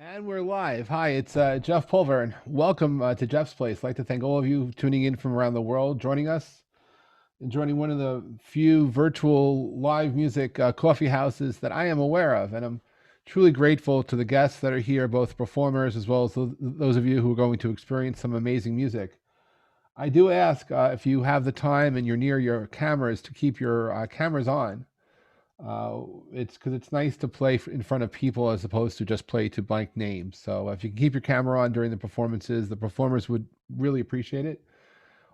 And we're live. Hi, it's Jeff Pulver, and welcome to Jeff's Place. I'd like to thank all of you tuning in from around the world, joining us, and joining one of the few virtual live music coffee houses that I am aware of. And I'm truly grateful to the guests that are here, both performers as well as those of you who are going to experience some amazing music. I do ask if you have the time and you're near your cameras to keep your cameras on. It's because it's nice to play in front of people as opposed to just play to blank names. So if you can keep your camera on during the performances, the performers would really appreciate it.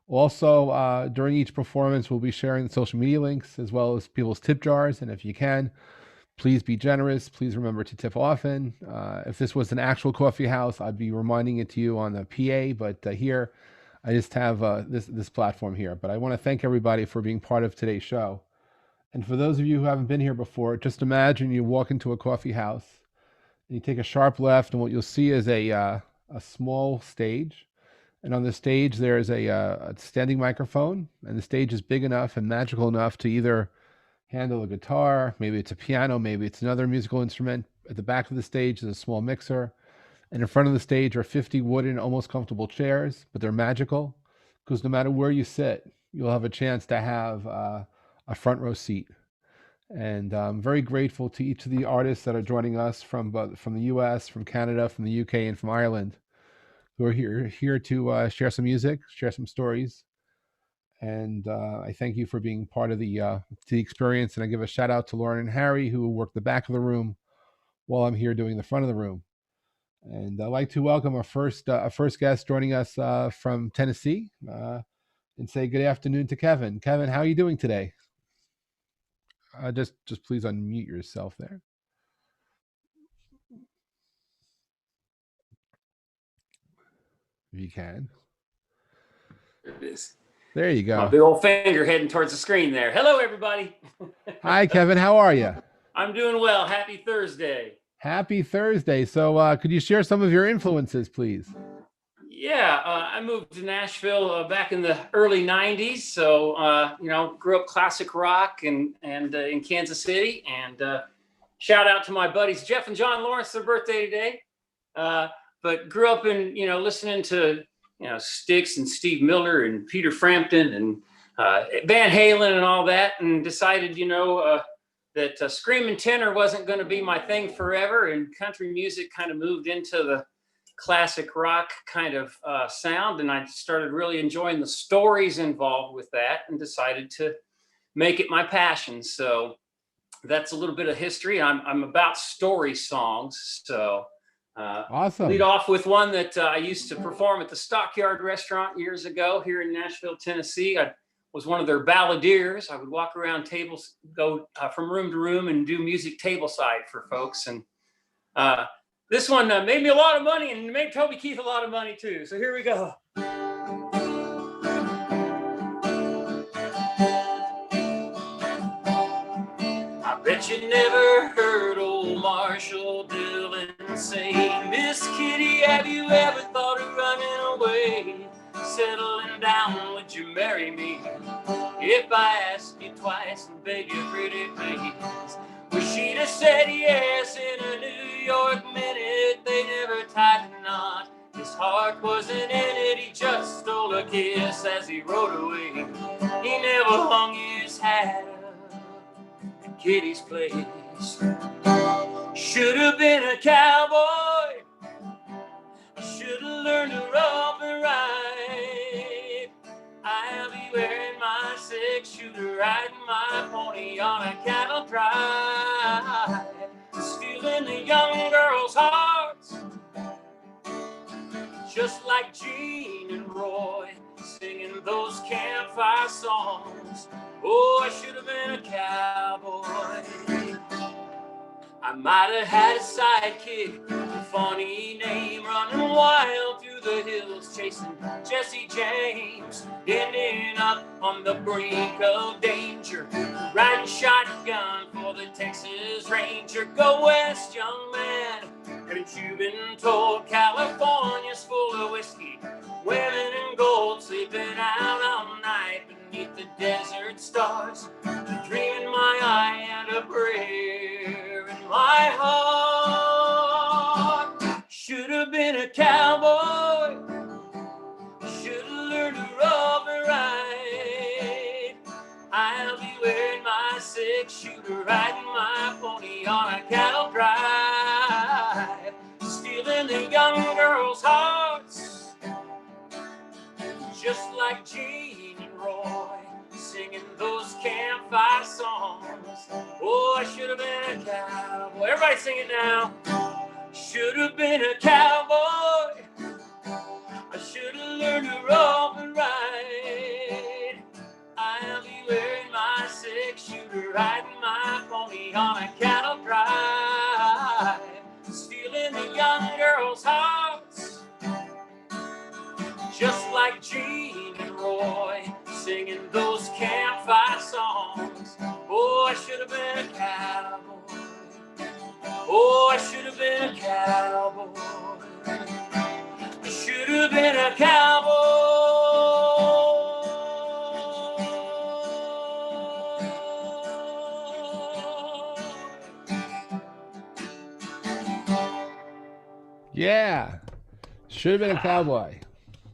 Also, during each performance, we'll be sharing the social media links as well as people's tip jars. And if you can, please be generous. Please remember to tip often. If this was an actual coffee house, I'd be reminding it to you on the PA, but here, I just have this platform here. But I want to thank everybody for being part of today's show. And for those of you who haven't been here before, just imagine you walk into a coffee house and you take a sharp left, and what you'll see is a small stage. And on the stage, there is a standing microphone, and the stage is big enough and magical enough to either handle a guitar, maybe it's a piano, maybe it's another musical instrument. At the back of the stage is a small mixer, and in front of the stage are 50 wooden, almost comfortable chairs, but they're magical because no matter where you sit, you'll have a chance to have a front row seat. And I'm very grateful to each of the artists that are joining us from the U.S., from Canada, from the U.K., and from Ireland, who are here to share some music, share some stories. And I thank you for being part of the experience. And I give a shout out to Lauran and Harry, who work the back of the room while I'm here doing the front of the room. And I'd like to welcome our first guest joining us from Tennessee, and say good afternoon to Kevin. Kevin, how are you doing today? Just please unmute yourself there. If you can. There it is. There you go. My big old finger heading towards the screen there. Hello, everybody. Hi, Kevin. How are you? I'm doing well. Happy Thursday. Happy Thursday. So could you share some of your influences, please? Yeah, I moved to Nashville back in the early 90s. So, grew up classic rock and in Kansas City. And shout out to my buddies, Jeff and John Lawrence, their birthday today. But grew up in, listening to, Styx and Steve Miller and Peter Frampton and Van Halen and all that, and decided, that screaming tenor wasn't going to be my thing forever. And country music kind of moved into the classic rock kind of sound, and I started really enjoying the stories involved with that and decided to make it my passion. So that's a little bit of history. I'm about story songs. So awesome. Lead off with one that I used to perform at the Stockyard restaurant years ago here in Nashville, Tennessee. I was one of their balladeers. I would walk around tables, go from room to room and do music tableside for folks. And this one made me a lot of money and made Toby Keith a lot of money too. So here we go. I bet you never heard old Marshall Dillon say, Miss Kitty, have you ever thought of running away? Settling down, would you marry me? If I asked you twice and begged you pretty please, well, she'd have said yes in a New York minute. They never tied the knot. His heart wasn't in it. He just stole a kiss as he rode away. He never hung his hat at Kitty's place. Should have been a cowboy. Should have learned to rope and ride. I'll be wearing my six-shooter, riding my pony on a cattle drive, stealing the young girls' hearts, just like Gene and Roy, singing those campfire songs. Oh, I should have been a cowboy. I might have had a sidekick, a funny name, running wild through the hills, chasing Jesse James, ending up on the brink of danger, riding shotgun for the Texas Ranger. Go west, young man, haven't you been told California's full of whiskey, women and gold, sleeping out all night beneath the desert stars, dreaming my eye and a prayer in my heart. I'll be wearing my 6-shooter, riding my pony on a cattle drive, stealing the young girls' hearts, just like Gene and Roy, singing those campfire songs. Oh, I should have been a cowboy. Everybody sing it now. Should have been a cowboy. I should have learned to rope and ride. I'll be wearing my 6-shooter, riding my pony on a cattle drive, stealing the young girls' hearts, just like Gene and Roy, singing those campfire songs. Oh, I should have been a cowboy. Oh, I should have been a cowboy. I should have been a cowboy. Yeah, should have been a cowboy.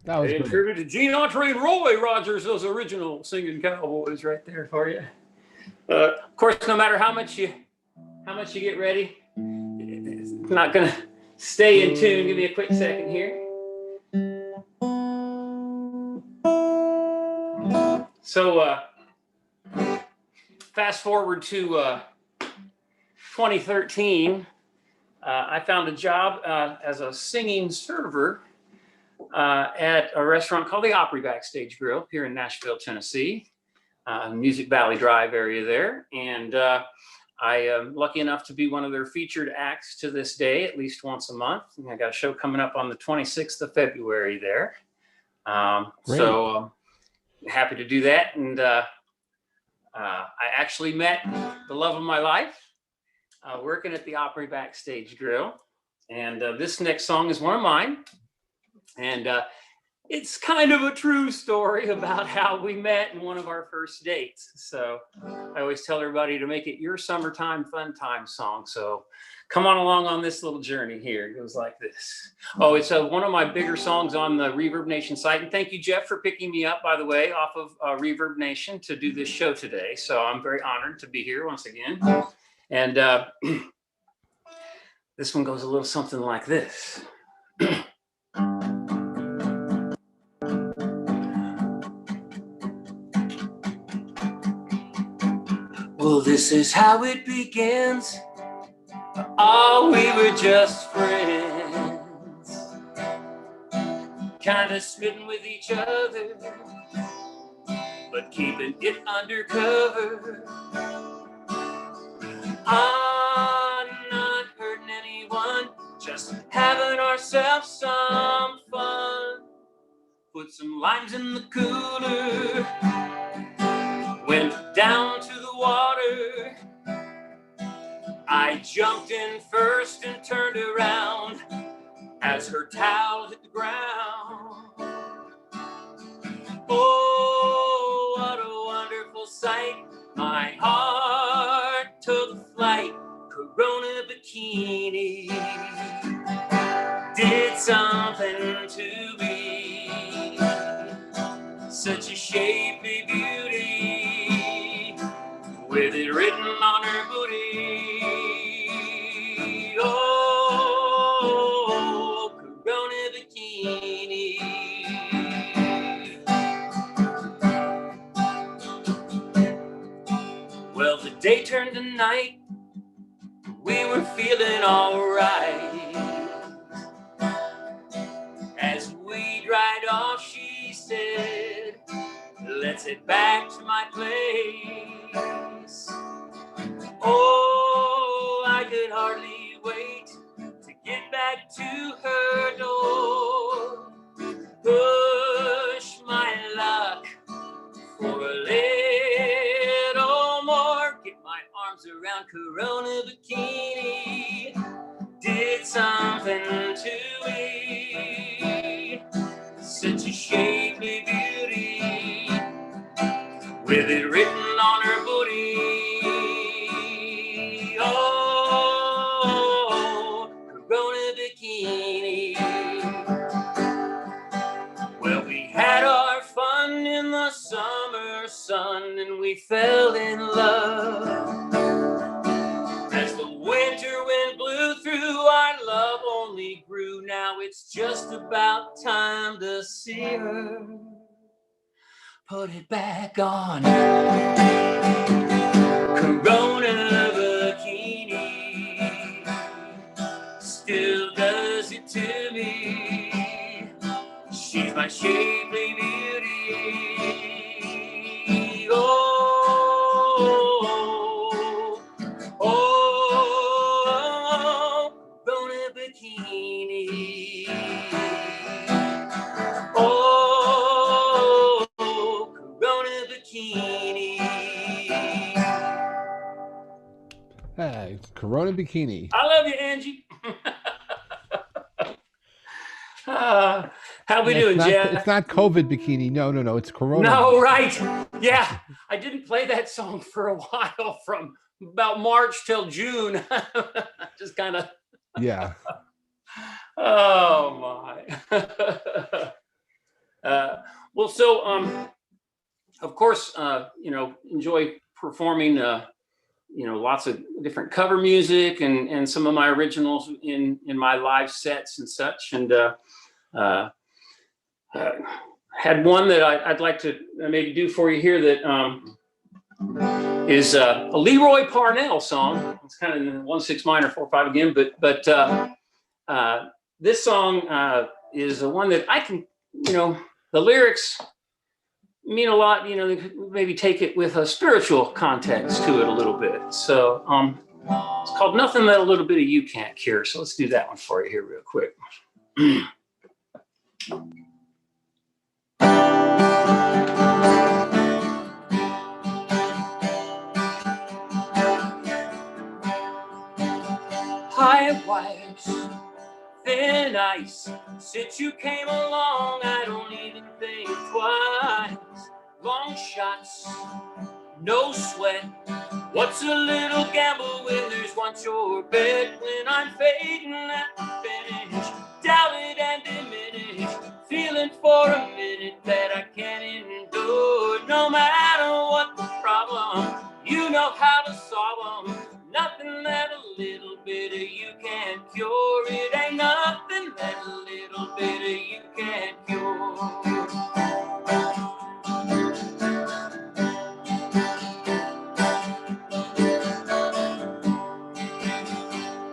That was good. Attributed to Gene Autry and Roy Rogers, those original singing cowboys right there for you. Of course, no matter how much you get ready, it's not gonna stay in tune. Give me a quick second here. So fast forward to 2013, I found a job as a singing server at a restaurant called the Opry Backstage Grill here in Nashville, Tennessee, Music Valley Drive area there. And I am lucky enough to be one of their featured acts to this day, at least once a month. And I got a show coming up on the 26th of February there. So happy to do that. And I actually met the love of my life working at the Opry Backstage Grill. And this next song is one of mine. And it's kind of a true story about how we met in one of our first dates. So I always tell everybody to make it your summertime fun time song. So come on along on this little journey here. It goes like this. Oh, it's one of my bigger songs on the Reverb Nation site. And thank you, Jeff, for picking me up, by the way, off of Reverb Nation to do this show today. So I'm very honored to be here once again. And this one goes a little something like this. Well, this is how it begins. Oh, we were just friends, kind of smitten with each other, but keeping it undercover. I'm not hurting anyone, just having ourselves some fun. Put some limes in the cooler, went down to the water. I jumped in first and turned around as her towel hit the ground. Oh, what a wonderful sight. My heart took flight. Corona Bikini did something to me. Such a shapely beauty, with it written on her booty. Oh, Corona Bikini. Well, the day turned to night. We were feeling all right. As we dried off, she said, let's head back to my place. Oh, I could hardly wait to get back to her door. Push my luck for a little more. Get my arms around Corona Bikini. Did something to me. Such a shapely beauty, with it written on her booty. Oh, Corona Bikini. Well, we had our fun in the summer sun, and we fell fall in love. As the winter wind blew through, our love only grew. Now it's just about time to see her put it back on. Corona bikini still does it to me. She's my shapely beauty. Oh, oh, Corona bikini. Oh, Corona bikini. Hey, Corona Bikini. I love you, Angie. How we doing, Jeff? It's not COVID Bikini. No. It's Corona. No, right. Yeah. I didn't play that song for a while from about March till June. Just kind of. Yeah. Oh, my. Well, so, of course, enjoy performing, lots of different cover music and some of my originals in my live sets and such. And had one that I'd like to maybe do for you here that is a Leroy Parnell song. It's kind of in 1/6 minor, 4/5 again, but this song is one that I can, the lyrics mean a lot, maybe take it with a spiritual context to it a little bit. So it's called Nothing That a Little Bit of You Can't Cure. So let's do that one for you here real quick. High wires, thin ice. Since you came along, I don't even think twice. Long shots, no sweat. What's a little gamble when there's one sure bet? When I'm fading at the finish, doubted and diminished, feeling for a minute that I can't endure. No matter what the problem, you know how to solve them. Nothing that a little bit of you can't cure. It ain't nothing that a little bit of you can't cure.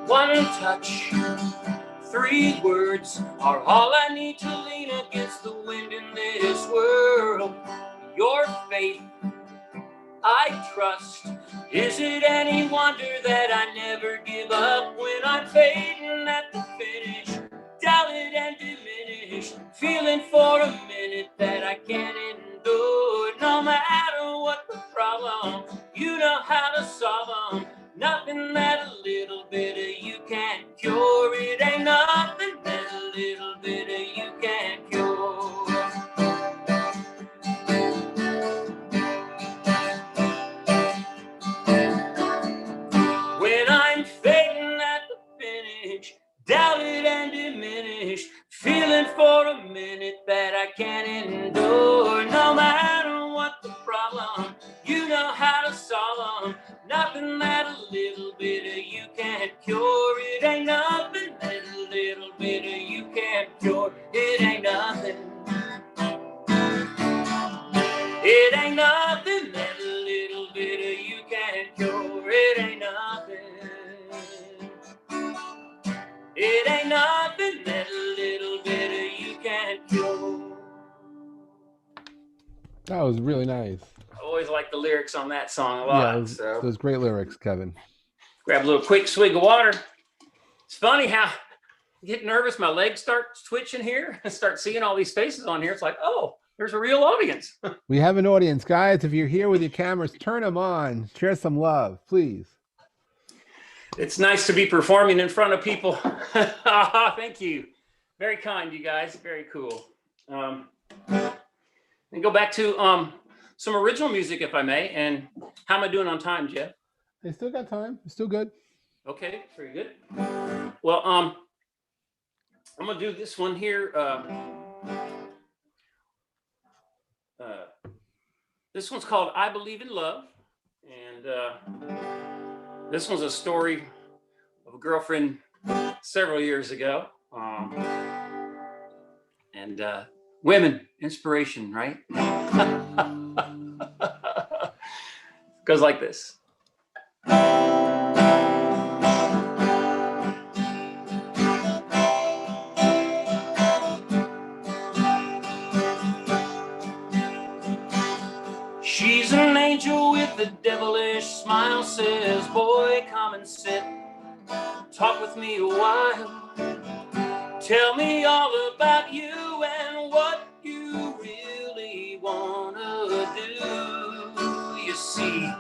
One touch, 3 words are all I need to lean against the wind in this world. Your faith I trust. Is it any wonder that I never give up when I'm fading at the finish? Doubted and diminished, feeling for a minute that I can't endure. No matter what the problem, you know how to solve them. Nothing that a little bit of you can't cure. It ain't nothing that a little bit of you can't cure. When I'm fading at the finish, doubted and diminished, feeling for a minute that I can't endure. No matter what the problem, you know how to solve them. Nothing that a little bit of you can't cure. It ain't nothing that a little bit of you can't cure. It ain't nothing. It ain't nothing that a little bit of you can't cure. It ain't nothing. It ain't nothing that a little bit of you can't cure. That was really nice. I always like the lyrics on that song a lot. Yeah, those great lyrics, Kevin. Grab a little quick swig of water. It's funny how I get nervous, my legs start twitching here and start seeing all these faces on here. It's like, oh, there's a real audience. We have an audience, guys. If you're here with your cameras, turn them on. Share some love, please. It's nice to be performing in front of people. Thank you. Very kind, you guys. Very cool. And go back to some original music, if I may. And how am I doing on time, Jeff? I still got time. It's still good. Okay, very good. Well, I'm gonna do this one here. This one's called "I Believe in Love," And this one's a story of a girlfriend several years ago. And women, inspiration, right? Goes like this. She's an angel with a devilish smile, says, boy, come and sit, talk with me a while. Tell me all about you and what you really wanna do. You see,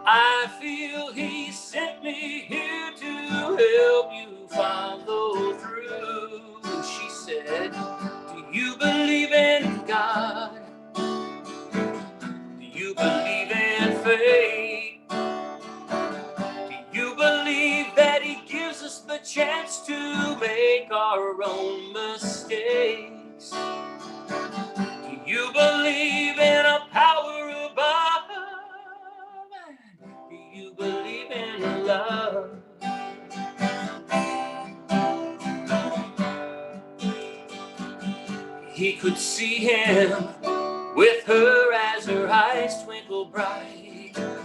I feel he sent me here to help you follow through. And she said, do you believe in God? Do you believe in faith? Do you believe that he gives us the chance to make our own mistakes? Do you believe in a power above? Do you believe in love? He could see him with her as her eyes twinkle bright. It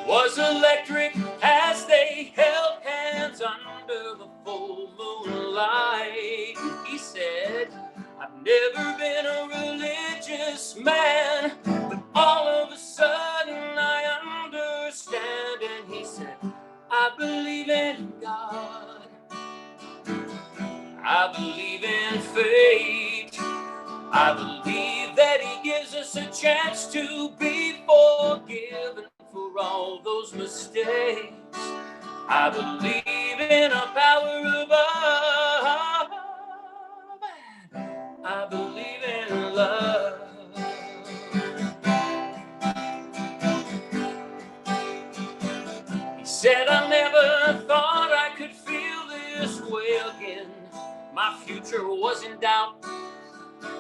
was electric as they held hands under the full moonlight. He said, I've never been a religious man, but all of a sudden I understand. And he said, I believe in God. I believe in fate. I believe that he gives us a chance to be forgiven for all those mistakes. I believe in a power above. I believe in love. He said, I never thought I could feel this way again. My future was in doubt.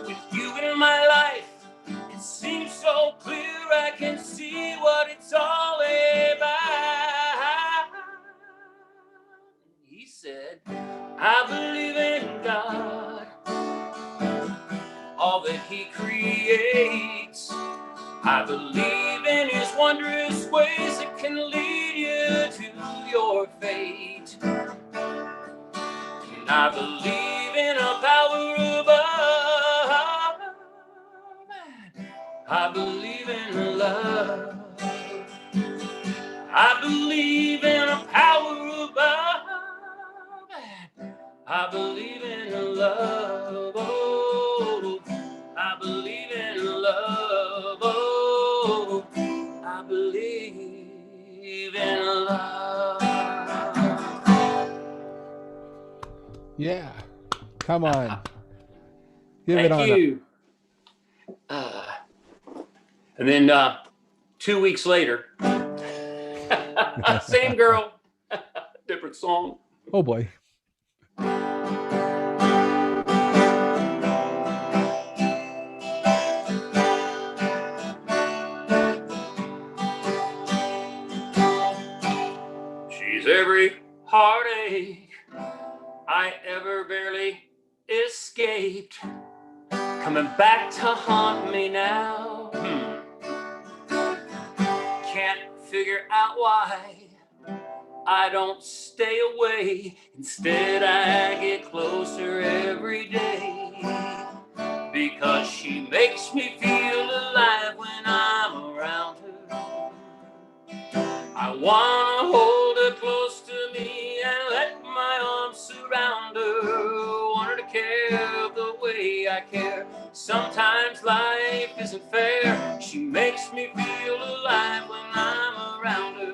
With you in my life, it seems so clear I can see what it's all about. He said, I believe in God, all that he creates. I believe in his wondrous ways that can lead you to your fate. And I believe in a power above. I believe in love. I believe in a power above. I believe in love. Oh, I believe in love. Oh, I believe in love. Yeah. Come on. Give Thank it on you. And then 2 weeks later, same girl, different song. Oh boy. She's every heartache I ever barely escaped, coming back to haunt me now. Can't figure out why I don't stay away. Instead, I get closer every day, because she makes me feel alive when I'm around her. I wanna hold her close to me and let my arms surround her. Want her to care the way I care. Sometimes life isn't fair. She makes me feel alive when I'm around her.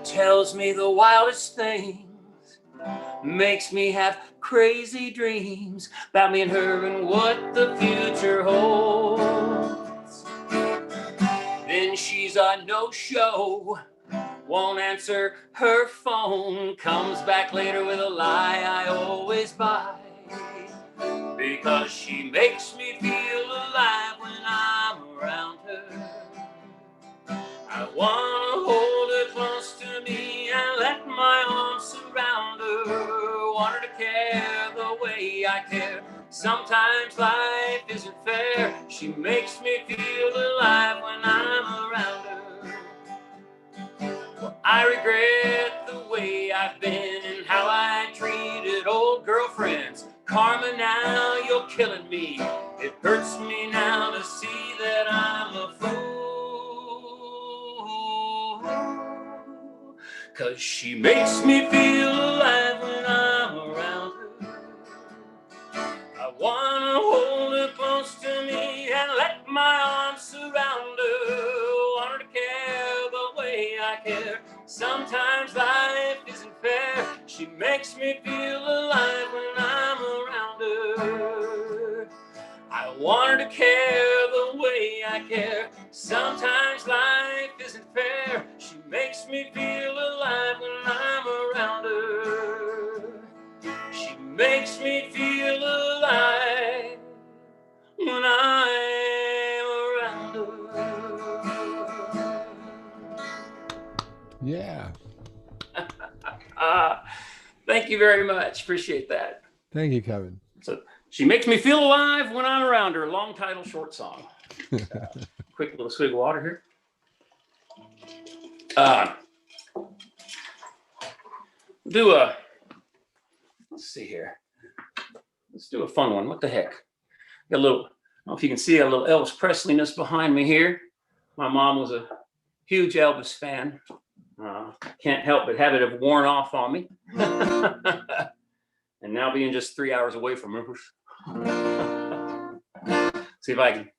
Tells me the wildest things, makes me have crazy dreams about me and her and what the future holds. Then she's a no-show won't answer her phone, comes back later with a lie I always buy, because she makes me feel alive when I'm around her. I wanna hold her close to me and let my arms surround her. Want her to care the way I care. Sometimes life isn't fair. She makes me feel alive when I'm around her. Well, I regret the way I've been and how I treated old girlfriends. Karma, now you're killing me. It hurts me now to see that I'm a fool. 'Cause she makes me feel alive when I'm around her. I wanna hold her close to me and let my arms surround her. Want her to care the way I care. Sometimes life isn't fair. She makes me feel alive when I'm around her. I want her to care the way I care. Sometimes life isn't fair. She makes me feel alive when I'm around her. She makes me feel alive when I'm around her. Yeah. Thank you very much. Appreciate that. Thank you, Kevin. So she makes me feel alive when I'm around her. Long title, short song. Quick little swig of water here. Let's see here. Let's do a fun one. What the heck? Got a little, I don't know if you can see a little Elvis Presley-ness behind me here. My mom was a huge Elvis fan. Can't help but have it have worn off on me. And now being just 3 hours away from her. See if I can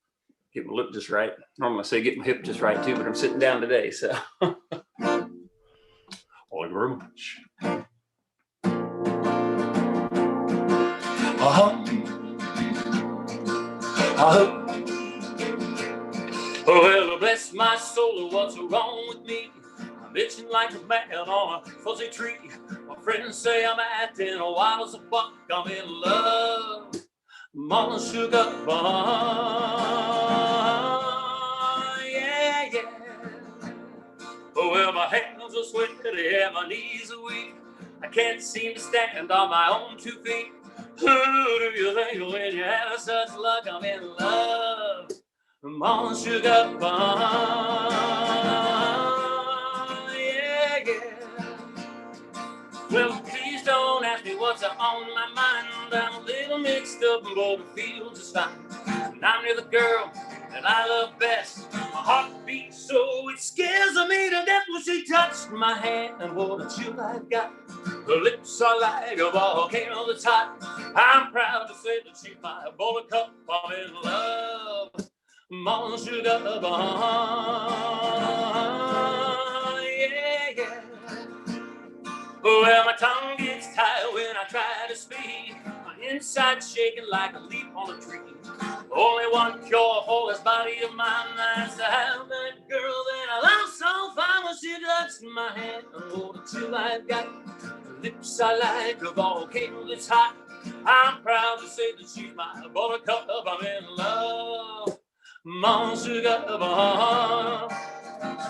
get my lip just right. Normally I say get my hip just right too, but I'm sitting down today, so. Thank you very much. Well, bless my soul, what's wrong with me? I'm itching like a man on a fuzzy tree. My friends say I'm acting wild as a buck. I'm in love. Mama sugar bar. Yeah, yeah. Well, my hands are sweaty and my knees are weak. I can't seem to stand on my own 2 feet. Who do you think when you have such luck? I'm in love. Mama sugar bar. Yeah, yeah. Well, please don't ask me what's on my mind. I'm a little mixed up, but it feels just fine. And I'm near the girl that I love best. My heart beats so it scares me to death when she touched my hand. And what a chill I've got. The lips are like a volcano that's hot. I'm proud to say that she's my buttercup. I'm in love. Mama sugar bar. Yeah, yeah. Well, my tongue gets tired when I try to speak. My inside's shaking like a leaf on a tree. Only one cure for this body of mine, that's to have that girl that I love so fine. When she touched my hand, oh, the chill I've got. The lips I like a volcano that's hot. I'm proud to say that she's my buttercup. I'm in love. Mama sugar bar. Yeah,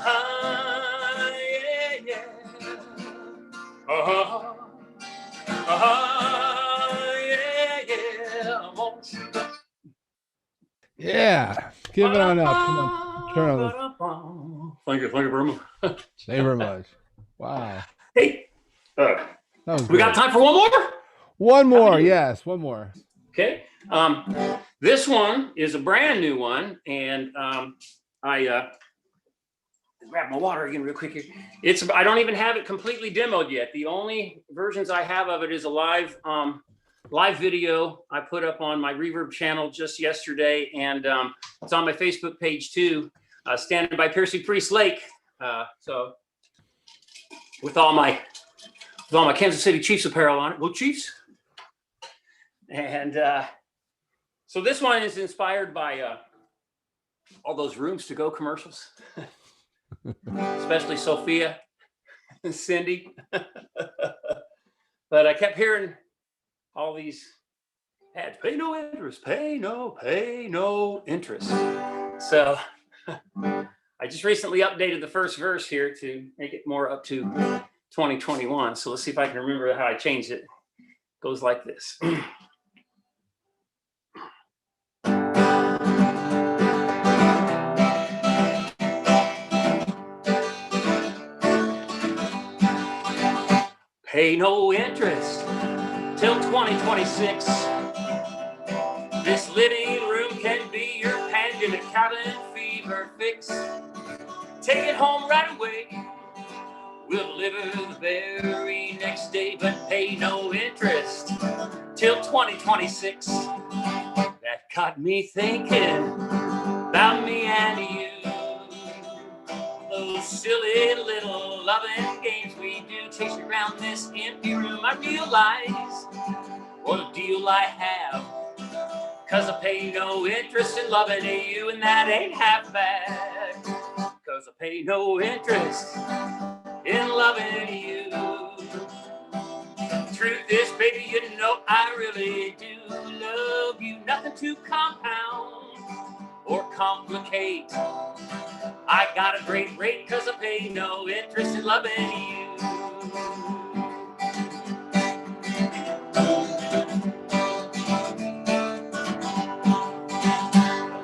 yeah. Yeah, yeah. Mama sugar. Yeah. Give it on up. Come on. Turn on this. Thank you very much. Thank you very much. Wow. Hey, We got time for one more? One more, yes, one more. Okay. This one is a brand new one, and I grab my water again real quick here. I don't even have it completely demoed yet. The only versions I have of it is a live video I put up on my Reverb channel just yesterday, and it's on my Facebook page too. Standing by Piercy Priest Lake. So with all my Kansas City Chiefs apparel on it. Go Chiefs! And so this one is inspired by all those Rooms to Go commercials, especially Sophia. Cindy. But I kept hearing all these ads, pay no interest, pay no interest. So I just recently updated the first verse here to make it more up to 2021. So let's see if I can remember how I changed it. It goes like this. Pay no interest till 2026. This living room can be your pandemic cabin fever fix. Take it home right away. We'll deliver the very next day, but pay no interest till 2026. That got me thinking about me and you. Those silly little loving games we do chase around this empty room. I realize what a deal I have, 'cause I pay no interest in loving you, and that ain't half bad. 'Cause I pay no interest in loving you. Truth is, baby, you know I really do love you. Nothing to compound or complicate. I got a great rate 'cause I pay no interest in loving you.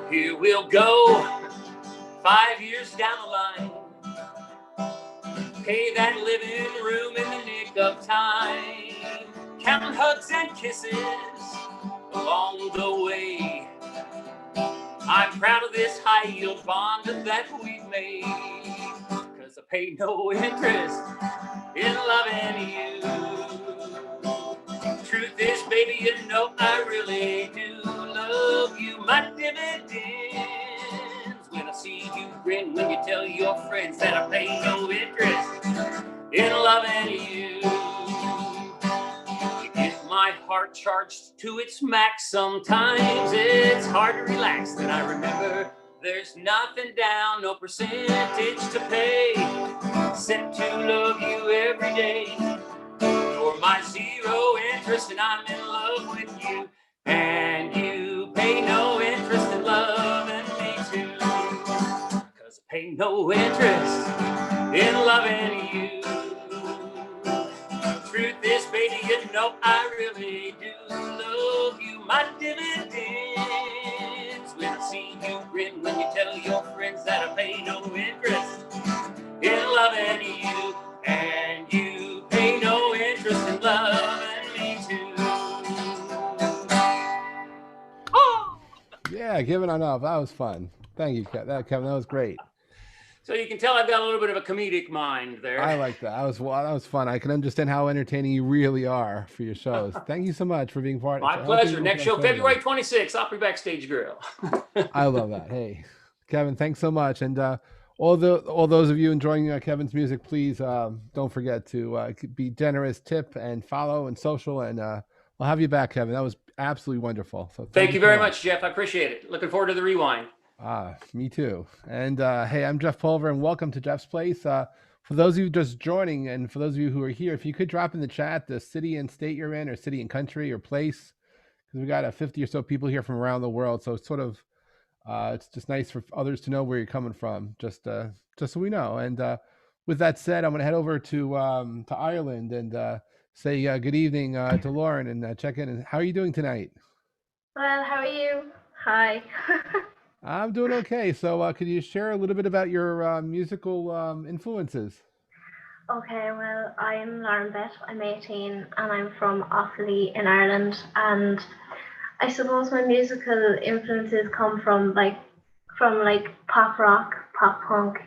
Here we'll go 5 years down the line. Pay that living room in the nick of time. Counting hugs and kisses along the way. I'm proud of this high-yield bond that we've made, 'cause I pay no interest in loving you. Truth is, baby, you know I really do love you. My dividends when I see you grin, when you tell your friends that I pay no interest in loving you. You get my heart charged to its max. Sometimes it's hard to relax. Then I remember there's nothing down, no percentage to pay. Set to love you every day. You're my zero interest and I'm in love with you. And you pay no interest in loving me too. 'Cause I pay no interest in loving you. Truth is, baby, you know I really do love you. My dividends when I see you grin, when you tell your friends that I pay no interest in loving you. And you pay no interest in loving me too. Oh! Yeah, giving on up. That was fun. Thank you, Kevin. That was great. So you can tell I've got a little bit of a comedic mind there. I like that. That was fun. I can understand how entertaining you really are for your shows. Thank you so much for being part. My pleasure. Next show, February 26th, Opry Backstage Grill. I love that. Hey, Kevin, thanks so much. And all those of you enjoying Kevin's music, please don't forget to be generous, tip, and follow, and social. And I'll have you back, Kevin. That was absolutely wonderful. So thank you very much, Jeff. I appreciate it. Looking forward to the rewind. Me too. And hey, I'm Jeff Pulver, and welcome to Jeff's Place. For those of you just joining, and for those of you who are here, if you could drop in the chat the city and state you're in, or city and country, or place, because we got 50 or so people here from around the world. So it's sort of it's just nice for others to know where you're coming from, just so we know. And with that said, I'm going to head over to Ireland and say good evening to Lauran and check in. And how are you doing tonight? Well, how are you? Hi. I'm doing okay. So could you share a little bit about your musical influences? Okay, well, I'm Lauran Beth. I'm 18 and I'm from Offaly in Ireland. And I suppose my musical influences come from pop rock, pop punk,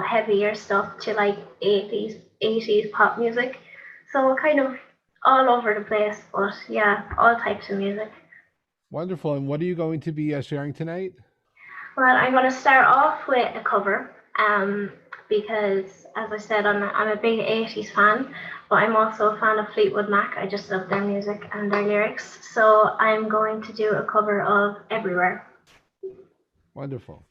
heavier stuff, to like 80s pop music. So kind of all over the place, but yeah, all types of music. Wonderful. And what are you going to be sharing tonight? Well, I'm going to start off with a cover, because, as I said, I'm a big 80s fan, but I'm also a fan of Fleetwood Mac. I just love their music and their lyrics. So I'm going to do a cover of Everywhere. Wonderful.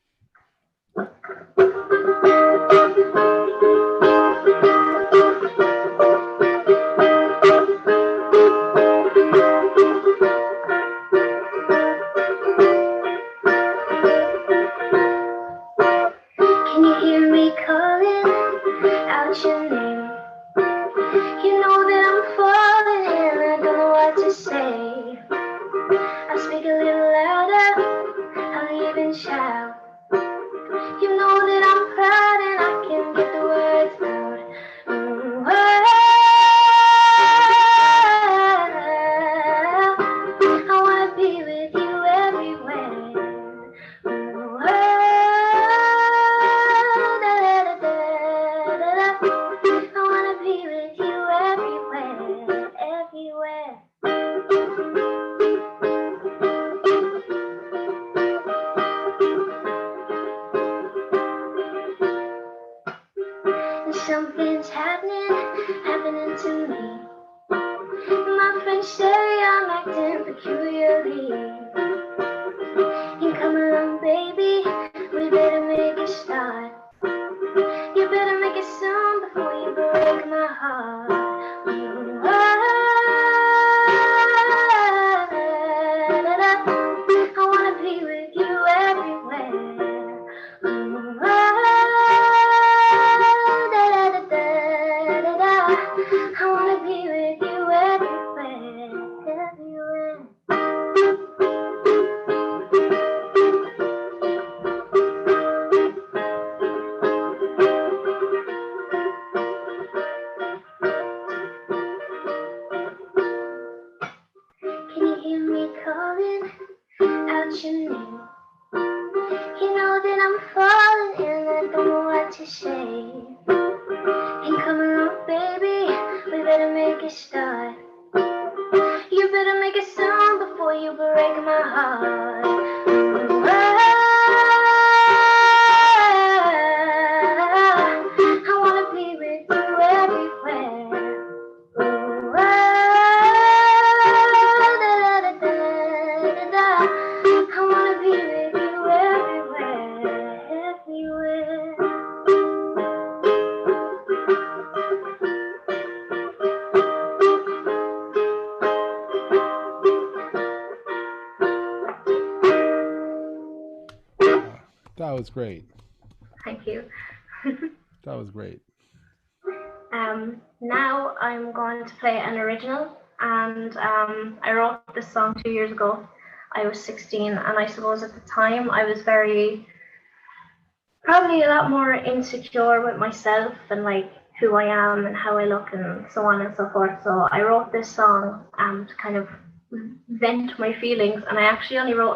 much happening to me. My friends say I'm acting peculiarly. You come along, baby, we better make a start. You better make it soon before you break my heart. Ooh, I wanna be with you everywhere. Ooh, I wanna be with you everywhere, everywhere. Can you hear me calling out your name? You know that I'm falling and I don't know what to say. And come around, baby, we better make a start. You better make it sound before you break my heart. Ooh, I wanna be with you everywhere. Ooh, I wanna be with you everywhere, everywhere. That was great. Thank you. That was great. Now I'm going to play an original, and I wrote this song 2 years ago. I was 16, and I suppose at the time I was probably a lot more insecure with myself and like who I am and how I look and so on and so forth. So I wrote this song to kind of vent my feelings, and I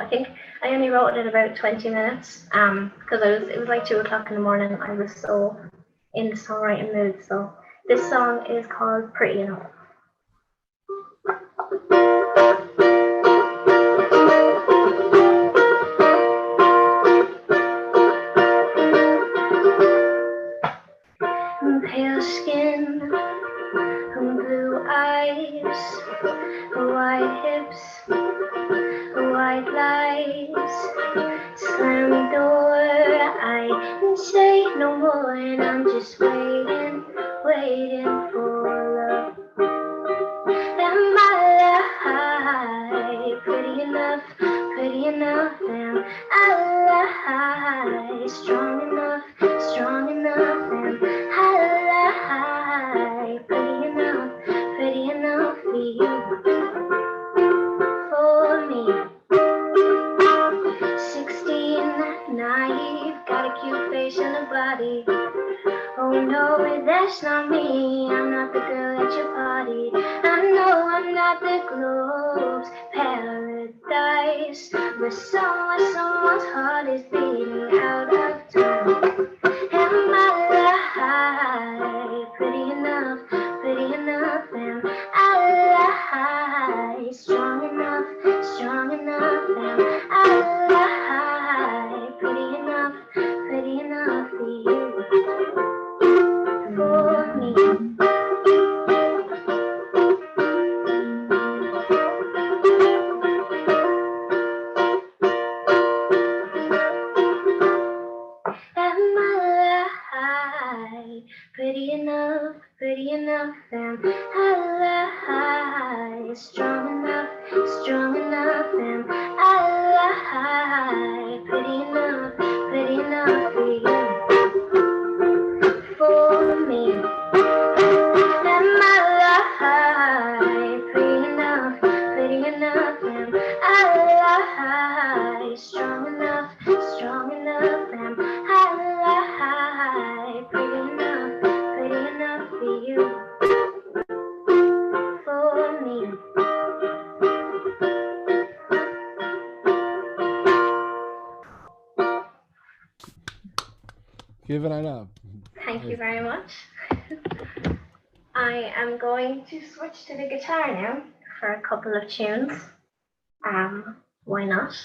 think I only wrote it in about 20 minutes because it was like 2 o'clock in the morning. I was so in the songwriting mood. So this song is called Pretty Enough. Pale skin, blue eyes, white hips, white lies, slam door, I can say no more, and I'm just waiting for love. Am I pretty enough, am I strong enough, am I pretty enough for you, for me. 16, naive, got a cute face and a body. Oh no, that's not me. I'm not the girl at your party. I know I'm not the globe's paradise, but someone's heart is beating out of time. Am I pretty enough, am I strong enough, am I pretty enough for you, for me. Am I pretty enough, am I strong enough, am I pretty enough for you, for me. Am I pretty enough, am I strong enough, am I pretty enough for you, for me. Give it up. Thank you very much. I am going to switch to the guitar now for a couple of tunes. Why not?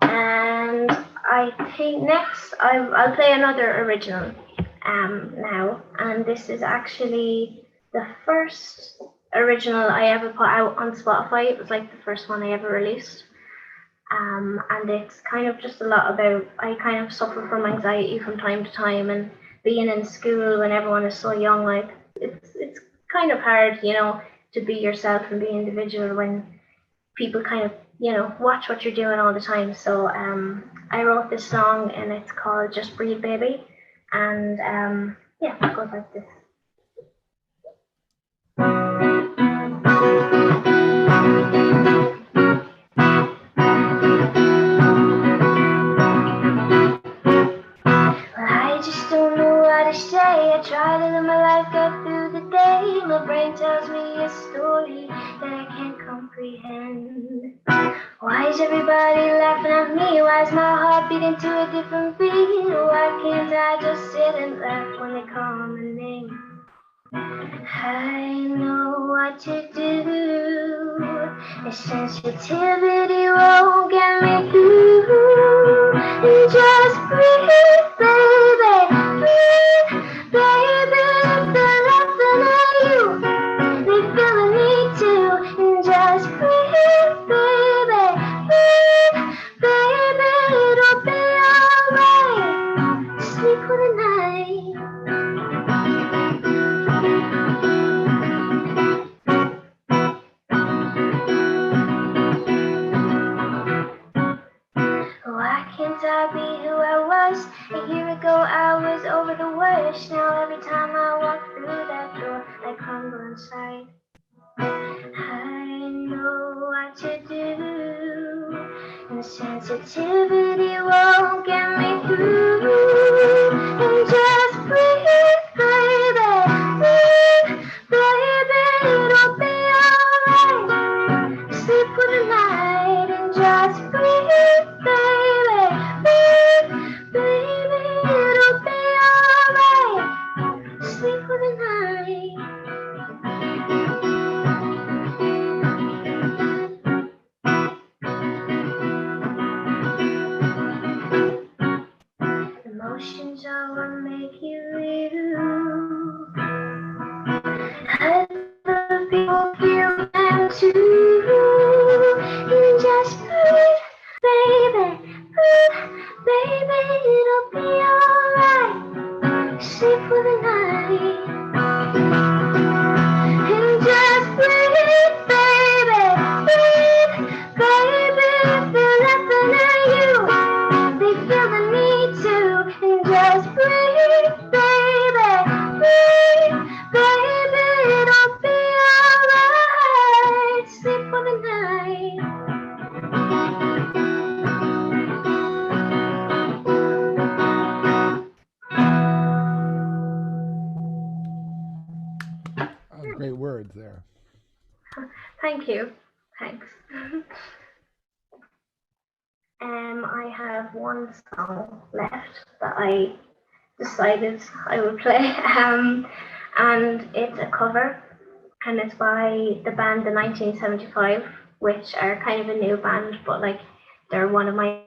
And I think next I'll play another original. now, and this is actually the first original I ever put out on Spotify. It was like the first one I ever released. And it's kind of just a lot about, I kind of suffer from anxiety from time to time, and being in school when everyone is so young, like it's kind of hard, to be yourself and be individual when people kind of, watch what you're doing all the time. So I wrote this song and it's called Just Breathe Baby. And yeah, it goes like this. I just don't know what to say. I try to live my life, get through the day. My brain tells me a story that I can't comprehend. Why is everybody laughing at me? Why is my heart beating to a different beat? Why can't I just sit and laugh when they call my name? I know what to do. The sensitivity won't get me through. And just breathe, baby, breathe, baby. If they're laughing at you, they feel the need to. And just breathe, baby, breathe, baby. It'll be alright. Sleep for the night. Why can't I be who I was? A year ago I was over the worst. Now every time I walk through that door, I crumble inside. I know what to do. And sensitivity won't get me through. And just breathe, baby, breathe, baby. It'll be alright. Sleep for the night and just breathe, baby, breathe, baby. It'll be alright. Sleep for the night. Emotions are what make you real. Other people feel them too. And just breathe, baby, breathe, baby. It'll be alright. Sleep for the night. And just breathe, baby, breathe, baby. If they're laughing at you, they feel the need to. And just breathe, baby, breathe, baby. It'll be alright. Sleep for the night. Oh, great words there. Thank you. Thanks. I have one song left that I decided I would play, and it's a cover, and it's by the band The 1975, which are kind of a new band, but like they're one of my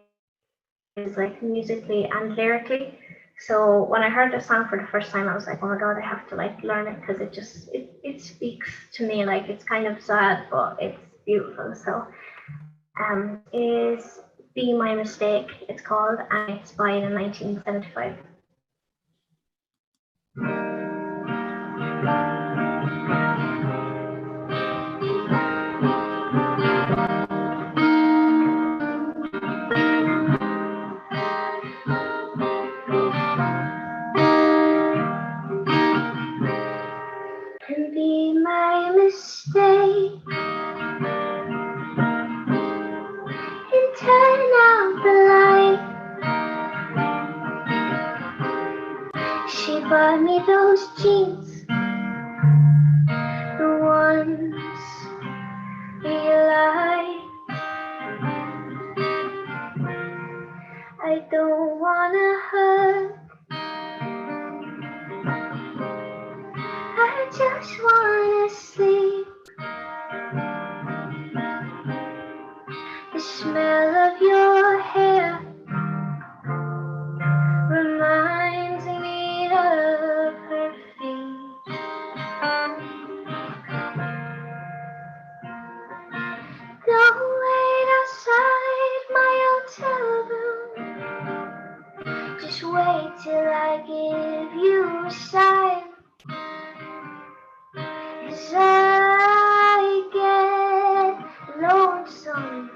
like musically and lyrically. So when I heard the song for the first time, I was like, oh my god, I have to like learn it because it speaks to me. Like it's kind of sad, but it's beautiful. So is Be My Mistake, it's called, and it's by The 1975. And be my mistake and turn out the light. She bought me those jeans, the ones you like. I don't wanna hurt, I just wanna sleep. The smell of your hair reminds me of 'cause I get lonesome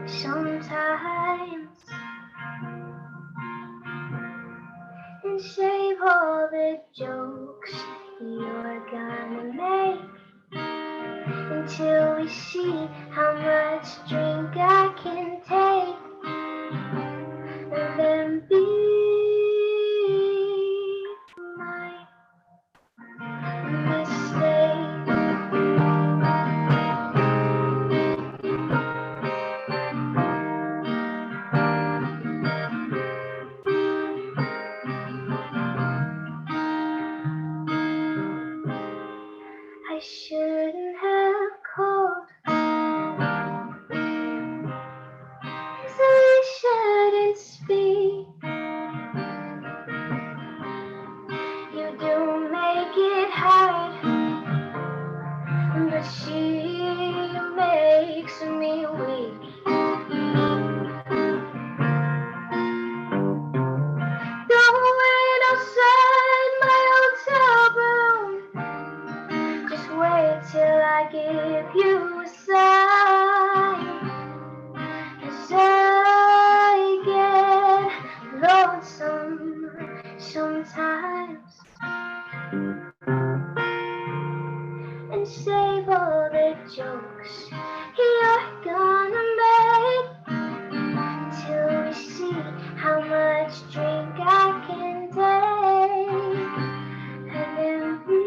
sometimes, and save all the jokes you're gonna make until we see how much drink I can take, and then be my mistake. I shouldn't have called, 'cause I shouldn't speak. You do make it hard, but she makes me weak. Don't wait outside my hotel room, just wait till I give you a sign, 'cause I get lonesome sometimes, and save all the jokes you're gonna make till we see how much drink I can take, and then be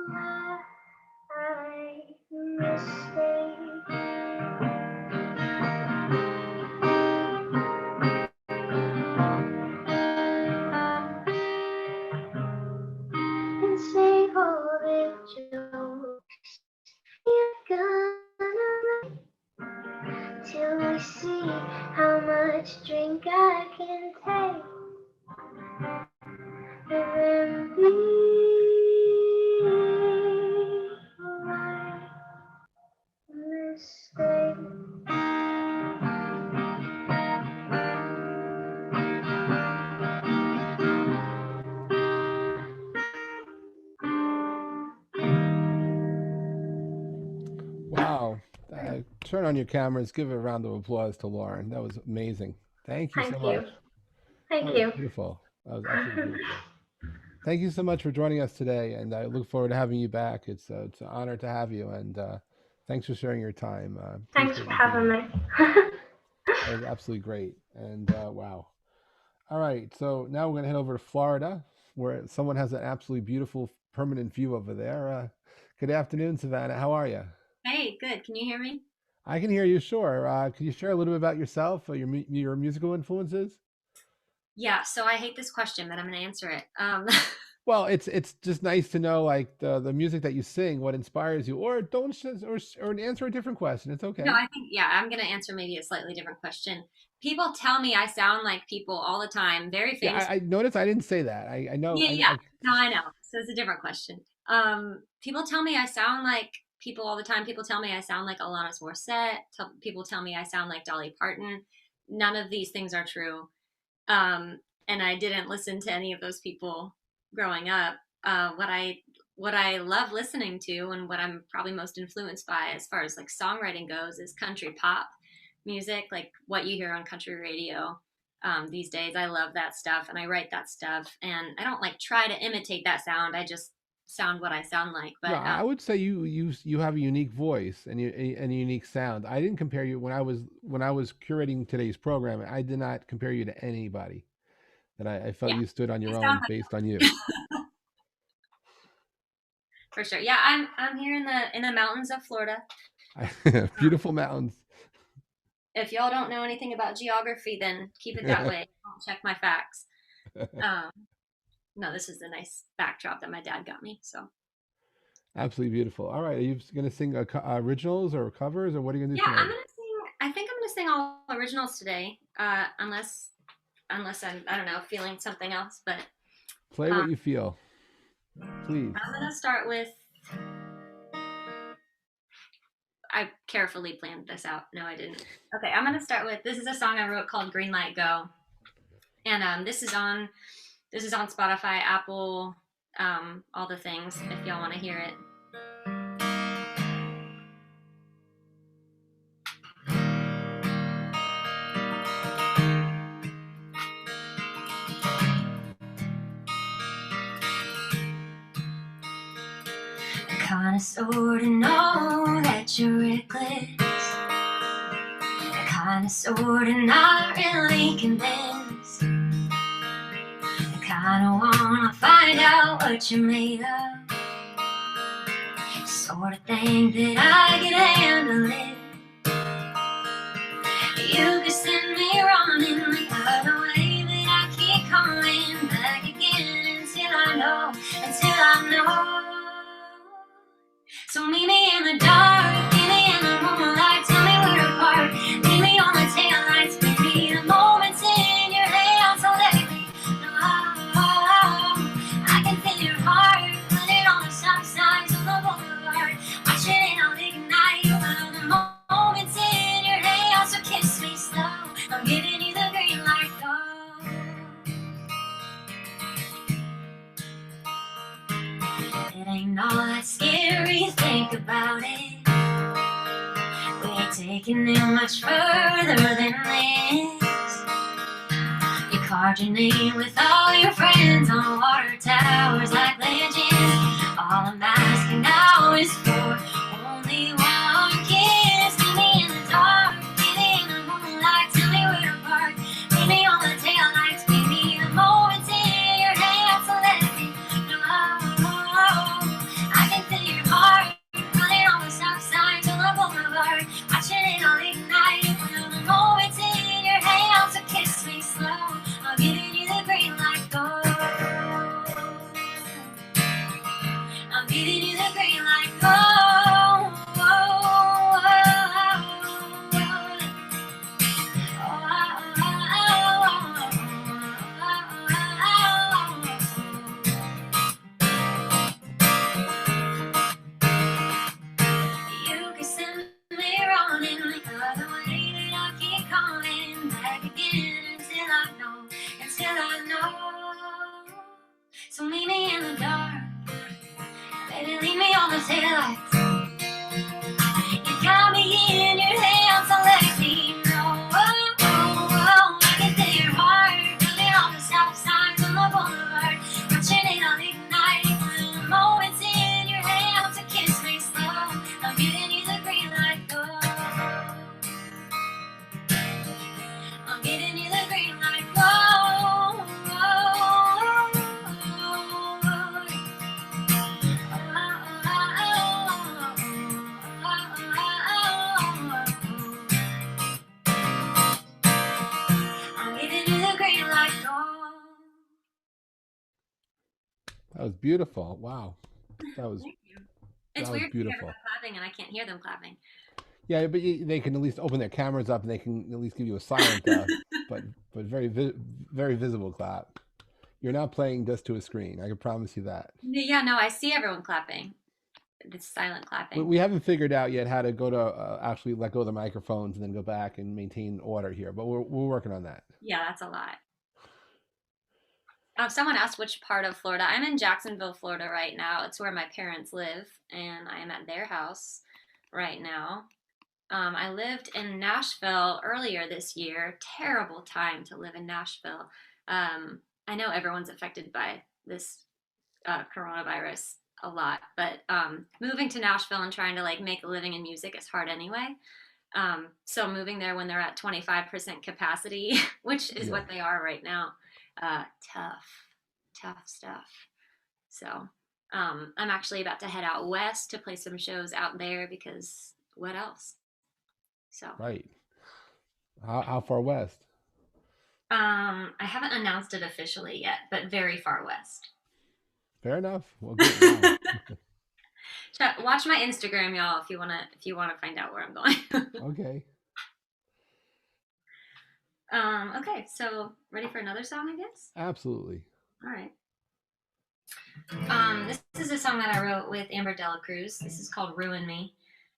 my mistake. And save all the jokes you're gonna make till we see how much drink I can take, and then be my mistake. Wow. Turn on your cameras. Give a round of applause to Lauran. That was amazing. Thank you so Thank much. you. Thank That was you. beautiful. That was absolutely beautiful. Thank you so much for joining us today, and I look forward to having you back. It's an honor to have you, and thanks for sharing your time. Thanks Appreciate for you having being me. here. That was absolutely great, and wow. All right, so now we're going to head over to Florida, where someone has an absolutely beautiful permanent view over there. Good afternoon, Savanna. How are you? Hey, good. Can you hear me? I can hear you, sure. Can you share a little bit about yourself, your musical influences? Yeah, so I hate this question, but I'm going to answer it. Well, it's just nice to know like the music that you sing, what inspires you, or don't or answer a different question. It's No, okay. I think, yeah, I'm going to answer maybe a slightly different question. People tell me I sound like people all the time, very Yeah, famous. I noticed I didn't say that. I know Yeah, yeah. I No, I know. So it's a different question. People tell me I sound like people all the time. People tell me I sound like Alanis Morissette. People tell me I sound like Dolly Parton. None of these things are true. Um, and I didn't listen to any of those people growing up. What I love listening to and what I'm probably most influenced by as far as like songwriting goes is country pop music, like what you hear on country radio these days. I love that stuff and I write that stuff, and I don't like try to imitate that sound. I just sound what I sound like. No, But I would say you have a unique voice and a unique sound. I didn't compare you when I was curating today's program. I did not compare you to anybody. That I felt yeah, you stood on I your sound own based on you. for sure. Yeah, I'm here in the mountains of Florida. Um, Beautiful mountains. if y'all don't know anything about geography, then keep it that way. Don't check my facts. Um, no, this is a nice backdrop that my dad got me. So Absolutely beautiful. All right, are you going to sing originals or covers, or what are you going to yeah, do I'm tonight? gonna sing. I think I'm gonna sing all originals today, unless I don't know, feeling something else. But Play um, what you feel, please. I'm gonna start with. I carefully planned this out. No, I didn't. Okay, I'm gonna start with. This is a song I wrote called "Green Light Go," and this is on Spotify, Apple, all the things if y'all want to hear it. Kinda sorta know that you're reckless. Kinda sorta not really convinced. Kinda wanna find out what you're made of. Sorta think that I can handle it. You could send me running the other way, but I keep coming back again until I know. So meet me in the dark, meet me in the moonlight, tell me we're apart. Meet me on the taillights, meet me the moments in your hands, so let me know. I can feel your heart, put it on the stop signs on the boulevard. Watch it all ignite, well, the moments in your hands, so kiss me slow. I'm giving you the green light, go. It ain't all that scary, think about it. We ain't taking it much further than this. You carved your name with all your friends on water towers like legends. All I'm asking now is for only one kiss. Meet me in the dark, meet me in the moonlight, tell me we're apart. Meet me on the taillights, meet me the moments in your hands, so let me know. I can feel your heart, running on the stop signs on the boulevard. Watching it all ignite, well, the moments in your hands, so kiss me slow. I'm giving you the green light, go. I'm giving you the green light, go. You can send me running the other way, but I keep coming back again until I know. So meet me in the dark, baby, leave me on the taillights. You got me in your hands, so let me know. I can feel your heart, running on the stop signs on the boulevard. Watching it all ignite, well, the moments in your hands, so kiss me slow. I'm giving you the green light, go. I'm giving you the green light, go. I'm giving you the green light, go. That was beautiful. Wow. That was Thank you. It's that was weird to hear beautiful. them clapping and I can't hear them clapping. Yeah, but they can at least open their cameras up and they can at least give you a silent, but very very visible clap. You're not playing just to a screen. I can promise you that. Yeah, no, I see everyone clapping. It's silent clapping. We haven't figured out yet how to go to actually let go of the microphones and then go back and maintain order here, but we're working on that. Yeah, that's a lot. Someone asked which part of Florida. I'm in Jacksonville, Florida right now. It's where my parents live, and I am at their house right now. I lived in Nashville earlier this year. Terrible time to live in Nashville. I know everyone's affected by this coronavirus a lot, but moving to Nashville and trying to like make a living in music is hard anyway. So moving there when they're at 25% capacity, which is what they are right now, tough stuff. So I'm actually about to head out west to play some shows out there because what else? So Right. How far west? I haven't announced it officially yet, but very far west. Fair enough. Well, good. Wow. Watch my Instagram, y'all, if you wanna find out where I'm going. Okay. Okay, so ready for another song, I guess? Absolutely. All right. This is a song that I wrote with Amber Dela Cruz. This is called Ruin Me.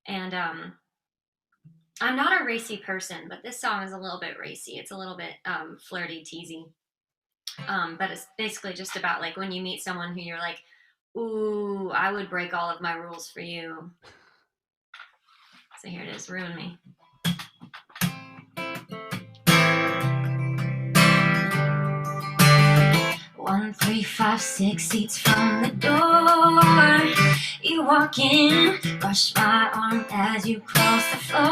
And I'm not a racy person, but this song is a little bit racy. It's a little bit flirty, teasy. But it's basically just about like when you meet someone who you're like, ooh, I would break all of my rules for you. So here it is, Ruin Me. 1, 3, 5, 6 seats from the door. You walk in, brush my arm as you cross the floor.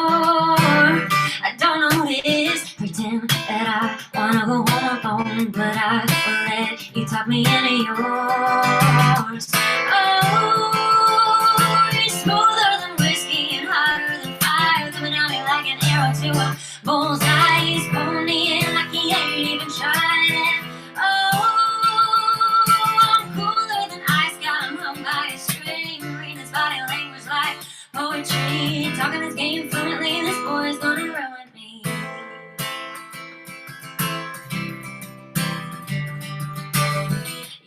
I don't notice, pretend that I wanna go home alone, but I will let you talk me into yours. Oh, you're smoother than whiskey and hotter than fire, coming at me like an arrow to a bullseye. You pull me in like he ain't even trying. Oh, poetry, talking this game fluently. This boy's gonna ruin me.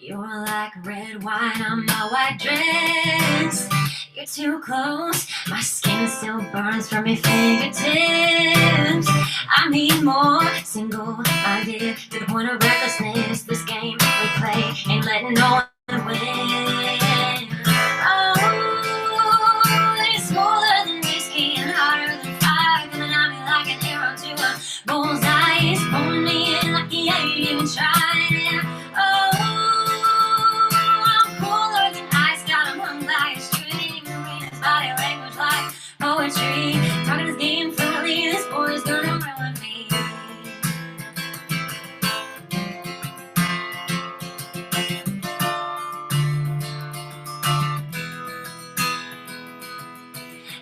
You're like red wine on my white dress. You're too close, my skin still burns from your fingertips. I need more, single-minded to the point of recklessness. This game we play ain't letting no one win. Smaller than whiskey and hotter than fire, coming at me like an arrow to a bullseye. He's pulling me in like he ain't even trying. Oh, I'm cooler than ice, got him hung by a string. Reading his body language like poetry, talking his game fluently. This boy's gonna ruin me.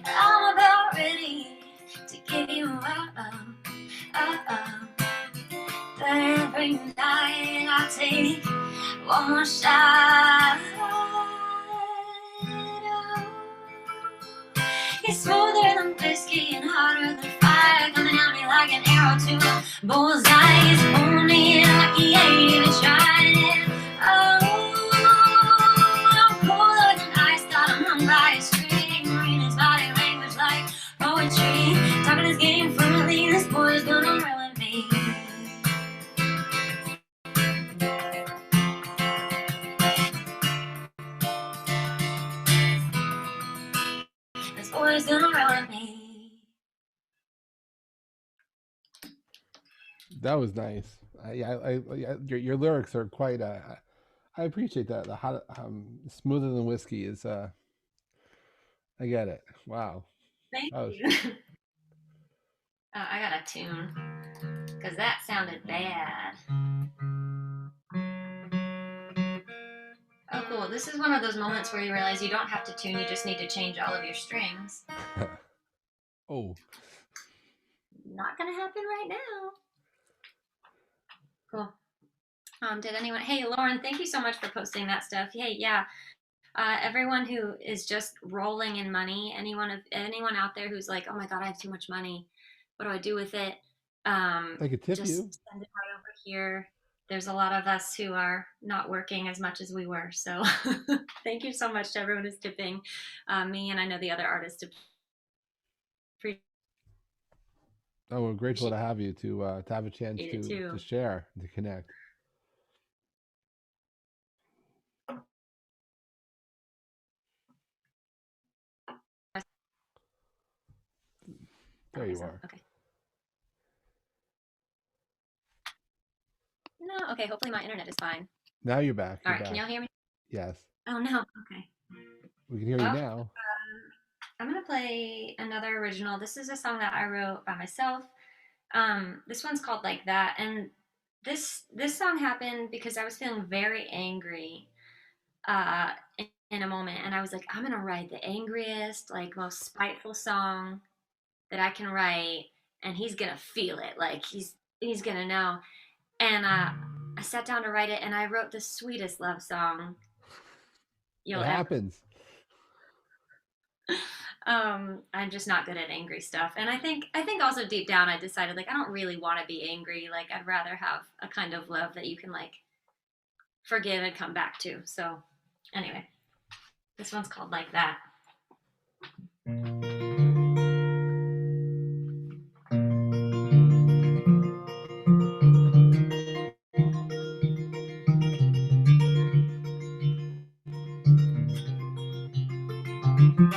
I'm about ready to give you up. But every night I take one more shot. It's smoother than whiskey and hotter than fire, coming at me like an arrow to a bullseye. He's pulling me in like he ain't even trying. Oh, I'm cooler than ice, got him hung by a string. Reading his body language like poetry, talking his game fluently. This boy's gonna ruin me. This boy's gonna ruin me. That was nice. Your lyrics are quite. I appreciate that. The hot, smoother than whiskey is. I get it. Wow. Thank That was- you. I got a tune because that sounded bad. Oh, cool. This is one of those moments where you realize you don't have to tune, you just need to change all of your strings. Oh, Not gonna happen right now. Cool. Did anyone? Hey, Lauran, thank you so much for posting that stuff. Hey, yeah. Everyone who is just rolling in money, anyone out there who's like, oh my God, I have too much money. What do I do with it? I could tip Just you. send it right over here. There's a lot of us who are not working as much as we were. So thank you so much to everyone who's tipping me, and I know the other artists. Oh, we're grateful to have you to have a chance Appreciate it to share and to connect. There you are. Okay. No, okay. Hopefully my internet is fine. Now you're back. All You're right, back. can y'all hear me? Yes, Oh no. Okay. we can hear you now. I'm gonna play another original. This is a song that I wrote by myself. This one's called Like That, and this song happened because I was feeling very angry in a moment, and I was like, I'm gonna write the angriest, like most spiteful song that I can write, and he's gonna feel it, like he's gonna know. And I sat down to write it, and I wrote the sweetest love song you'll It ever. happens. I'm just not good at angry stuff, and I think also deep down I decided like I don't really want to be angry. Like I'd rather have a kind of love that you can like forgive and come back to. So anyway, this one's called Like That. Morning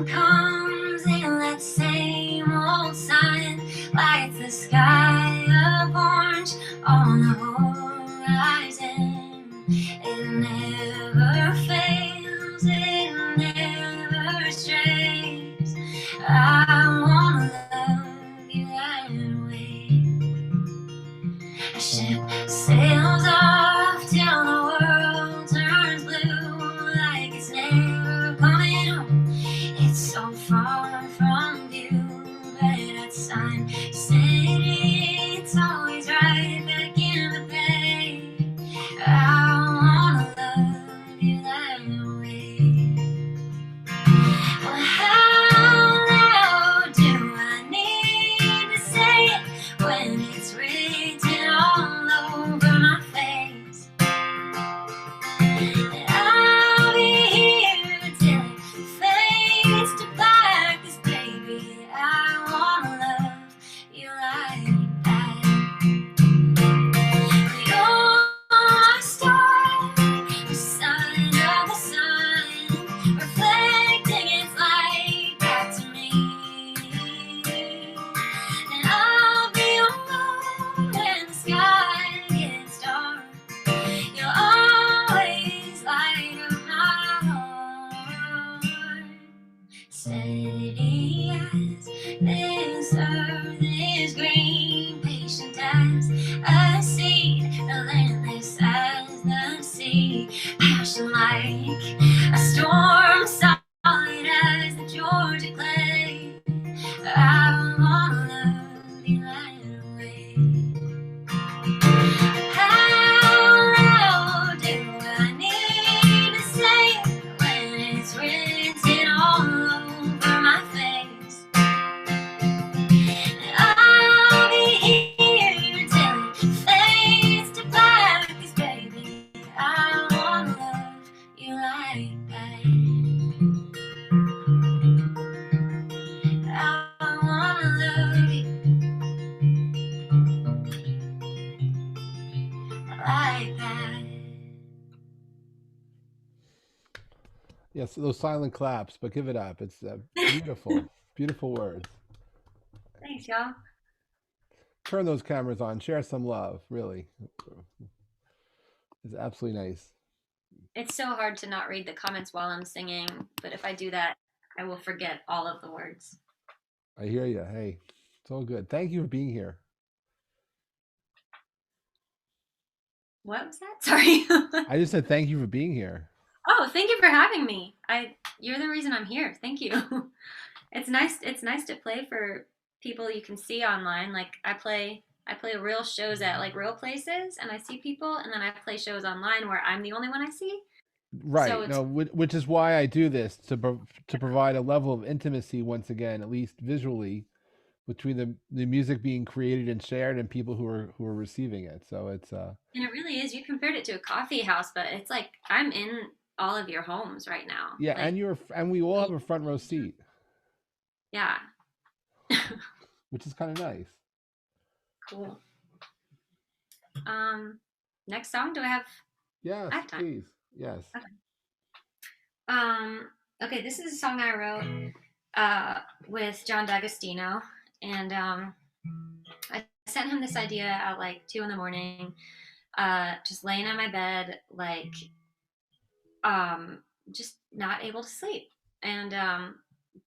comes and that same old sign lights the sky of orange on the horizon. It never fails, it never strays. I wanna love you that way. A ship sails off till the world turns blue, like it's never coming home. It's so far from view, but that sign said it's always right back in the bay. I wanna love you that way. Well, how loud do I need to say it when it's written all over my face? That I'll be here till it fades to black, 'cause baby, I wanna love you like that. You're my star, the sign of the sun, reflecting its light back to me. And I'll be your moon when the sky gets dark. You'll always light up my heart. Steady as this earth is green, patient as a seed, relentless as the sea, passion like a storm, solid as the Georgia clay. I wanna love you that way. How loud do I need to say it when it's written all over my face? And I'll be here till it fades to black, 'cause baby, I wanna love you like that. I wanna love you like that. Yes, those silent claps, but give it up. It's beautiful, beautiful words. Thanks, y'all. Turn those cameras on. Share some love. Really, it's absolutely nice. It's so hard to not read the comments while I'm singing, but if I do that, I will forget all of the words. I hear you. Hey, it's all good. Thank you for being here. What was that? Sorry. I just said thank you for being here. Oh, thank you for having me. You're the reason I'm here. Thank you. It's nice to play for people you can see online. Like I play real shows at like real places and I see people, and then I play shows online where I'm the only one I see. Right. So No, which is why I do this to provide a level of intimacy once again, at least visually, between the music being created and shared and people who are receiving it. So it's And it really is. You compared it to a coffee house, but it's like I'm in all of your homes right now. yeah, Like, and we all have a front row seat, yeah. which is kind of nice. Cool. Next song, do I have Yes, have time? please. Yes. Okay, this is a song I wrote with John D'Agostino, and I sent him this idea at like 2 a.m, just laying on my bed, like just not able to sleep. And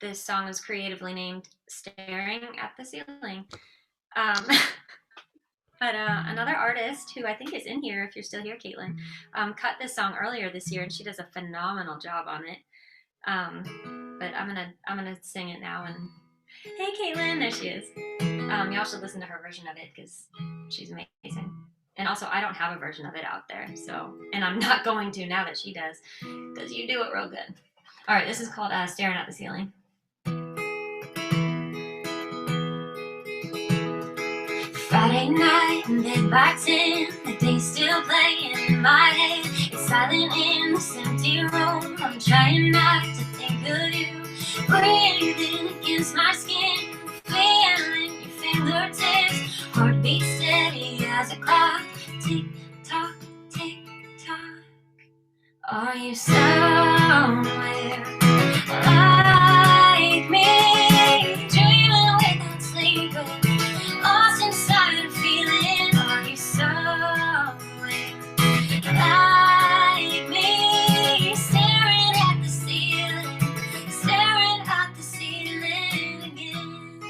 this song was creatively named "Staring at the Ceiling." But another artist who I think is in here, if you're still here, Caitlin, cut this song earlier this year, and she does a phenomenal job on it. But I'm gonna sing it now. And hey, Caitlin, there she is. Y'all should listen to her version of it because she's amazing. And also, I don't have a version of it out there, so, and I'm not going to now that she does, because you do it real good. All right, this is called "Staring at the Ceiling." Friday night, bed by 10, the day's still playing in my head. It's silent in this empty room. I'm trying not to think of you. breathing against my skin, feeling your fingertips, heartbeat steady as a clock. Tick tock, tick tock. Are you somewhere like me, dreaming without sleeping, lost inside a feeling? Are you somewhere like me, staring at the ceiling again?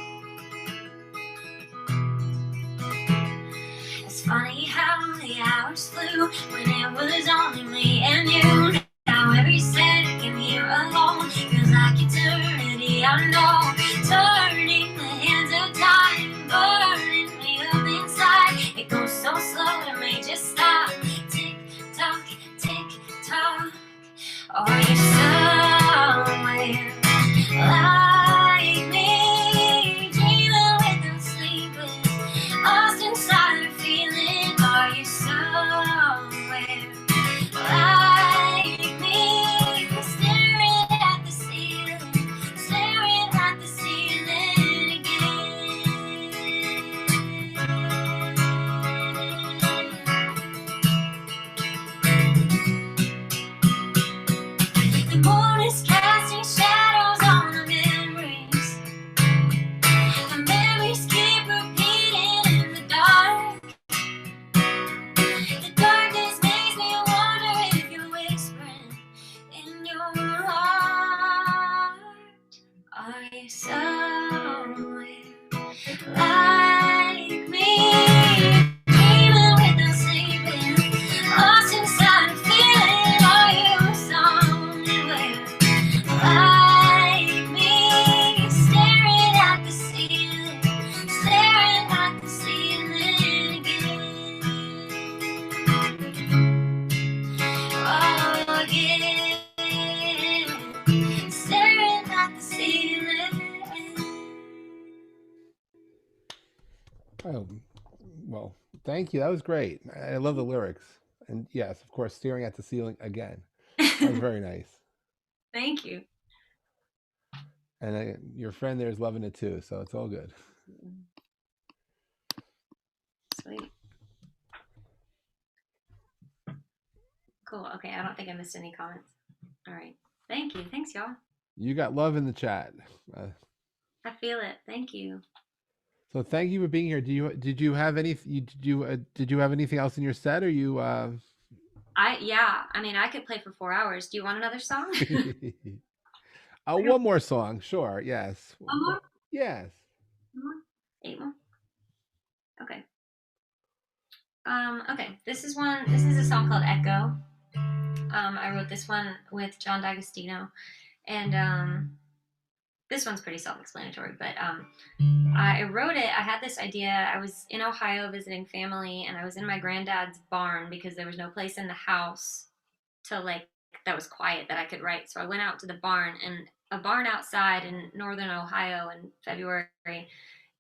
It's funny how the hours flew when it was only me and you. Now every second here alone feels like eternity. I know, turning the hands of time, burning me up inside. It goes so slow it may just stop. Tick tock, tick tock. Are you somewhere like me, dreaming without sleeping, lost inside a feeling? Are you somewhere like me, staring at the ceiling again? The moon is casting shadows on the memories. The memories keep repeating in the dark. The darkness makes me wonder if you're whispering in your heart. Are you somewhere like me, dreaming without sleeping, lost inside a feeling? Are you somewhere like me, staring at the ceiling again? Oh, again, staring at the ceiling. Oh, well, thank you. That was great. I love the lyrics. And yes, of course, staring at the ceiling again. That was very nice. Thank you. And your friend there is loving it too, so it's all good. Sweet. Cool. Okay, I don't think I missed any comments. All right. Thank you. Thanks, y'all. You got love in the chat. I feel it. Thank you. So thank you for being here. Did you have anything else in your set, or you? I mean, I could play for 4 hours. Do you want another song? One more song, sure. Yes. One more? Yes. 8 more. Okay. Okay. This is a song called Echo. I wrote this one with John D'Agostino, and this one's pretty self-explanatory, but I wrote it. I had this idea. I was in Ohio visiting family, and I was in my granddad's barn because there was no place in the house that was quiet that I could write. So I went out to the barn, and a barn outside in northern Ohio in February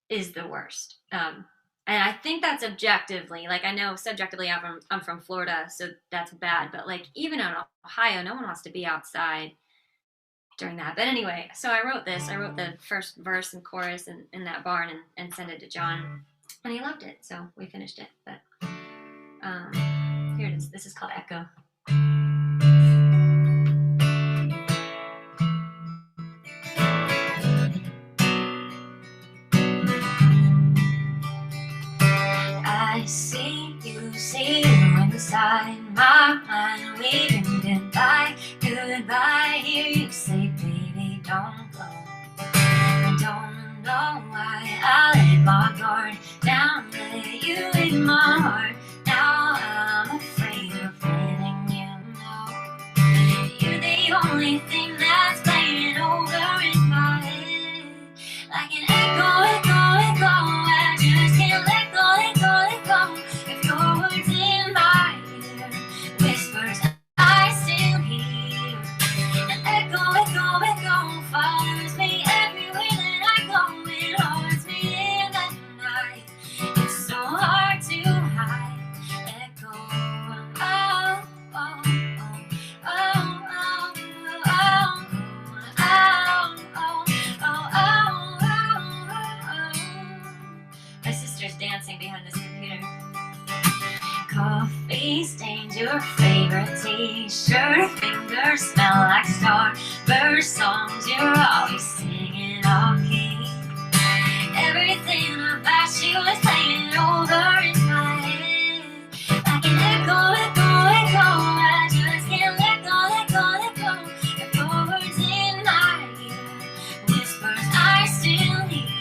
is the worst. And I think that's objectively, I know subjectively I'm from Florida, so that's bad, but even in Ohio, no one wants to be outside during that. But anyway, so I wrote the first verse and chorus in that barn and sent it to John, and he loved it, so we finished it. But here it is. This is called Echo. I see you inside my mind, waving goodbye. Hear you say, baby, don't go. I don't know why I let my guard down, let you in my heart. Now I'm afraid of letting you know. t-shirt, fingers smell like starburst songs. You're always singing off key. Everything about you is playing over in my head. Like an echo, echo, echo. I just can't let go, let go, let go. If your words in my ear, whispers I still hear.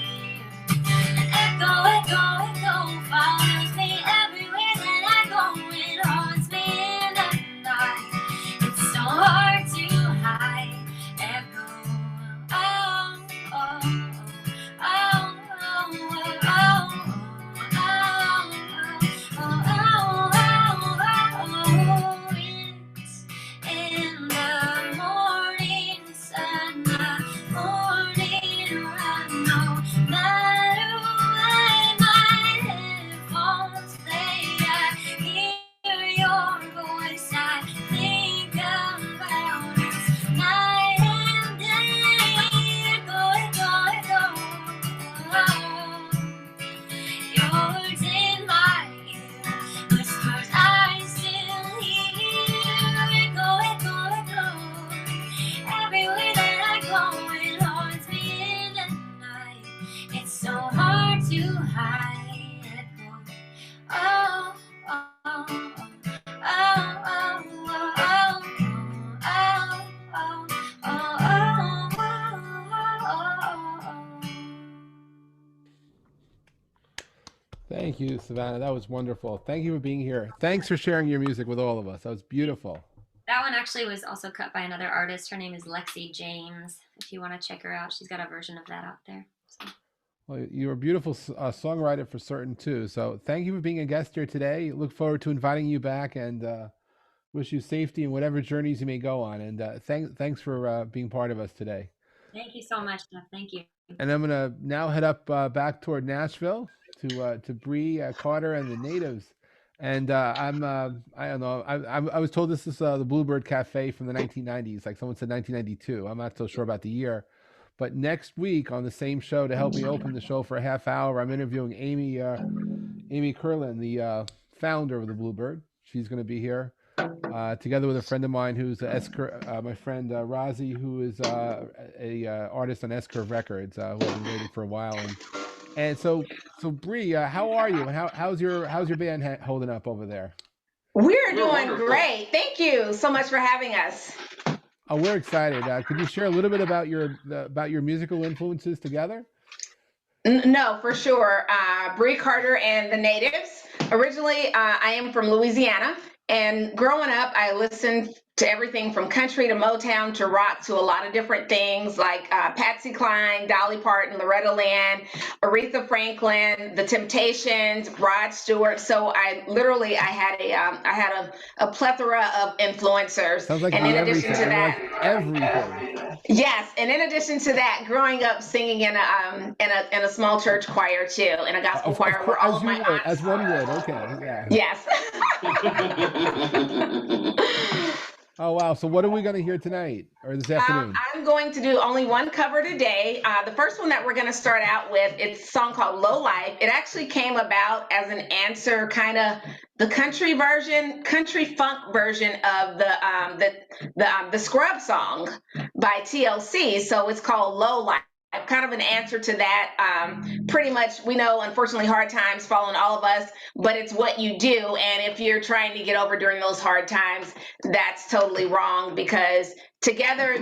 An echo, echo, echo follows me everywhere that I go. It haunts me in the night. It's so hard to hide. Echo, oh, oh, oh, Thank you, Savanna. That was wonderful. Thank you for being here. Thanks for sharing your music with all of us. That was beautiful. That one actually was also cut by another artist. Her name is Lexi James. If you want to check her out, she's got a version of that out there. So. Well, you're a beautiful songwriter for certain too. So thank you for being a guest here today. Look forward to inviting you back, and wish you safety in whatever journeys you may go on. And thanks for being part of us today. Thank you so much, Jeff. Thank you. And I'm gonna now head up back toward Nashville to Brei, Carter, and the Natives. And I don't know. I was told this is the Bluebird Cafe from the 1990s. Like someone said 1992. I'm not so sure about the year. But next week on the same show, to help me open the show for a half hour, I'm interviewing Amy Curlin, the founder of the Bluebird. She's going to be here together with a friend of mine who's my friend Razi, who is a artist on S-Curve Records, who I've been waiting for a while. And so Brei, how are you? And how's your band holding up over there? We're doing great. Thank you so much for having us. Oh, we're excited. Could you share a little bit about your musical influences together? No, for sure. Brei, Carter, and the Natives. Originally, I am from Louisiana, and growing up, I listened to everything from country to Motown to rock to a lot of different things like Patsy Cline, Dolly Parton, Loretta Lynn, Aretha Franklin, The Temptations, Rod Stewart. So I had a plethora of influencers. Sounds like and in addition everything. to that, like everything. Yes, and in addition to that, growing up singing in a small church choir too, in a gospel choir where all of my aunts as one would. Okay, yeah. Yes. Oh, wow. So what are we going to hear tonight or this afternoon? I'm going to do only one cover today. The first one that we're going to start out with, it's a song called Low Life. It actually came about as an answer, kind of the country funk version of the Scrub song by TLC. So it's called Low Life. Kind of an answer to that. Pretty much, we know, unfortunately, hard times fall on all of us, but it's what you do. And if you're trying to get over during those hard times, that's totally wrong, because together,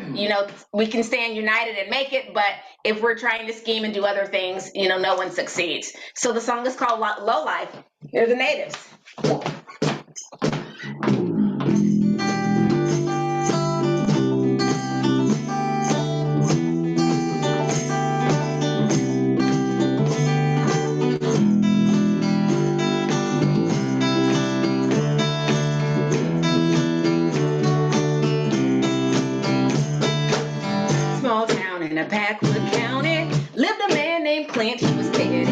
we can stand united and make it. But if we're trying to scheme and do other things, no one succeeds. So the song is called Low Life. Here's the Natives. In a Packwood County, lived a man named Clint. He was petty,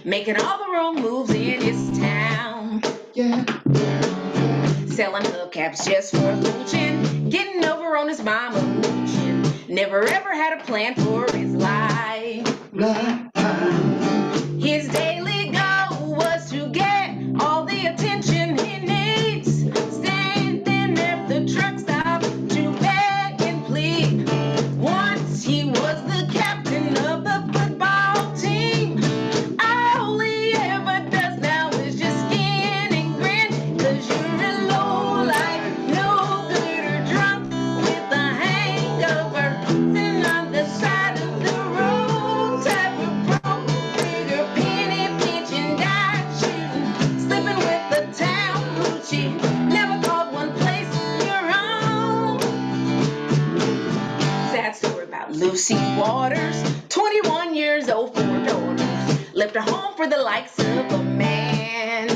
making all the wrong moves in his town. Yeah. Selling hubcaps just for hooching, getting over on his mama mooching. Never ever had a plan for his life. His daily goal was to get all the attention he needs. Standing at the Lucy Waters, 21 years old, 4 daughters. Left her home for the likes of a man.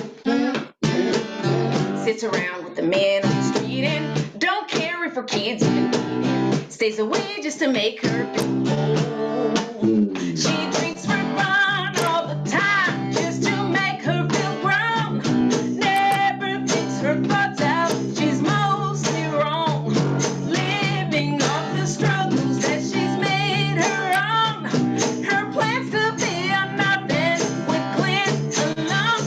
Sits around with the men on the street and don't care if her kids even eat it. Stays away just to make her feel whole. She drinks for fun all the time just to make her feel grown. Never thinks her thoughts out. She's mostly wrong. Living off the struggles that she's made her own. Her plans to be a nothing with Clint alone.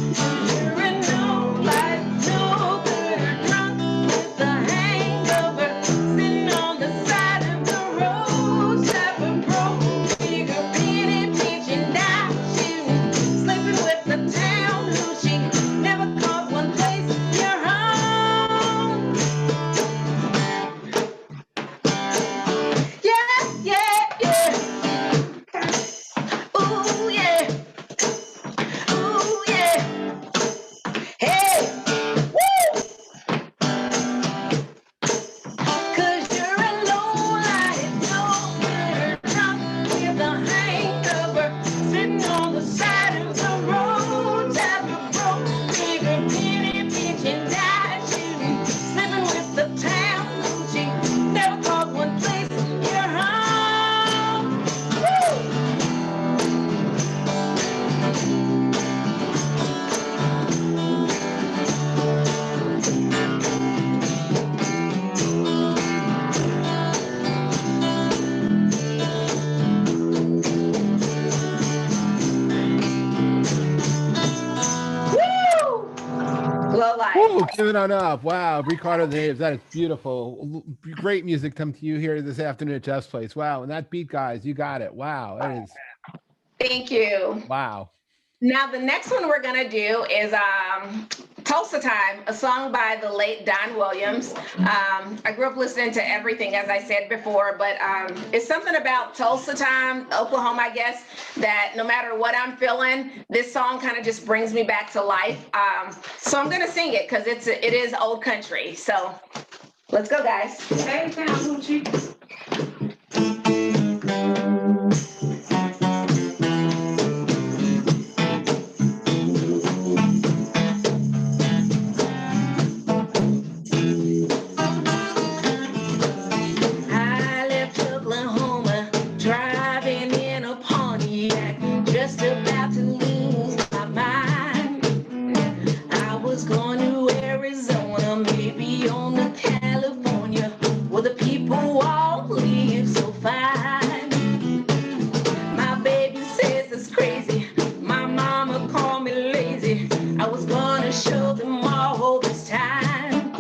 You're a no life, no good or drunk with the hangover. Sitting on the side of the road, type of broke, figure penny pinching down, shooting, sleeping with the town who she never called one place your home. Yeah, yeah, yeah. Ooh, yeah. Ooh, yeah. Hey, woo! 'Cause you're a low-life, no-good drunk with a hangover, sitting on the side of the road, type of broke, figure penny pinching, die shooting, sleeping with the town hoochie, never called one place your home. Woo! Woo! Low life. Woo, give it on up. Wow, Ricardo the Natives. That is beautiful. Great music come to you here this afternoon at Jeff's Place. Wow, and that beat, guys, you got it. Wow, that is Thank you. wow. Now the next one we're gonna do is Tulsa Time, a song by the late Don Williams. I grew up listening to everything, as I said before, but it's something about Tulsa Time, Oklahoma, I guess, that no matter what I'm feeling, this song kind of just brings me back to life. So I'm gonna sing it because it is old country. So let's go, guys. Hey, I left Oklahoma, driving in a Pontiac, just about to lose my mind. I was going to Arizona, maybe on to California, where the people all live so fine. My baby says it's crazy, my mama called me lazy. I was gonna show them all this time.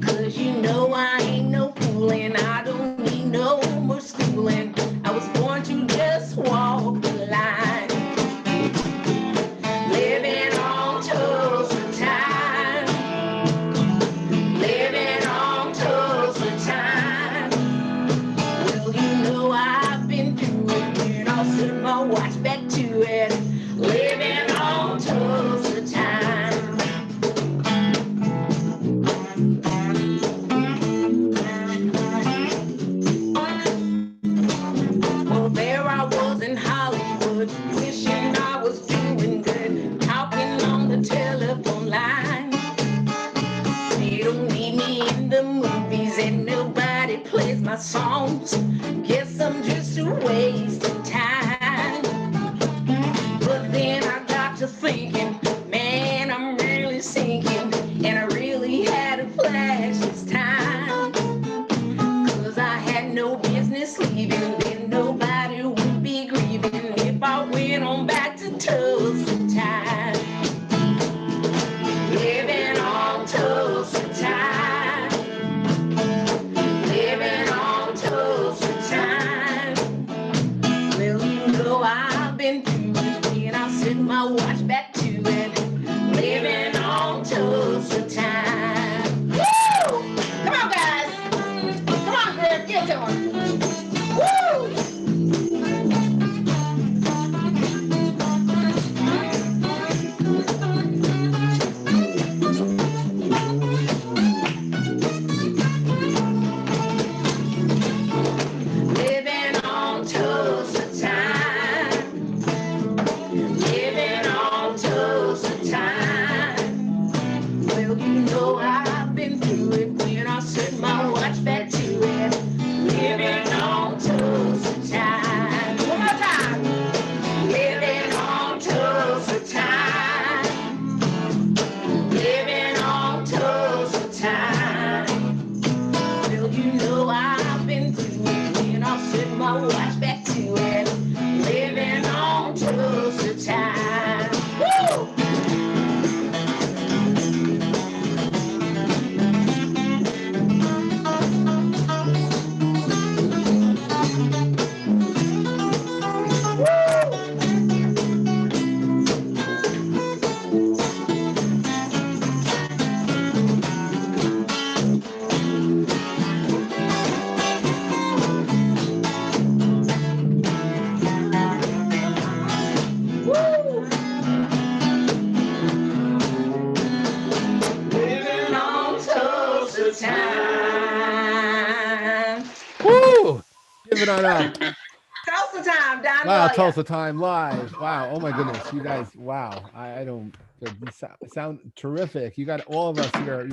'Cause you know I ain't no fooling, I don't need no more schooling. I was born to just walk the line. Living on Tulsa time. Living on Tulsa time. Well, you know I've been through it, and I'll set my watch back to it. Living on Tulsa time. Well, there I was in Hollywood, wishing I was doing good, talking on the telephone line. They don't need me in the movies, and nobody plays my songs. Guess I'm just a waste of time. But then I got to thinking, man, I'm really sinking, and I really had a flash this time. 'Cause I had no business leaving, then nobody would be grieving if I went on back to Tulsa time. Living on Tulsa time. Living on Tulsa time. Well, you know I've been through it, and I'll set my watch back to it. Living on Tulsa time. Woo! Come on, guys. Come on, Chris, get to him. Woo! my watch back to it. Living on Tulsa time. Woo! Woo! Give it on up. Tulsa time, Don. Wow, Tulsa time live. Wow. Oh my goodness. You guys, wow. I don't, you sound terrific. You got all of us here,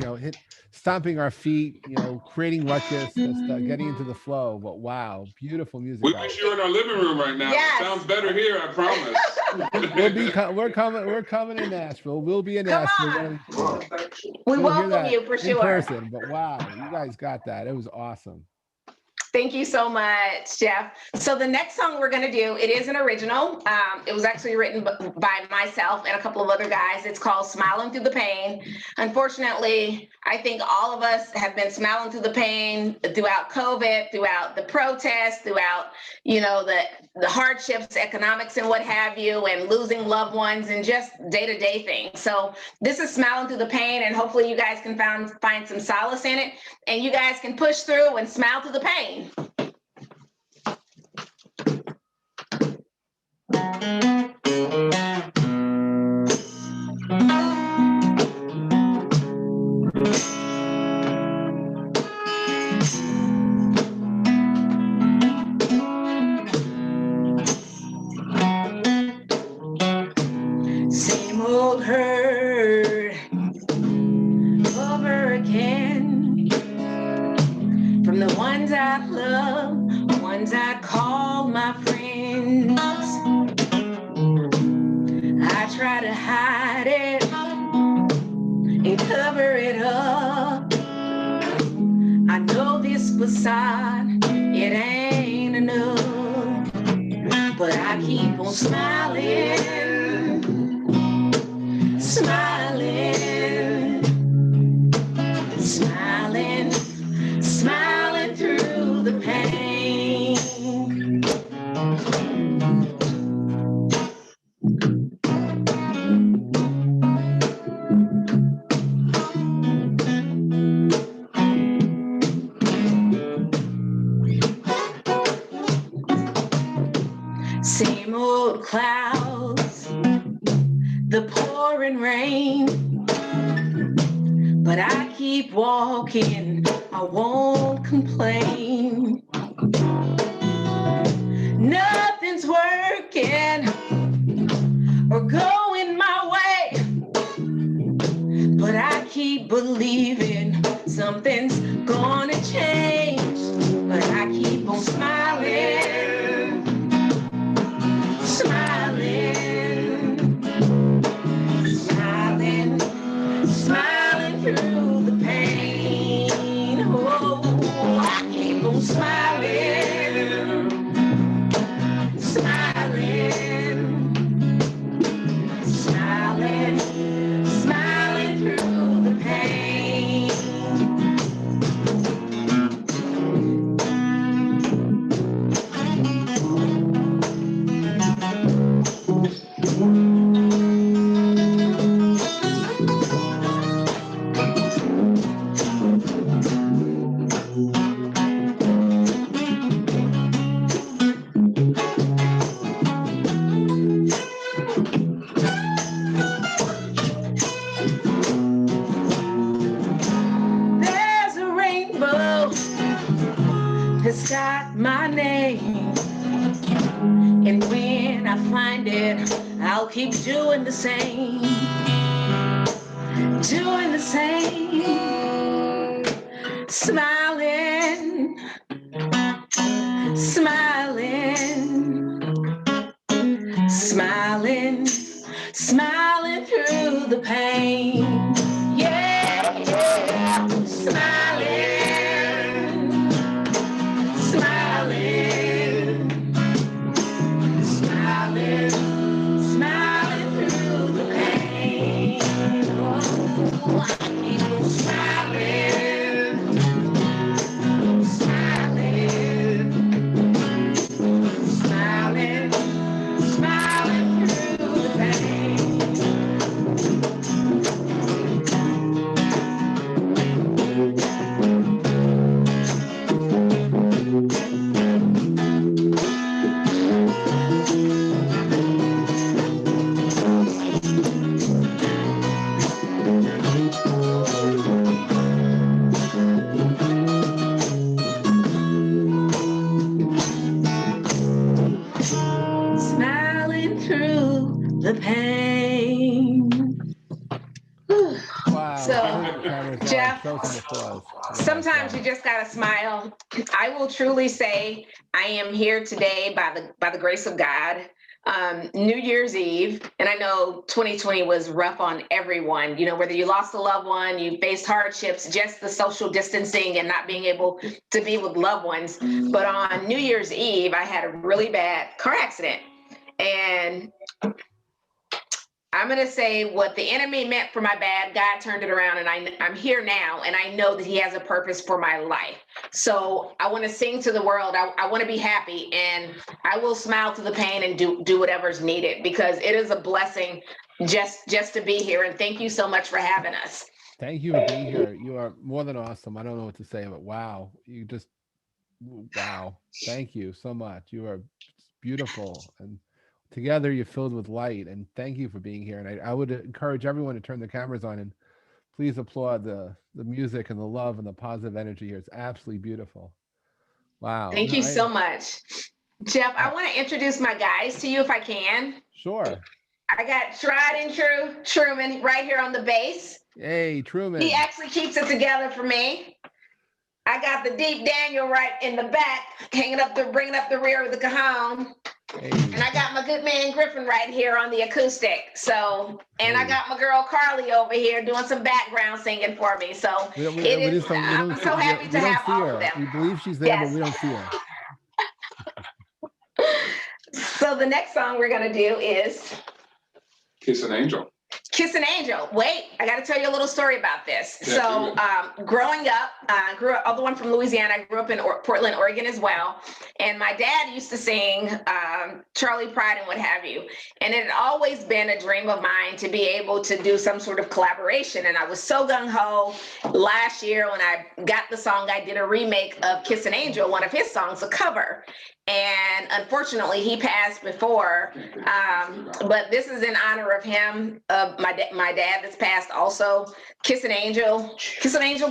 stomping our feet, creating ruckus, just getting into the flow. But wow, beautiful music. We wish you were in our living room right now. Yes. It sounds better here, I promise. We're coming in Nashville. We'll be in Nashville. We We'll hear welcome that you for sure. in person. But wow, you guys got that. It was awesome. Thank you so much, Jeff. So the next song we're going to do, it is an original. It was actually written by myself and a couple of other guys. It's called Smiling Through the Pain. Unfortunately, I think all of us have been smiling through the pain throughout COVID, throughout the protests, throughout, the hardships, economics and what have you, and losing loved ones and just day-to-day things. So this is Smiling Through the Pain, and hopefully you guys can find some solace in it, and you guys can push through and smile through the pain. Same old hurt over again, from the ones I love, ones I call my friends. I try to hide it and cover it up. I know this facade, it ain't enough, but I keep on smiling, smiling, smiling, smiling through the pain. Same old clouds, the pouring rain, but I keep walking, I won't complain. Nothing's working or going my way, but I keep believing something's gonna change. But I keep on smiling, smiling, smiling, smiling through the pain. Oh, I keep on smiling, smiling, smiling, smiling through the pain. There's a rainbow that's got my name, and when I find it, I'll keep doing the same, doing the same, smiling, smiling, smiling, smiling through the pain. Yeah, yeah, smiling, smiling, the pain. Wow. So, Jeff, sometimes Wow. you just gotta smile. I will truly say I am here today by the grace of God. New Year's Eve, and I know 2020 was rough on everyone, you know, whether you lost a loved one, you faced hardships, just the social distancing and not being able to be with loved ones. But on New Year's Eve, I had a really bad car accident. And I'm going to say what the enemy meant for my bad, God turned it around, and I'm here now, and I know that he has a purpose for my life. So I want to sing to the world. I want to be happy, and I will smile through the pain and do whatever's needed, because it is a blessing just to be here. And thank you so much for having us. Thank you for being here. You are more than awesome. I don't know what to say, but wow. Wow. Thank you so much. You are beautiful, and together you're filled with light, and thank you for being here. And I would encourage everyone to turn the cameras on and please applaud the music and the love and the positive energy here. It's absolutely beautiful. Wow. Thank you so much. Jeff, I want to introduce my guys to you if I can. Sure. I got tried and true Truman right here on the bass. Hey, Truman. He actually keeps it together for me. I got the deep Danielle right in the back, bringing up the rear of the cajon. Hey. And I got my good man Griffin right here on the acoustic. So, and I got my girl Carly over here doing some background singing for me. So I'm so happy to have all of them. We believe she's there, yes. But we don't see her. So the next song we're gonna do is Kiss an Angel. Kiss an Angel. Wait, I got to tell you a little story about this. So growing up, grew up, other one from Louisiana, I grew up in Portland, Oregon as well. And my dad used to sing Charlie Pride and what have you. And it had always been a dream of mine to be able to do some sort of collaboration. And I was so gung-ho last year when I got the song, I did a remake of Kiss an Angel, one of his songs, a cover. And unfortunately, he passed before, but this is in honor of him, my dad that's passed also. Kiss an Angel,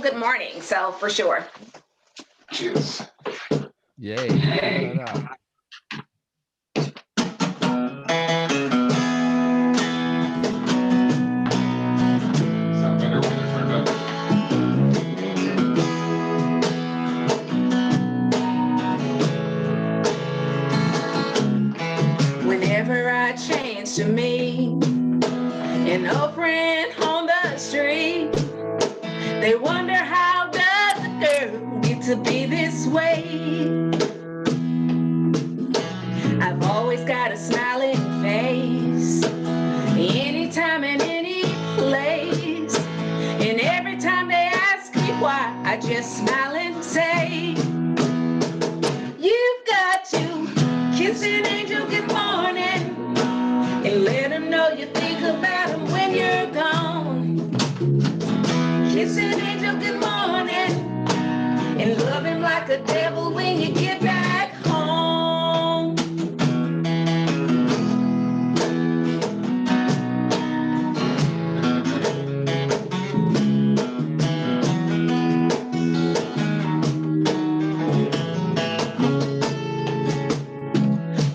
good morning. So for sure. Cheers. Yay. Change to me, an old friend on the street. They wonder, how does a girl get to be this way? I've always got a smiling face, anytime and any place. And every time they ask me why, I just smile and say, you've got to kiss an angel good morning. And let them know you think about them when you're gone. Kiss an angel good morning. And love him like a devil when you get back home.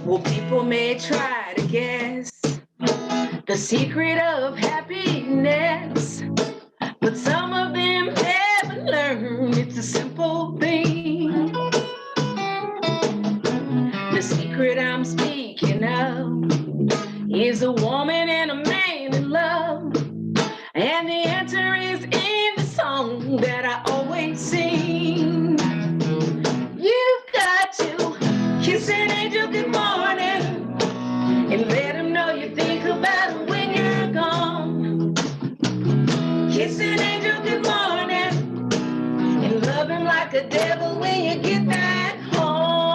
Well, people may try to guess the secret of happiness, but some of them haven't learned it's a simple thing. The secret I'm speaking of is a woman and a man in love, and the answer is in the song that I always sing. You've got to kiss an angel good morning, and let him know you think about him when you're gone. Kiss an angel good morning, and love him like a devil when you get back home.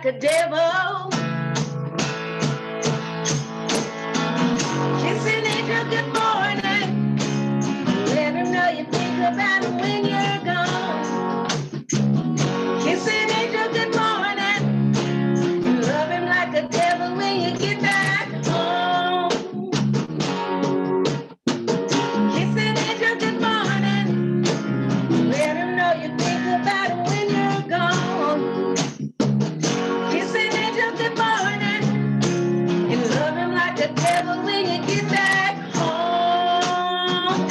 like a devil. Kiss an angel good morning. Let her know you think about her when you're gone. Kiss an angel good morning. Love him like a devil when you get back home. Kiss an angel good morning. Let him know you think about him when you're gone. Kiss an angel good morning. And love him like a devil when you get back home.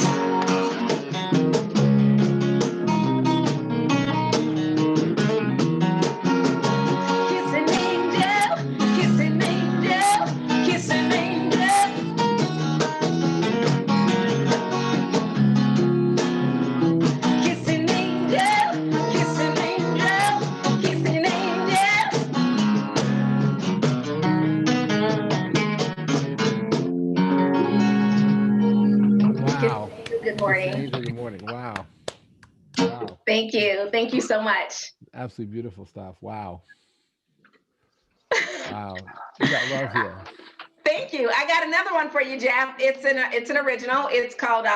Kiss an angel, kiss an angel, kiss an angel. Kiss an angel, kiss an angel, kiss an angel. Wow. Good morning. Angel, good morning. Wow. Wow. Thank you. Thank you so much. Absolutely beautiful stuff. Wow. Wow. We got love here. Thank you. I got another one for you, Jeff. It's an original. It's called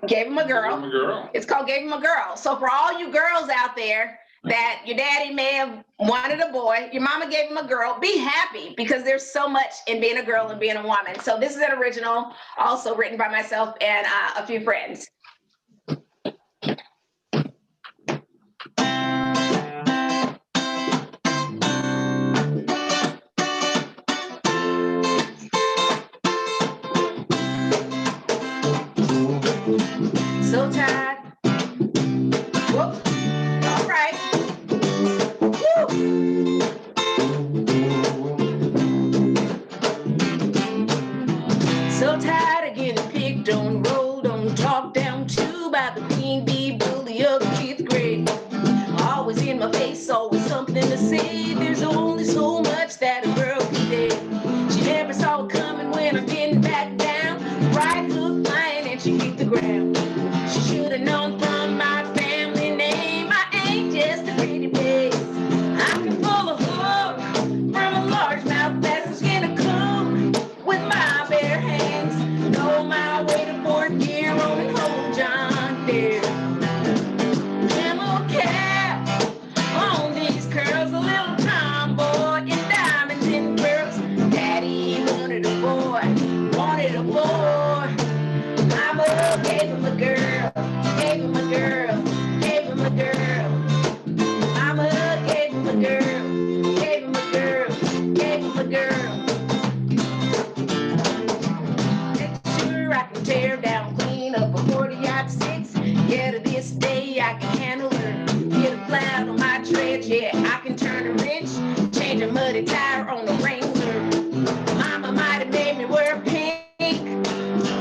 Gave Him a Girl. I'm a girl. It's called Gave Him a Girl. So for all you girls out there that your daddy may have wanted a boy, your mama gave him a girl, be happy because there's so much in being a girl and being a woman. So this is an original, also written by myself and a few friends. So tired. Whoop. All right. Woo. So tired of getting picked on, rolled on, talked down to by the queen bee bully of the 5th grade. Always in my face, always something to say. There's only so much that a girl can say. She never saw it coming when I'm getting back down. Right hook flying and she hit the ground. She should have known from my family name. I ain't just a pretty face. I can pull a hook from a large mouth that's gonna come with my bare hands. Know my way to 4th gear on an old John Deere. Camel cap on these curls, a little tomboy in diamonds and pearls. Daddy wanted a boy, wanted a boy. Mama gave him a girl, gave him a girl, gave him a girl. Mama gave him a girl, gave him a girl, gave him a girl. Sure I can tear down, clean up a 40-06. Yeah, to this day I can handle her. Get a flat on my tread, yeah, I can turn a wrench, change a muddy tire on the Wrangler. Mama might have made me wear pink,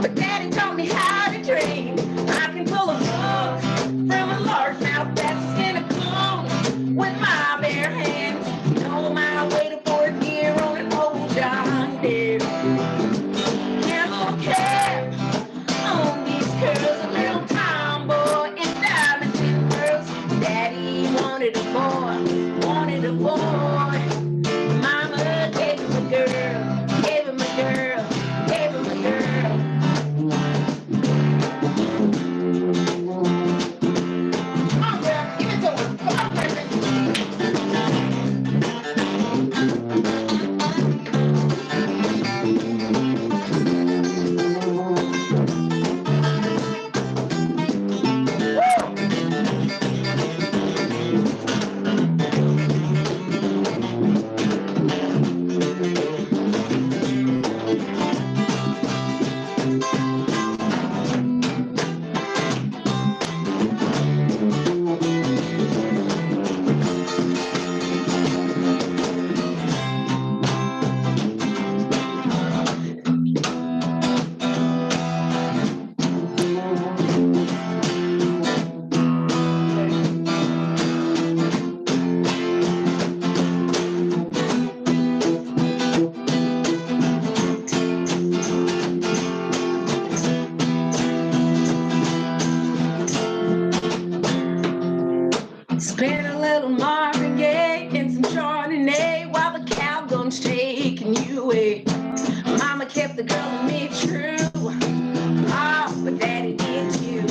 but Daddy taught me how to train. I can pull a hook from a large mouth that's in a cone with my bare hands. Know my way to 4th gear on an old John Deere. Camel cap on these curls, a little tomboy in diamonds and pearls. Daddy wanted a boy, wanted a boy. Mama gave him a girl, gave him a girl, gave him a girl. Come on, girl, give it to him. Come on, person. Spent a little Marvin Gaye and some the girl in me true. Oh, but daddy did too.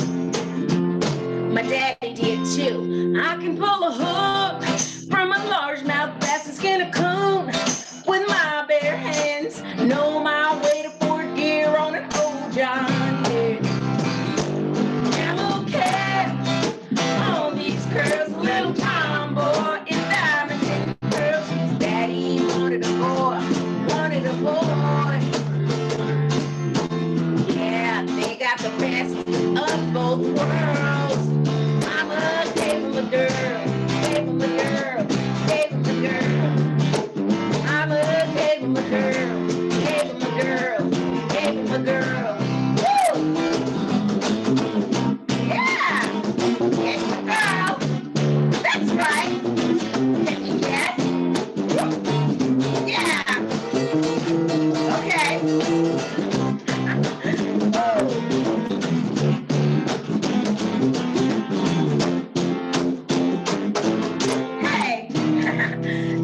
My daddy did too. I can pull a hook from a largemouth bass and skin a coon with my bare hands. Know my way to fourth gear on an old John Deere. Yellow cat on these curls, a little tomboy in diamonds in the curls. His daddy wanted a boy, wanted a boy. Yeah, they got the best of both worlds. Mama gave him a girl, gave him a girl, gave him a girl. Mama gave him a girl, gave him a girl, gave him a girl. Woo! Yeah! Get the girl! That's right! Yes! Yeah! Okay! Oh! Hey!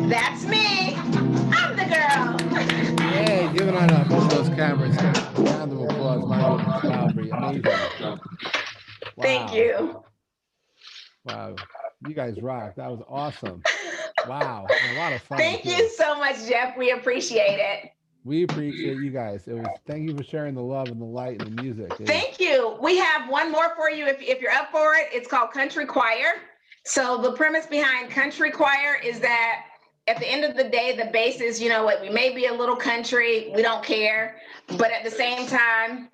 That's me! I'm the girl! Hey, give it on both those cameras. Round of applause, my goodness, Lowry. Amazing. Thank Wow. you. Wow. You guys rock. That was awesome. Wow. A lot of fun. Thank too. you so much, Jeff. We appreciate it. We appreciate you guys. Thank you for sharing the love and the light and the music. Thank you. We have one more for you if you're up for it. It's called Country Choir. So the premise behind Country Choir is that at the end of the day, the base is, you know what, we may be a little country, we don't care, but at the same time,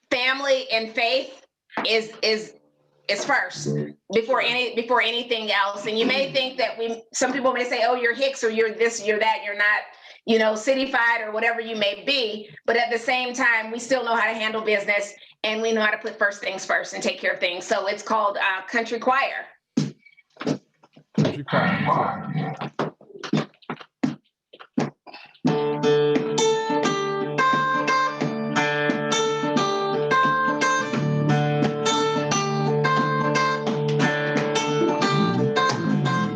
family and faith is first before anything else. And you may think that some people may say, oh, you're Hicks or you're this, you're that, you're not, cityfied or whatever you may be. But at the same time, we still know how to handle business and we know how to put first things first and take care of things. So it's called Country Choir. Country choir.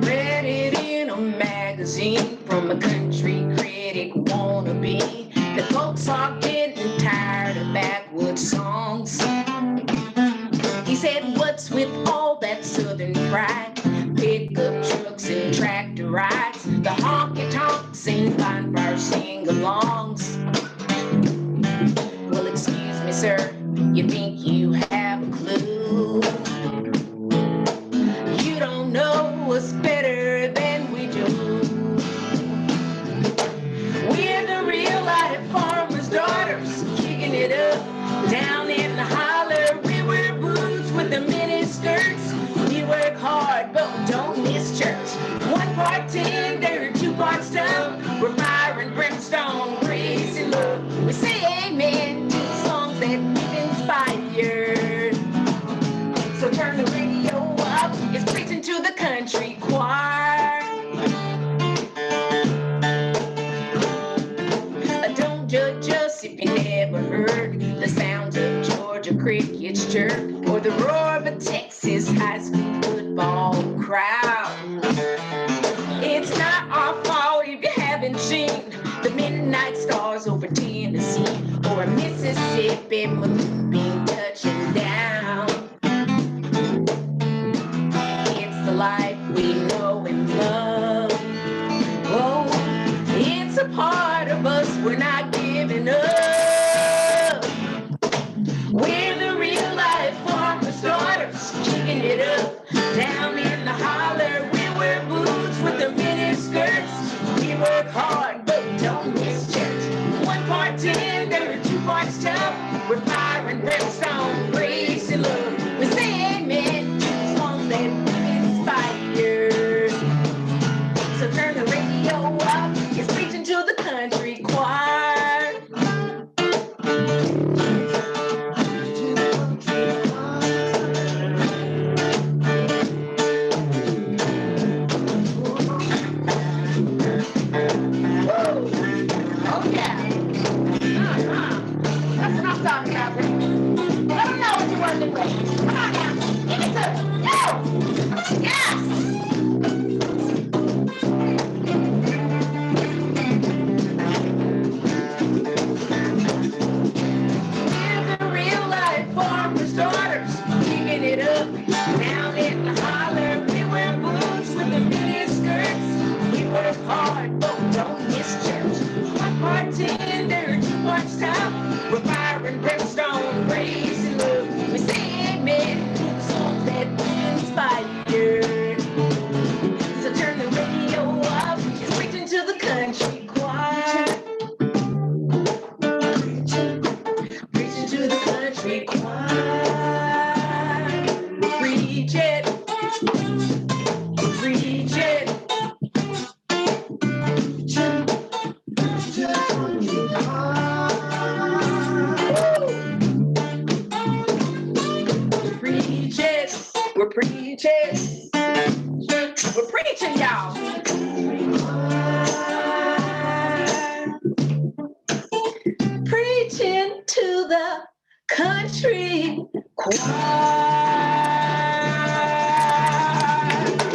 Read it in a magazine from a country critic wannabe. The folks are getting tired of backwoods songs. He said, what's with all that southern pride? Pickup trucks and tractor rides, the honky tonks and bonfire sing-alongs. Well, excuse me, sir, you think you have a clue? You don't know us better than we do. We're the real-life farmers' daughters, kicking it up down in the holler. We wear boots with the mini skirts. We work hard, but we don't miss church. 1 part tender, 2 parts tough. We're fire and brimstone, grace and love. We say amen to the songs that we've inspired. So turn the radio up, it's preaching to the country choir. Don't judge us if you never heard the sounds of Georgia crickets chirp or the roar of a Texas high school football crowd. It's not our fault if you haven't seen the midnight stars over Tennessee or a Mississippi moonbeam touching down. It's the life we know and love. Oh, it's a part of us we're not giving up. We're the real life farmers' daughters, kicking it up down in the holler. We wear boots with the mini skirts. We work hard, but we don't miss church. 1 part tender, 2 parts tough. We're fire and brimstone, grace and preaching. We're preaching. We're preaching, y'all. Preaching to the country choir.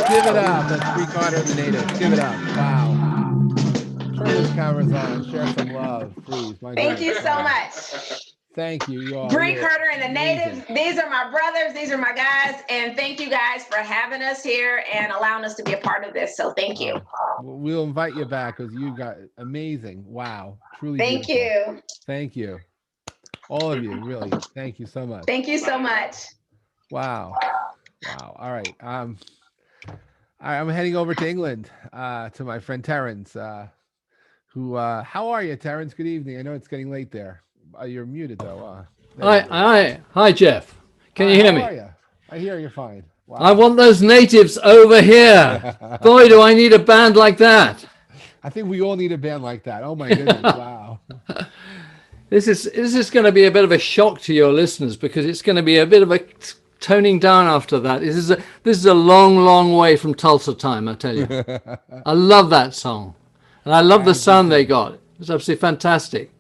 Give it up. That's Brei Carter and the Natives. Give it up. Wow. Turn those cameras on. Share some love, please. My Thank you goodness. so much. Thank you. You all. Brei You're Carter and the Natives. amazing. These are my brothers. These are my guys. And thank you guys for having us here and allowing us to be a part of this. So thank you. We'll invite you back because you got amazing. Wow. Truly. Thank beautiful. you. Thank you. All of you, really. Thank you so much. Thank you so much. Wow. Wow. All right. I'm heading over to England to my friend Terence. How are you, Terence? Good evening. I know it's getting late there. You're muted though. Hi, Jeff. Can you hear me? How are you? I hear you're fine. Wow. I want those natives over here. Boy, do I need a band like that. I think we all need a band like that. Oh my goodness! Wow. This is going to be a bit of a shock to your listeners because it's going to be a bit of a toning down after that. This is a long way from Tulsa time, I tell you. I love that song, and I love the sound they got. It's absolutely fantastic.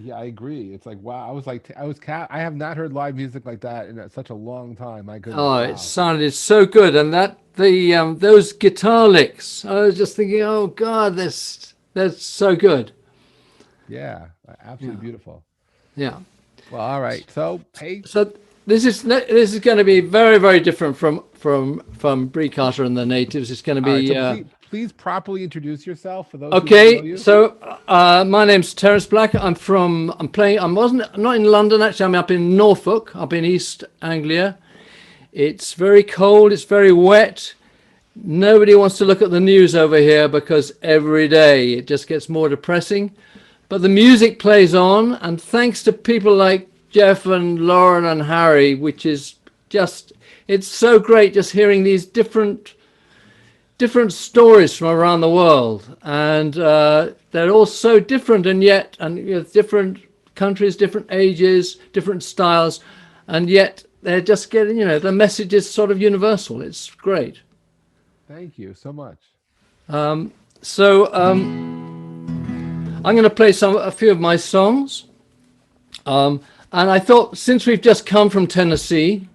Yeah, I agree. It's like wow. I have not heard live music like that in such a long time. My goodness. Oh, wow. it sounded so good, and those guitar licks. I was just thinking, oh God, that's so good. Yeah, absolutely beautiful. Yeah. Well, all right. So hey. So this is going to be very different from Brei Carter and the Natives. It's going to be. Right, so please properly introduce yourself for those. Who don't know you. So my name's Terence Black. I'm not in London actually. I'm up in Norfolk, up in East Anglia. It's very cold. It's very wet. Nobody wants to look at the news over here because every day it just gets more depressing. But the music plays on, and thanks to people like Jeff and Lauran and Harry, which is just, it's so great just hearing these different stories from around the world. And they're all so different, and yet, different countries, different ages, different styles, and yet they're just getting, the message is sort of universal. It's great. Thank you so much. I'm going to play a few of my songs. And I thought, since we've just come from Tennessee,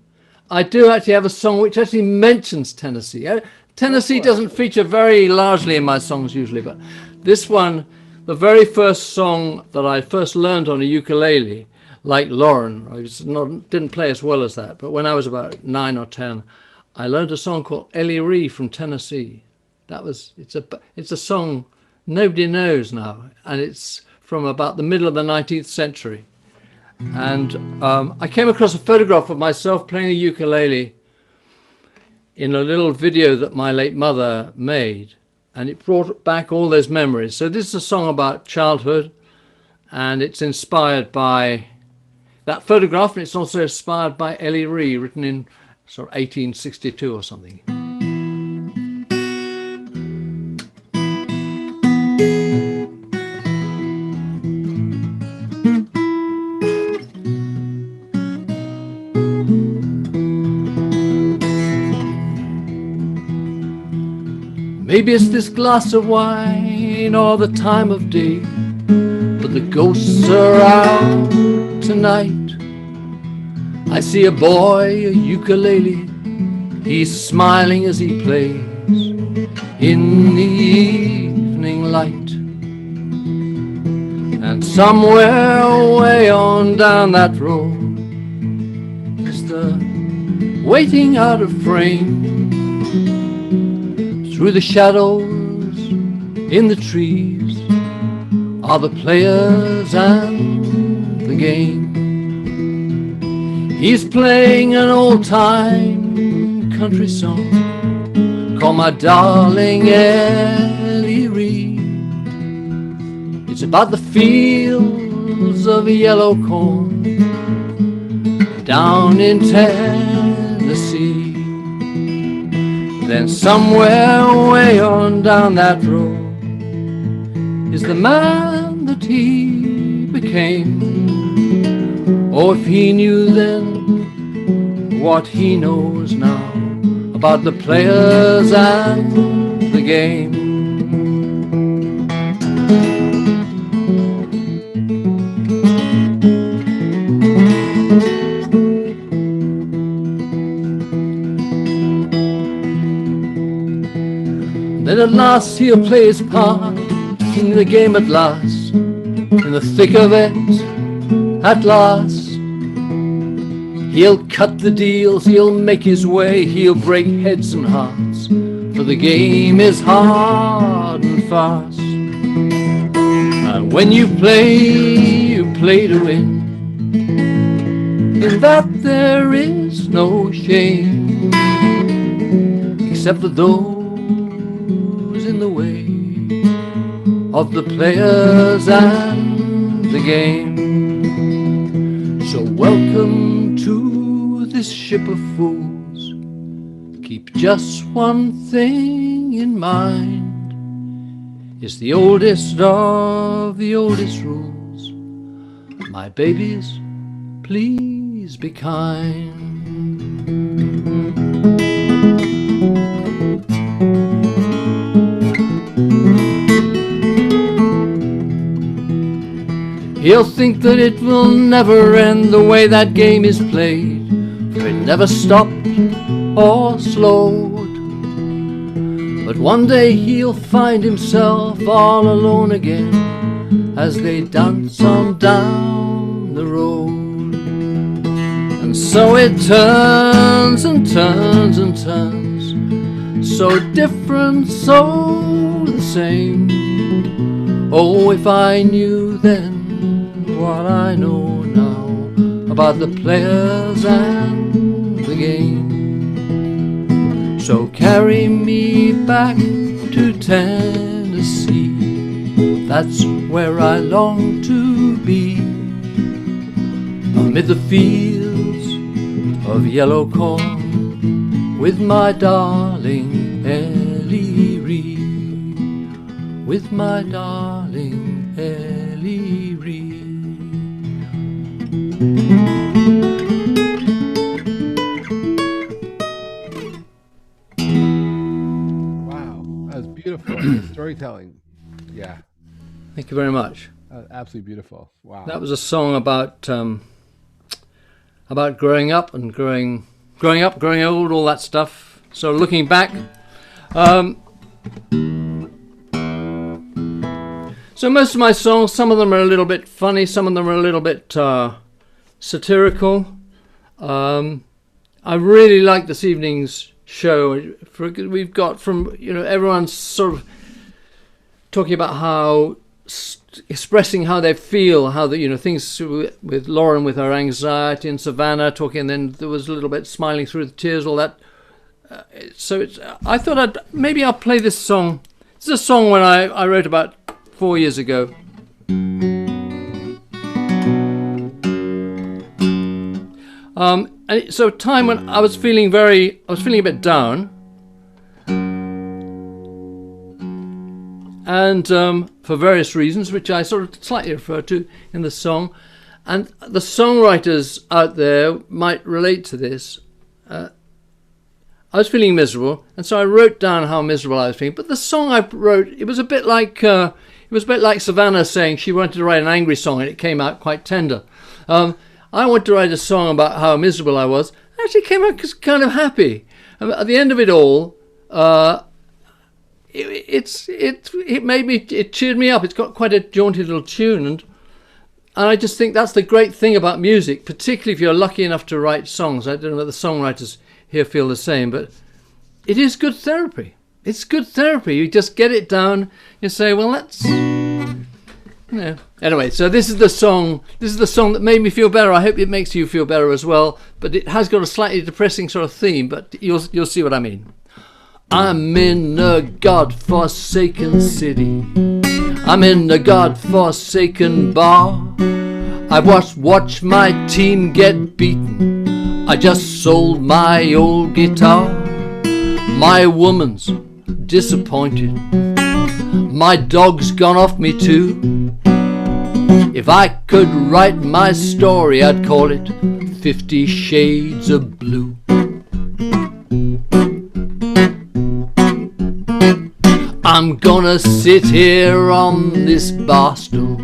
I do actually have a song which actually mentions Tennessee. Tennessee doesn't feature very largely in my songs usually, but this one, the very first song that I first learned on a ukulele, like Lauran, didn't play as well as that, but when I was about 9 or 10, I learned a song called Ellie Ree from Tennessee. It's a song nobody knows now, and it's from about the middle of the 19th century. And I came across a photograph of myself playing the ukulele in a little video that my late mother made, and it brought back all those memories. So this is a song about childhood, and it's inspired by that photograph, and it's also inspired by Ellie Ree, written in sort of 1862 or something. Maybe it's this glass of wine or the time of day, but the ghosts are out tonight. I see a boy, a ukulele, he's smiling as he plays in the evening light. And somewhere way on down that road is the waiting out of frame. Through the shadows in the trees are the players and the game. He's playing an old-time country song called My Darling Ellie Ree. It's about the fields of yellow corn down in Tennessee. Then somewhere way on down that road is the man that he became. Oh, if he knew then what he knows now about the players and the game. Then at last he'll play his part in the game at last, in the thick of it at last. He'll cut the deals, he'll make his way, he'll break heads and hearts, for the game is hard and fast. And when you play to win. In that there is no shame, except for those in the way of the players and the game. So welcome to this ship of fools. Keep just one thing in mind. It's the oldest of the oldest rules. My babies, please be kind. He'll think that it will never end the way that game is played, for it never stopped or slowed. But one day he'll find himself all alone again as they dance on down the road. And so it turns and turns and turns, so different, so the same. Oh, if I knew then what I know now about the players and the game. So carry me back to Tennessee, that's where I long to be, amid the fields of yellow corn, with my darling Ellie Reed, with my darling Ellie Reed. Wow, that was beautiful. Storytelling. Yeah. Thank you very much. Absolutely beautiful. Wow. That was a song about growing up and growing old, all that stuff. So looking back, so most of my songs, some of them are a little bit funny, some of them are a little bit satirical. I really like this evening's show. We've got from, everyone's sort of talking about how expressing how they feel, how the things with Lauran with her anxiety, and Savanna talking, and then there was a little bit smiling through the tears, all that. So I thought maybe I'll play this song. This is a song when I wrote about 4 years ago. And so a time when I was feeling a bit down, and for various reasons, which I sort of slightly refer to in the song, and the songwriters out there might relate to this. I was feeling miserable, and so I wrote down how miserable I was feeling. But the song I wrote, it was a bit like Savanna saying she wanted to write an angry song, and it came out quite tender. I wanted to write a song about how miserable I was. It actually came out kind of happy. At the end of it all, it cheered me up. It's got quite a jaunty little tune, and I just think that's the great thing about music, particularly if you're lucky enough to write songs. I don't know if the songwriters here feel the same, but it is good therapy. It's good therapy. You just get it down. You say, well, that's... Anyway, so this is the song that made me feel better. I hope it makes you feel better as well, but it has got a slightly depressing sort of theme, but you'll see what I mean. I'm in a God-forsaken city. I'm in a God-forsaken bar. I've watched my team get beaten. I just sold my old guitar. My woman's disappointed. My dog's gone off me too. If I could write my story, I'd call it 50 shades of blue. I'm gonna sit here on this bar stool.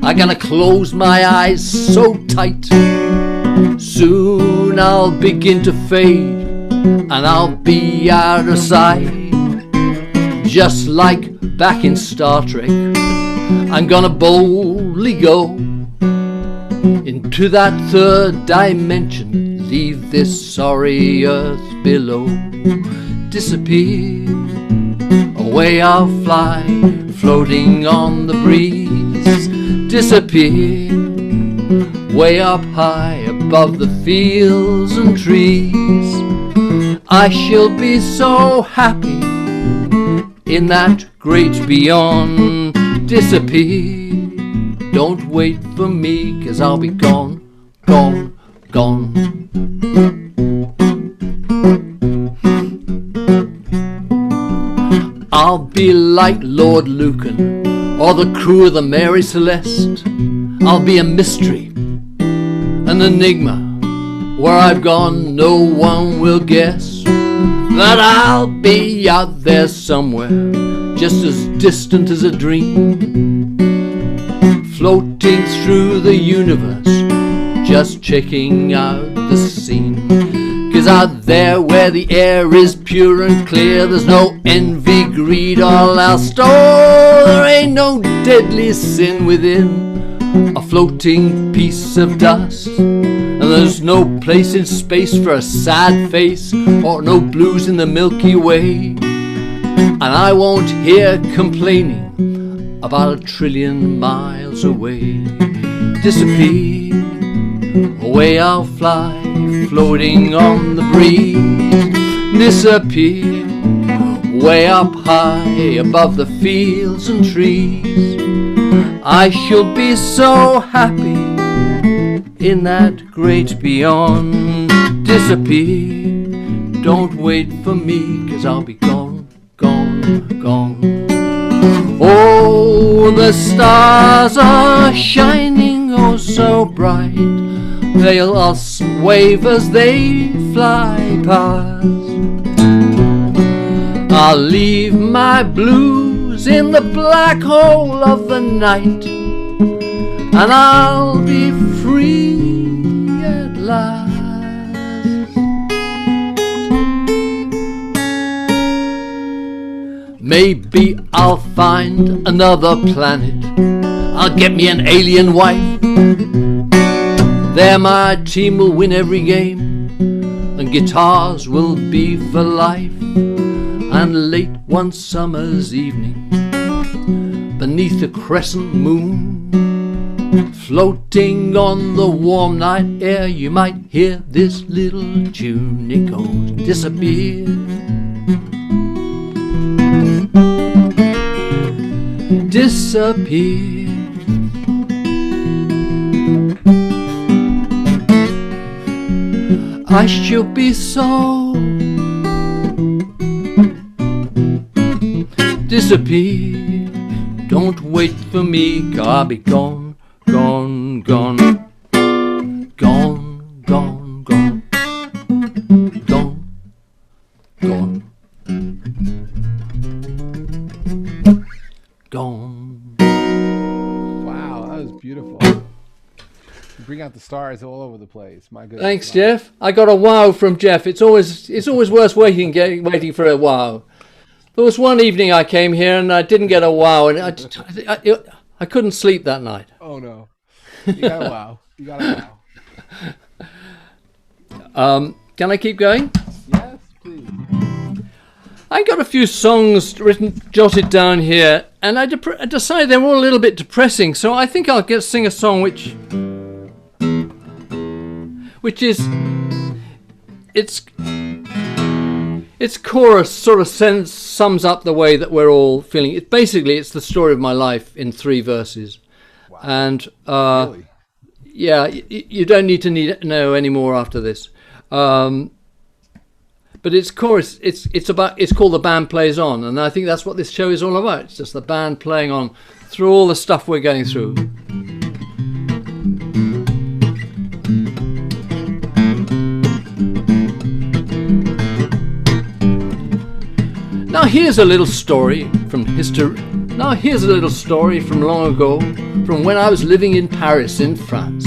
I gotta close my eyes so tight. Soon I'll begin to fade, and I'll be out of sight. Just like back in Star Trek, I'm gonna boldly go into that third dimension, leave this sorry earth below. Disappear, away I'll fly, floating on the breeze. Disappear, way up high above the fields and trees. I shall be so happy in that great beyond. Disappear, don't wait for me, 'cause I'll be gone, gone, gone. I'll be like Lord Lucan or the crew of the Mary Celeste. I'll be a mystery, an enigma. Where I've gone no one will guess. That I'll be out there somewhere, just as distant as a dream, floating through the universe, just checking out the scene. 'Cause out there where the air is pure and clear, there's no envy, greed or lust. Oh, there ain't no deadly sin within a floating piece of dust. And there's no place in space for a sad face, or no blues in the Milky Way. And I won't hear complaining about a trillion miles away. Disappear, away I'll fly, floating on the breeze. Disappear, way up high above the fields and trees. I shall be so happy in that great beyond. Disappear, don't wait for me, 'cause I'll be gone, gone, gone. Oh, the stars are shining oh so bright, they'll us wave as they fly past. I'll leave my blues in the black hole of the night, and I'll be free at last. Maybe I'll find another planet, I'll get me an alien wife. There my team will win every game, and guitars will be for life. And late one summer's evening, beneath a crescent moon, floating on the warm night air, you might hear this little tune. It goes, disappear, disappear. I shall be so disappear. Don't wait for me, 'cause I'll be gone, gone, gone, gone, gone, gone, gone, gone, gone. Wow, that was beautiful. You bring out the stars all over the place. My goodness. Thanks, wow. Jeff. I got a wow from Jeff. It's always worth waiting for a wow. There was one evening I came here and I didn't get a wow, and I couldn't sleep that night. Oh no, you got a wow. You got a wow. Can I keep going? Yes, please. I got a few songs jotted down here, and I decided they were all a little bit depressing, so I think I'll sing a song which is its chorus sort of sums up the way that we're all feeling. It's the story of my life in 3 verses. Wow. And Really? yeah, you don't need to know any more after this. But its chorus, it's called The Band Plays On, and I think that's what this show is all about. It's just the band playing on through all the stuff we're going through. here's a little story from history. Now here's a little story from long ago, from when I was living in Paris in France.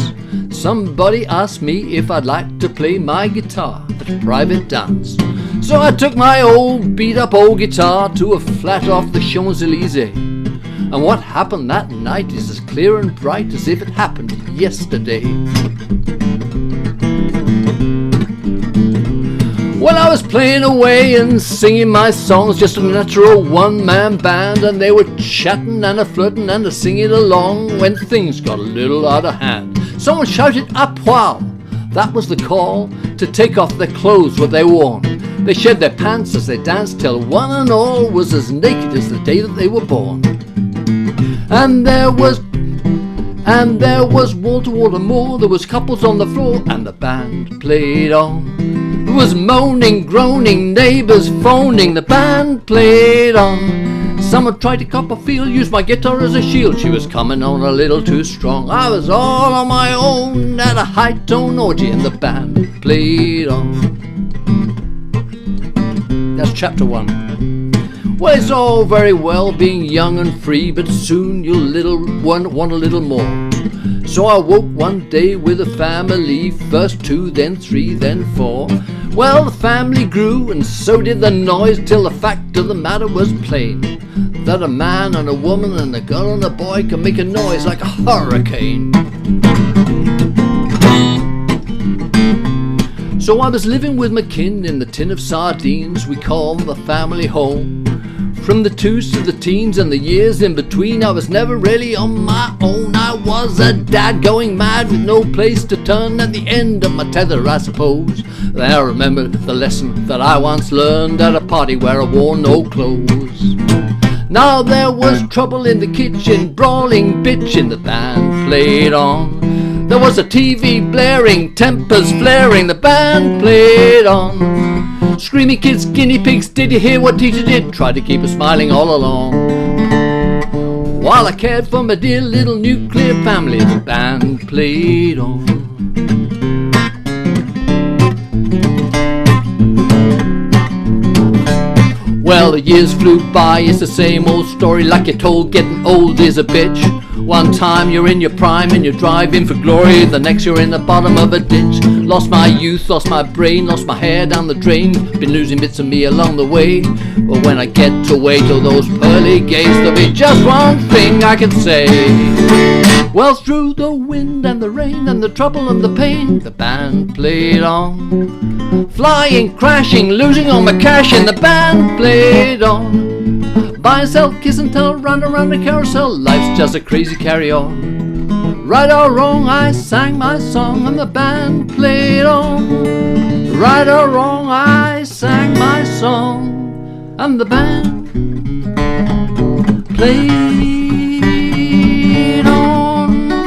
Somebody asked me if I'd like to play my guitar at a private dance. So I took my old beat-up old guitar to a flat off the Champs-Élysées. And what happened that night is as clear and bright as if it happened yesterday. Well, I was playing away and singing my songs, just a natural one-man band, and they were chatting and a-flirting and a-singing along when things got a little out of hand. Someone shouted, "À poil!" That was the call to take off their clothes what they wore. They shed their pants as they danced till one and all was as naked as the day that they were born. And there was wall-to-wall more, there was couples on the floor, and the band played on. There was moaning, groaning, neighbours phoning, the band played on. Someone tried to cop a feel, used my guitar as a shield, she was coming on a little too strong. I was all on my own at a high-tone orgy, and the band played on. That's chapter 1. Well, it's all very well being young and free, but soon you'll want a little more. So I woke one day with a family, first 2, then 3, then 4. Well, the family grew and so did the noise, till the fact of the matter was plain, that a man and a woman and a girl and a boy can make a noise like a hurricane. So I was living with my kin in the tin of sardines we call the family home. From the 2s to the teens and the years in between, I was never really on my own. I was a dad going mad with no place to turn at the end of my tether, I suppose. Then I remembered the lesson that I once learned at a party where I wore no clothes. Now there was trouble in the kitchen, brawling, bitching, the band played on. There was a TV blaring, tempers flaring, the band played on. Screaming kids, guinea pigs, did you hear what teacher did? Tried to keep us smiling all along. While I cared for my dear little nuclear family, the band played on. Well, the years flew by, it's the same old story, like you're told getting old is a bitch. One time you're in your prime and you're driving for glory, the next you're in the bottom of a ditch. Lost my youth, lost my brain, lost my hair down the drain, been losing bits of me along the way. But when I get to wait till those pearly gates, there'll be just one thing I can say. Well, through the wind and the rain and the trouble and the pain, the band played on. Flying, crashing, losing all my cash, and the band played on. Buy and sell, kiss and tell, round and round the carousel, life's just a crazy carry-on. Right or wrong, I sang my song and the band played on. Right or wrong, I sang my song and the band played on.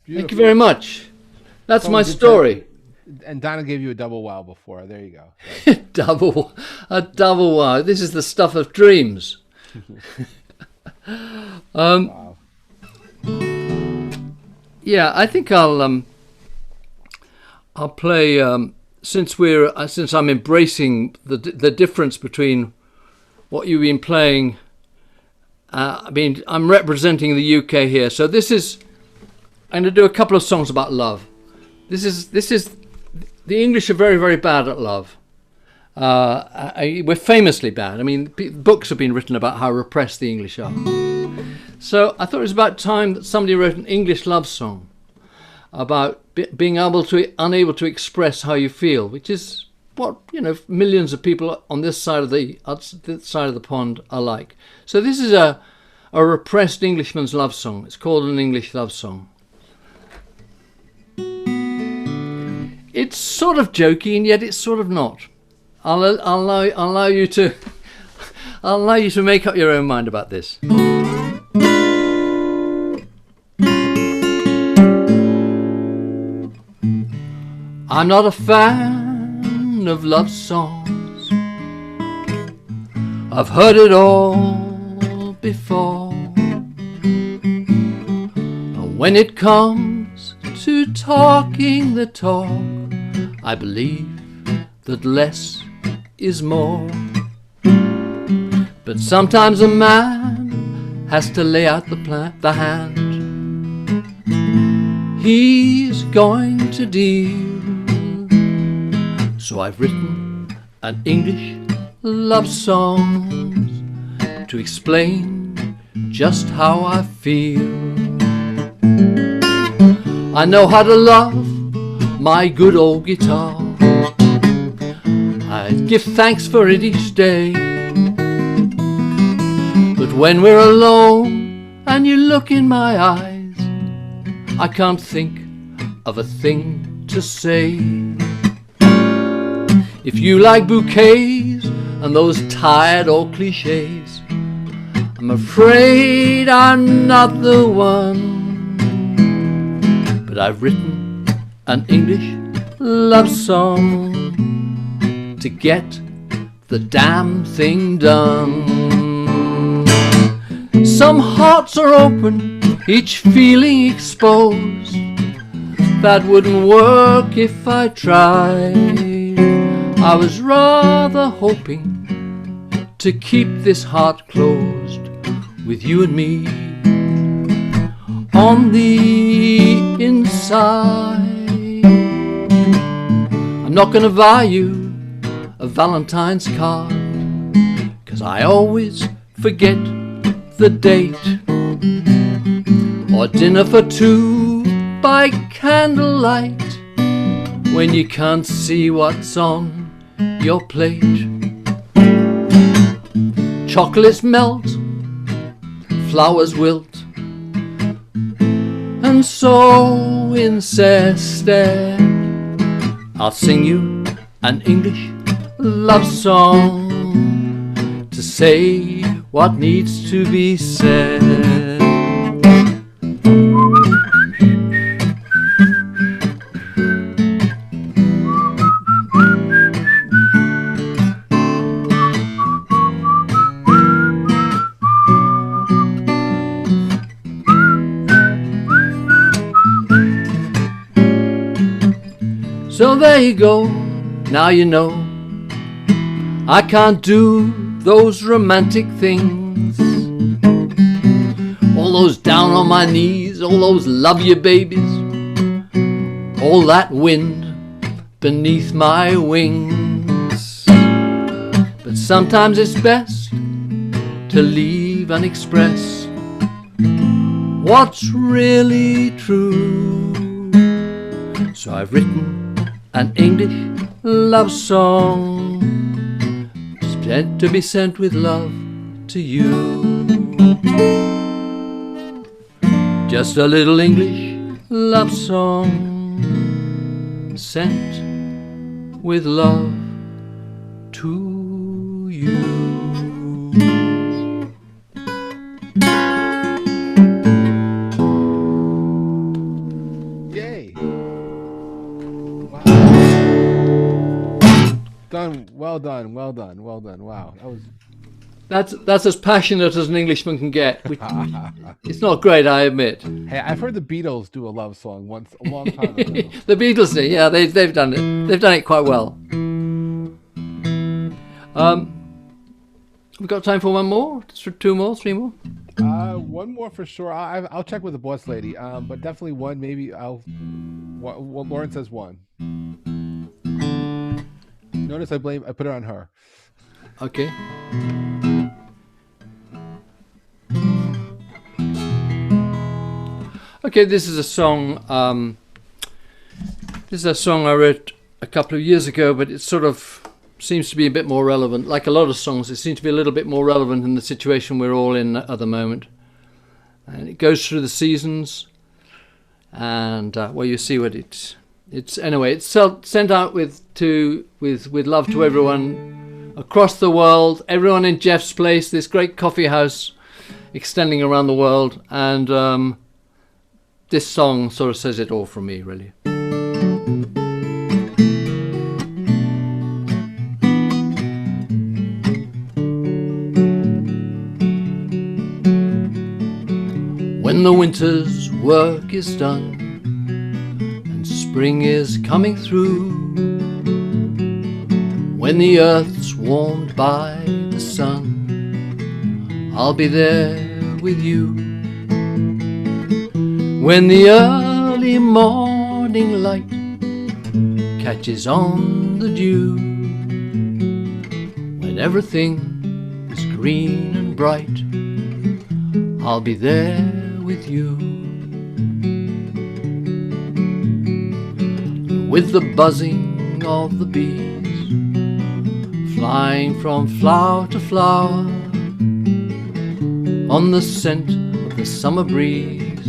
Thank you very much. That's my story. And Donna gave you a double wow before. There you go. A double wow. This is the stuff of dreams. Wow. Yeah, I think I'll play since I'm embracing the difference between what you've been playing. I'm representing the UK here, so I'm going to do a couple of songs about love. This is the English are very, very bad at love. We're famously bad. I mean, books have been written about how repressed the English are. So I thought it was about time that somebody wrote an English love song about being unable to express how you feel, which is what millions of people on this side of the pond are like. So this is a repressed Englishman's love song. It's called an English love song. It's sort of jokey, and yet it's sort of not. I'll allow you to make up your own mind about this. I'm not a fan of love songs. I've heard it all before. But when it comes talking the talk. I believe that less is more. But sometimes a man has to lay out the hand he's going to deal. So I've written an English love song to explain just how I feel. I know how to love my good old guitar. I'd give thanks for it each day. But when we're alone and you look in my eyes, I can't think of a thing to say. If you like bouquets and those tired old cliches, I'm afraid I'm not the one. But I've written an English love song to get the damn thing done. Some hearts are open, each feeling exposed. That wouldn't work if I tried. I was rather hoping to keep this heart closed with you and me on the inside. I'm not gonna buy you a Valentine's card, 'cause I always forget the date. Or dinner for two by candlelight when you can't see what's on your plate. Chocolates melt, flowers wilt, and so instead I'll sing you an English love song to say what needs to be said. So there you go, now you know I can't do those romantic things, all those down on my knees, all those love you babies, all that wind beneath my wings. But sometimes it's best to leave and express what's really true. So I've written an English love song to be sent with love to you. Just a little English love song sent with love to you. Yay! Wow. Done. Well done. Well done. Well done. Wow, that was. That's as passionate as an Englishman can get. It's not great, I admit. Hey, I've heard the Beatles do a love song once a long time ago. The Beatles do, yeah, they've done it. They've done it quite well. We've got time for one more, two more, three more. One more for sure. I'll check with the boss lady. But definitely one. Maybe I'll. Well, Lauren says one. Notice I put it on her. Okay. Okay, this is a song. This is a song I wrote a couple of years ago, but it sort of seems to be a bit more relevant. Like a lot of songs, it seems to be a little bit more relevant in the situation we're all in at the moment. And it goes through the seasons, and well, you see what it's anyway. It's sent out with love to everyone across the world, everyone in Jeff's Place, this great coffee house extending around the world, and this song sort of says it all from me, really. When the winter's work is done spring is coming through, when the earth's warmed by the sun, I'll be there with you. When the early morning light catches on the dew, when everything is green and bright, I'll be there with you. With the buzzing of the bees, flying from flower to flower, on the scent of the summer breeze,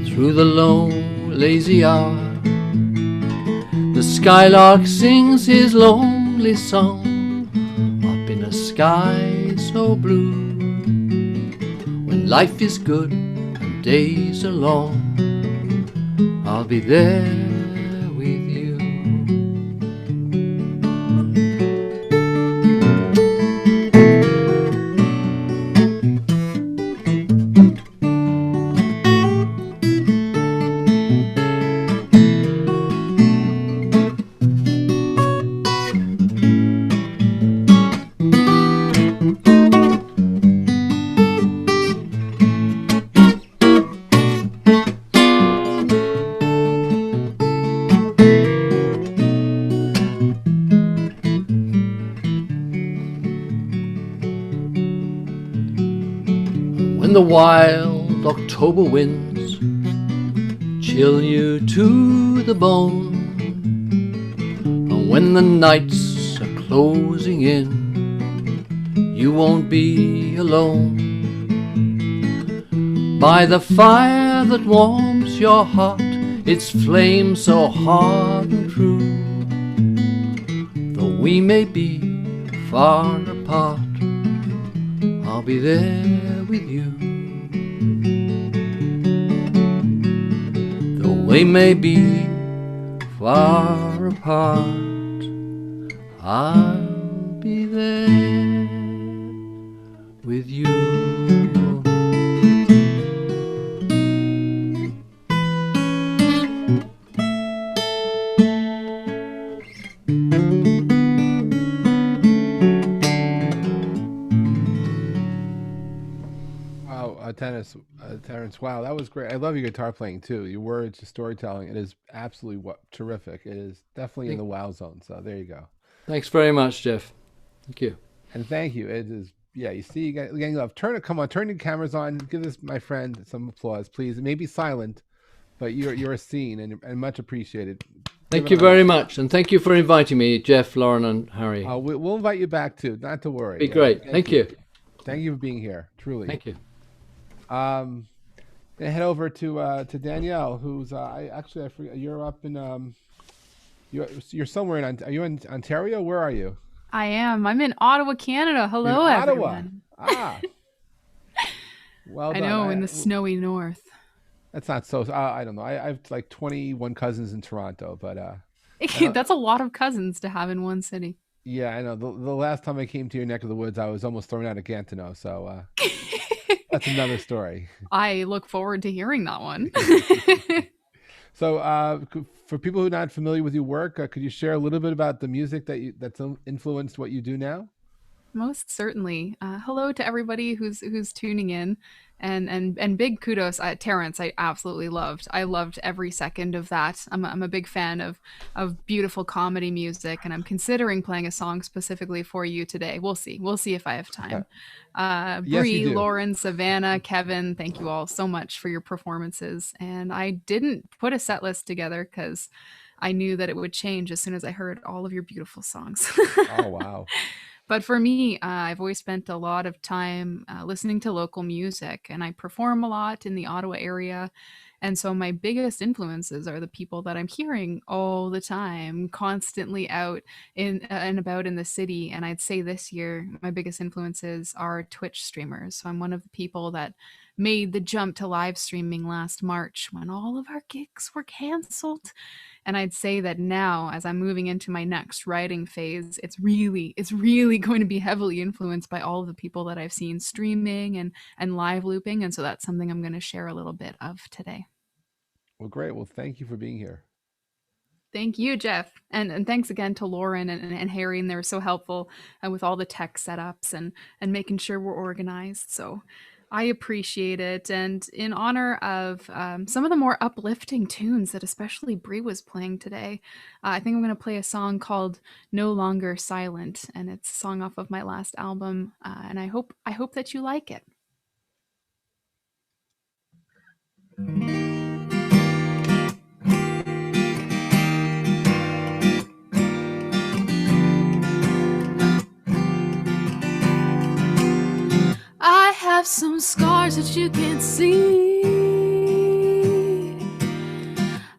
through the lone lazy hour, the skylark sings his lonely song up in a sky so blue. When life is good and days are long, I'll be there with you. When the wild October winds chill you to the bone, and when the nights are closing in, you won't be alone. By the fire that warms your heart, its flame so hard and true, though we may be far apart, I'll be there with you. Though we may be far apart, I'll be there with you. Terence, wow, that was great. I love your guitar playing too. Your words, your storytelling, it is absolutely terrific. It is definitely in the wow zone. So there you go. Thanks very much, Jeff. Thank you. And thank you. It is, yeah, you see, you're getting love. Come on, turn your cameras on. Give this, my friend, some applause, please. It may be silent, but you're a scene and much appreciated. Thank you very much. And thank you for inviting me, Jeff, Lauran, and Harry. We'll invite you back too, not to worry. Be great. Thank you. Thank you for being here, truly. Thank you. Gonna head over to Danielle, who's I forget, you're up in you're somewhere in, are you in Ontario? Where are you? I am. I'm in Ottawa, Canada. Hello, everyone. Ottawa. Well done. I know, in the snowy north. That's not so. I don't know. I have like 21 cousins in Toronto, but that's a lot of cousins to have in one city. Yeah, I know. The last time I came to your neck of the woods, I was almost thrown out of Gatineau. So that's another story. I look forward to hearing that one. So for people who are not familiar with your work, could you share a little bit about the music that's influenced what you do now? Most certainly. Hello to everybody who's tuning in, and big kudos at Terence. I absolutely loved. I loved every second of that. I'm a big fan of beautiful comedy music, and I'm considering playing a song specifically for you today. We'll see if I have time. Brei, Lauran, Savanna, Kevin, thank you all so much for your performances. And I didn't put a set list together because I knew that it would change as soon as I heard all of your beautiful songs. Oh, wow. But for me, I've always spent a lot of time listening to local music, and I perform a lot in the Ottawa area. And so my biggest influences are the people that I'm hearing all the time, constantly out and about in the city. And I'd say this year, my biggest influences are Twitch streamers. So I'm one of the people that made the jump to live streaming last March when all of our gigs were canceled. And I'd say that now, as I'm moving into my next writing phase, it's really going to be heavily influenced by all of the people that I've seen streaming and live looping. And so that's something I'm going to share a little bit of today. Well, great. Well, thank you for being here. Thank you, Jeff. And thanks again to Lauran and Harry, and they were so helpful with all the tech setups and making sure we're organized. So I appreciate it. And in honor of some of the more uplifting tunes that especially Brei was playing today, I think I'm going to play a song called No Longer Silent. And it's a song off of my last album. And I hope that you like it. I have some scars that you can't see.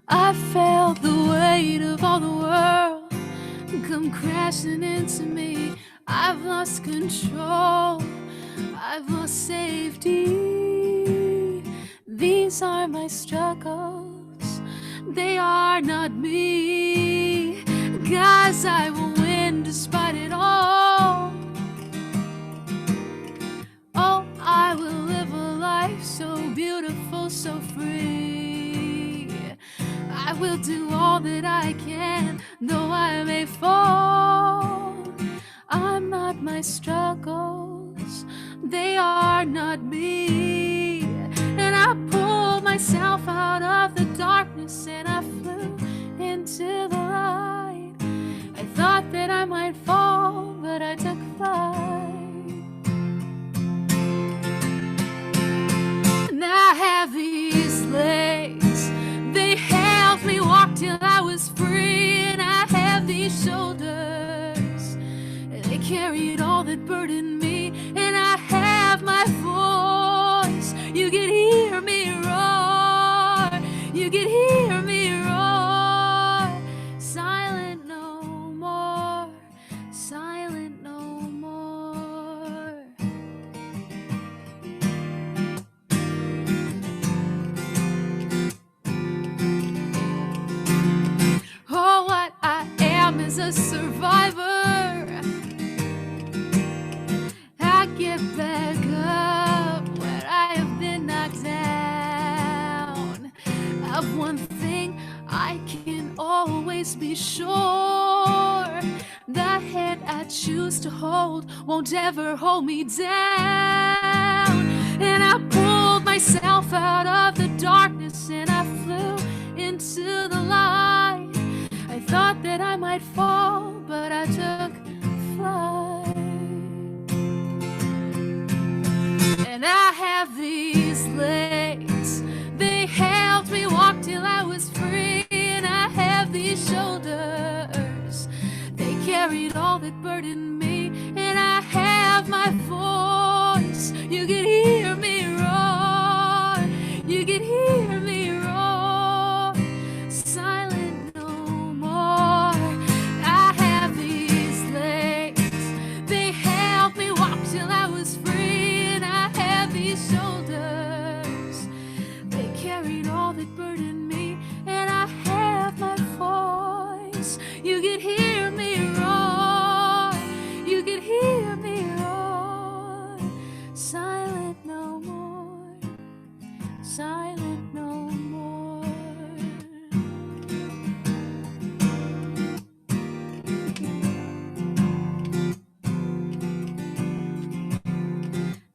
I felt the weight of all the world come crashing into me. I've lost control, I've lost safety. These are my struggles, they are not me. Guys, I will win despite it all. Oh, I will live a life so beautiful, so free. I will do all that I can, though I may fall. I'm not my struggles, they are not me. And I pulled myself out of the darkness and I flew into the light. I thought that I might fall, but I took flight. And I have these legs, they helped me walk till I was free. And I have these shoulders, they carried all that burdened me. And I have my voice, you can hear me roar, you can hear me roar. Silent no more, silent no more. Oh, what I am is a survivor. I get back up when I have been knocked down. Of one thing I can always be sure, the hand I choose to hold won't ever hold me down. And I pulled myself out of the darkness and I flew into the light. I thought that I might fall, but I took flight. And I have these legs, they helped me walk till I was free. And I have these shoulders, they carried all that burdened me. And I have my voice, you can hear me roar, you can hear me roar. Silent no more. I have these legs, they helped me walk till I was free. And I have these shoulders, they carried all that burdened me. And I have my voice, you can hear me roar, you can hear me roar. Silent no more, silent no more.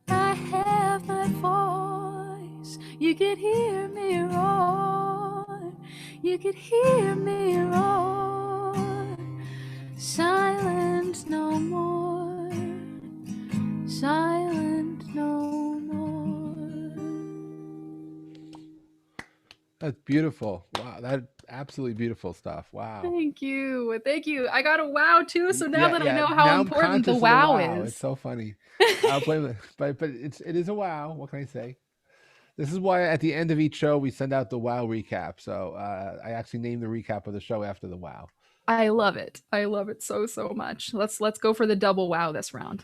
I have my voice, you can hear me roar, you can hear me roar. Silent no more, silent no more. That's beautiful. Wow, that's absolutely beautiful stuff. Wow. Thank you. Thank you. I got a wow too, so now that I know Now how I'm important the conscious of wow It's is. so funny. I'll blame it, but it is a wow. What can I say? This is why at the end of each show we send out the wow recap. So I actually named the recap of the show after the wow. I love it. I love it so much. Let's go for the double wow this round.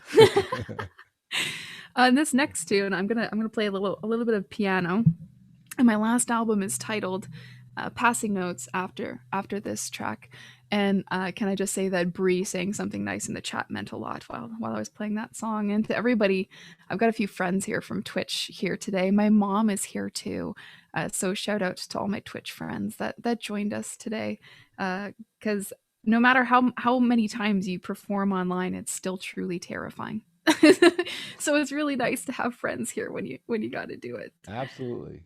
This next tune, I'm gonna play a little bit of piano. And my last album is titled Passing Notes after this track. And can I just say that Brei saying something nice in the chat meant a lot while I was playing that song. And to everybody, I've got a few friends here from Twitch here today. My mom is here too. So shout out to all my Twitch friends that joined us today, because no matter how many times you perform online, it's still truly terrifying. So it's really nice to have friends here when you got to do it. Absolutely.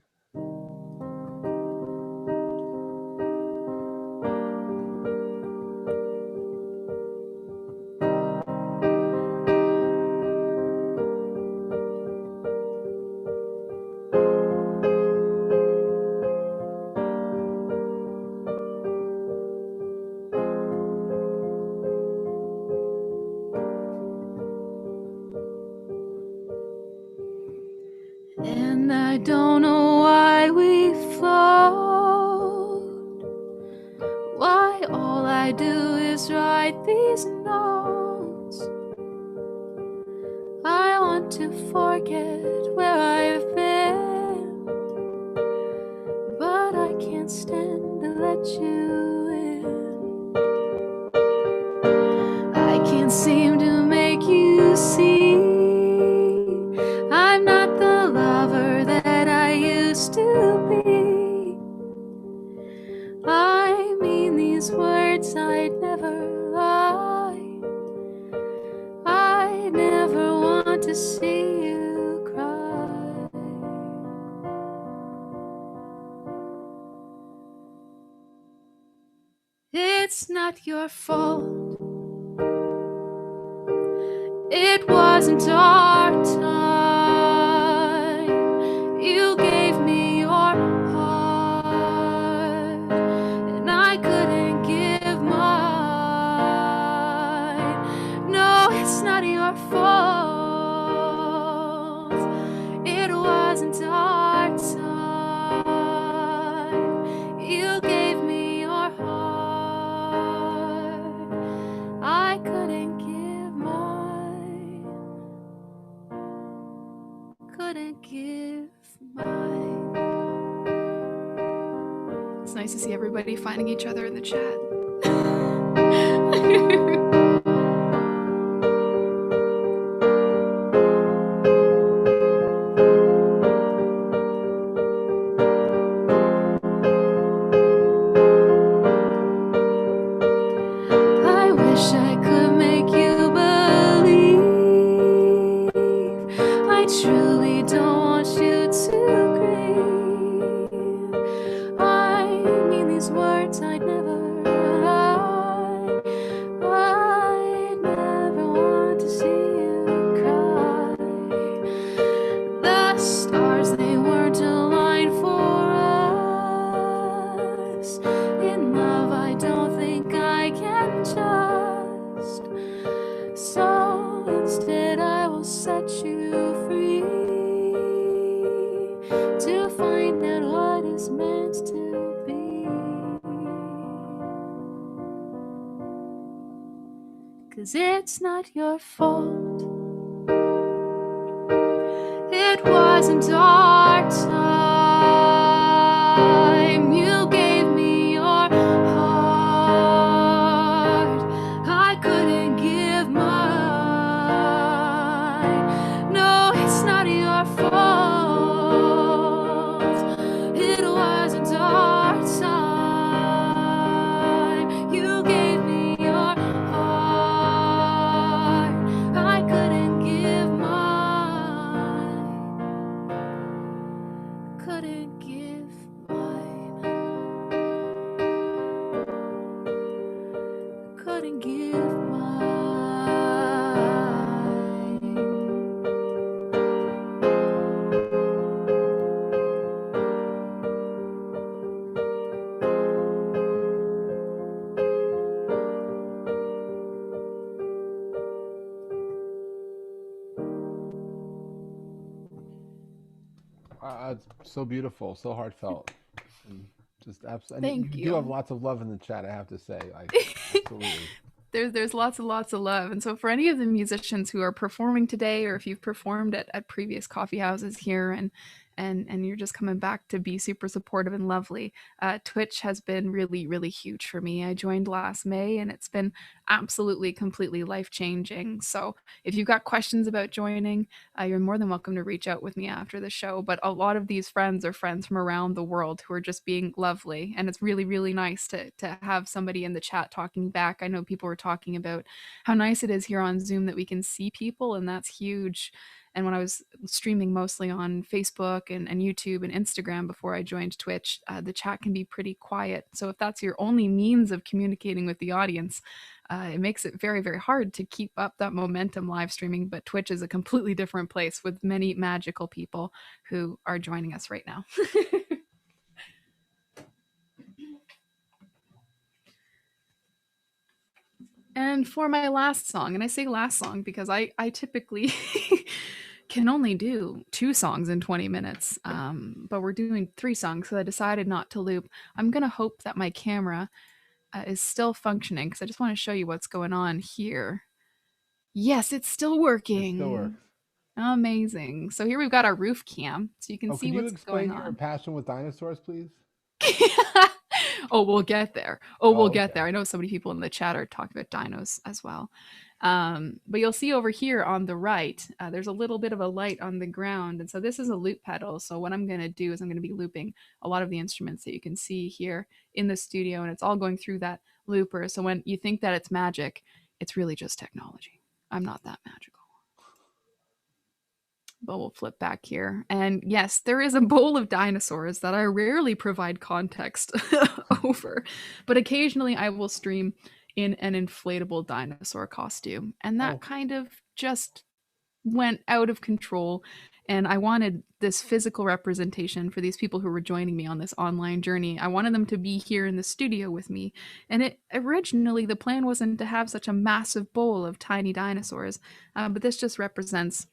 And I don't know why we float, why all I do is write these notes. I want to forget where I've been, but I can't stand to let you in. I can't seem to make you see I'm not the lover that I used to be. I mean these words, I'd never lie. I never want to see you cry. It's not your fault. It wasn't our time. You gave me your heart, and I couldn't give mine. No, it's not your fault. It wasn't our time. You gave me your heart. I couldn't give mine. Couldn't give mine. It's nice to see everybody finding each other in the chat. I wish I could make you believe. I truly don't want you to grieve. I mean these words, I'd never lie. I'd never want to see you cry. The stars, they weren't aligned for us. In love, I don't think I can trust. So instead, I will set you free to find out what is meant to be. 'Cause it's not your fault. It wasn't our time. You gave me your heart. I couldn't give mine. No, it's not your fault. It wasn't our time. You gave me your heart. I couldn't give mine. Couldn't give mine. Couldn't give mine. It's so beautiful, so heartfelt, and just absolutely. Thank You you. do have lots of love in the chat, I have to say. Like, absolutely. There's lots and lots of love. And so for any of the musicians who are performing today, or if you've performed at previous coffee houses here and you're just coming back to be super supportive and lovely. Twitch has been really, really huge for me. I joined last May, and it's been absolutely, completely life changing. So if you've got questions about joining, you're more than welcome to reach out with me after the show. But a lot of these friends are friends from around the world who are just being lovely, and it's really, really nice to have somebody in the chat talking back. I know people were talking about how nice it is here on Zoom that we can see people, and that's huge. And when I was streaming mostly on Facebook and YouTube and Instagram before I joined Twitch, the chat can be pretty quiet. So if that's your only means of communicating with the audience, it makes it very, very hard to keep up that momentum live streaming. But Twitch is a completely different place with many magical people who are joining us right now. And for my last song, and I say last song because I typically can only do 2 songs in 20 minutes, but we're doing 3 songs, so I decided not to loop. I'm going to hope that my camera is still functioning because I just want to show you what's going on here. Yes, it's still working. It still works. Amazing. So here we've got our roof cam, so you can see what's going on. Could you explain your passion with dinosaurs, please? Oh, we'll get there. We'll get there. I know so many people in the chat are talking about dinos as well. But you'll see over here on the right, there's a little bit of a light on the ground. And so this is a loop pedal. So what I'm going to do is I'm going to be looping a lot of the instruments that you can see here in the studio. And it's all going through that looper. So when you think that it's magic, it's really just technology. I'm not that magical. But we'll flip back here. And yes, there is a bowl of dinosaurs that I rarely provide context over. But occasionally I will stream in an inflatable dinosaur costume. And that kind of just went out of control. And I wanted this physical representation for these people who were joining me on this online journey. I wanted them to be here in the studio with me. And originally, the plan wasn't to have such a massive bowl of tiny dinosaurs. But this just represents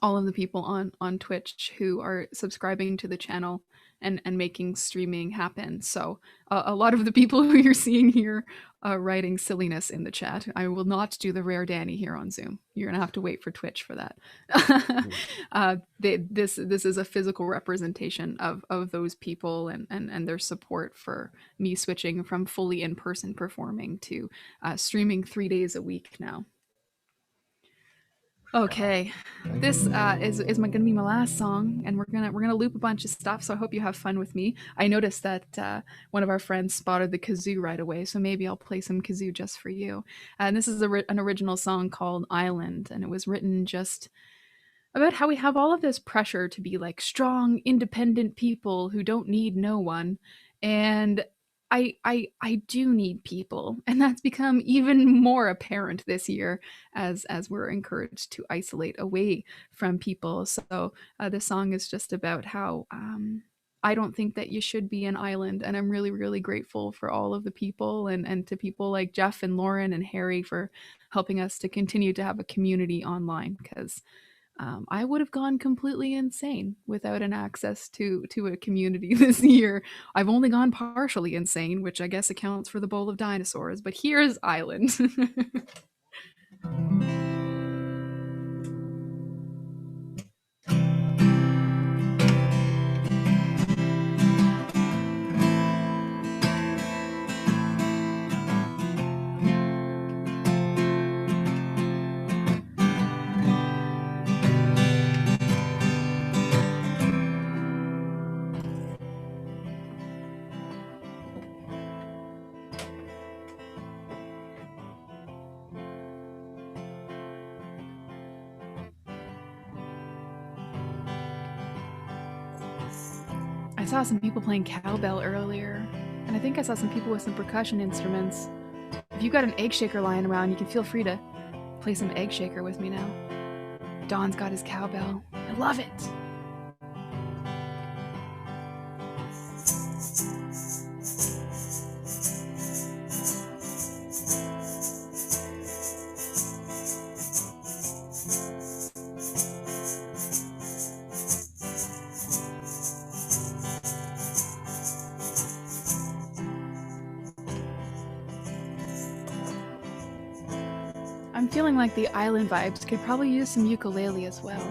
all of the people on Twitch who are subscribing to the channel and making streaming happen. So a lot of the people who you're seeing here writing silliness in the chat. I will not do the rare Danny here on Zoom. You're gonna have to wait for Twitch for that. This is a physical representation of those people and their support for me switching from fully in-person performing to streaming 3 days a week now. Okay, this is going to be my last song, and we're gonna loop a bunch of stuff. So I hope you have fun with me. I noticed that one of our friends spotted the kazoo right away, so maybe I'll play some kazoo just for you. And this is an original song called "Island," and it was written just about how we have all of this pressure to be like strong, independent people who don't need no one, and I do need people, and that's become even more apparent this year as we're encouraged to isolate away from people. So this song is just about how I don't think that you should be an island, and I'm really, really grateful for all of the people and to people like Jeff and Lauran and Harry for helping us to continue to have a community online, because I would have gone completely insane without an access to a community this year. I've only gone partially insane, which I guess accounts for the bowl of dinosaurs, but here's Island. I saw some people playing cowbell earlier, and I think I saw some people with some percussion instruments. If you've got an egg shaker lying around, you can feel free to play some egg shaker with me now. Don's got his cowbell. I love it! I'm feeling like the island vibes could probably use some ukulele as well.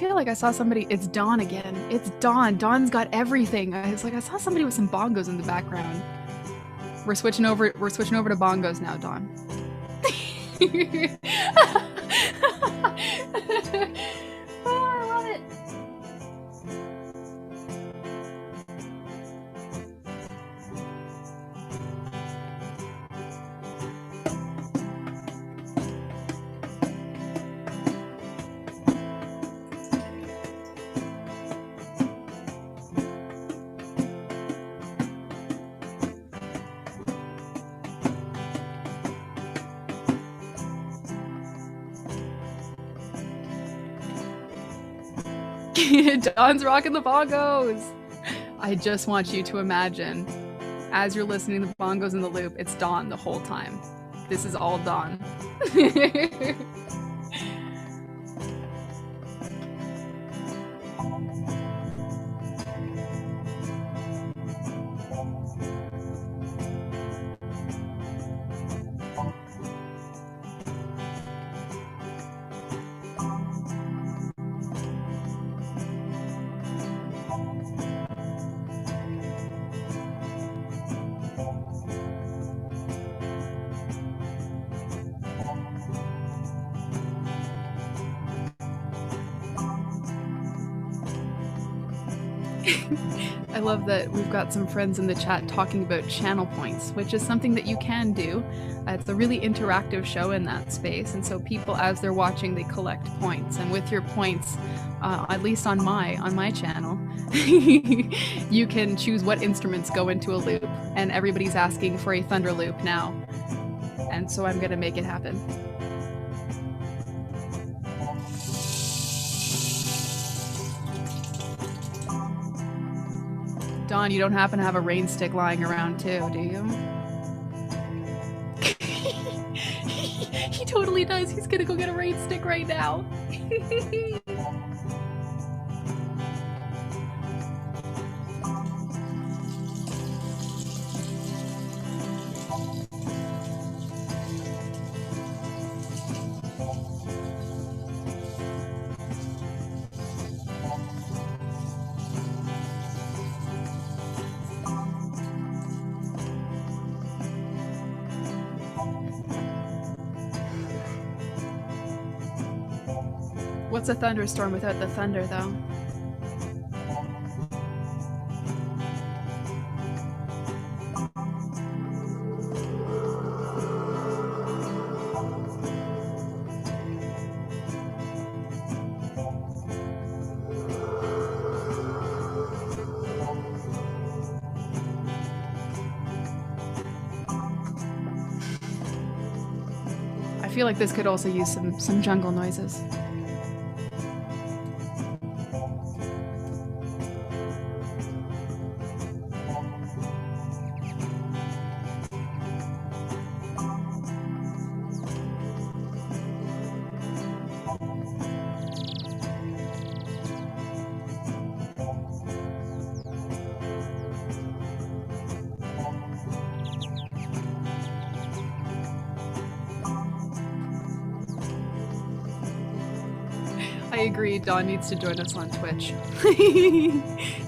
feel like I saw somebody. It's Dawn again. It's Dawn. Dawn's got everything. I was like, I saw somebody with some bongos in the background. We're switching over to bongos now, Dawn. Oh, I love it. Dawn's rocking the bongos. I just want you to imagine, as you're listening to the bongos in the loop, it's Dawn the whole time. This is all Dawn. I love that we've got some friends in the chat talking about channel points, which is something that you can do. It's a really interactive show in that space, and so people, as they're watching, they collect points. And with your points, at least on my channel, you can choose what instruments go into a loop, and everybody's asking for a thunder loop now. And so I'm gonna make it happen. Dawn, you don't happen to have a rain stick lying around too, do you? He totally does. He's gonna go get a rain stick right now. What's a thunderstorm without the thunder, though? I feel like this could also use some jungle noises. I agree, Don needs to join us on Twitch.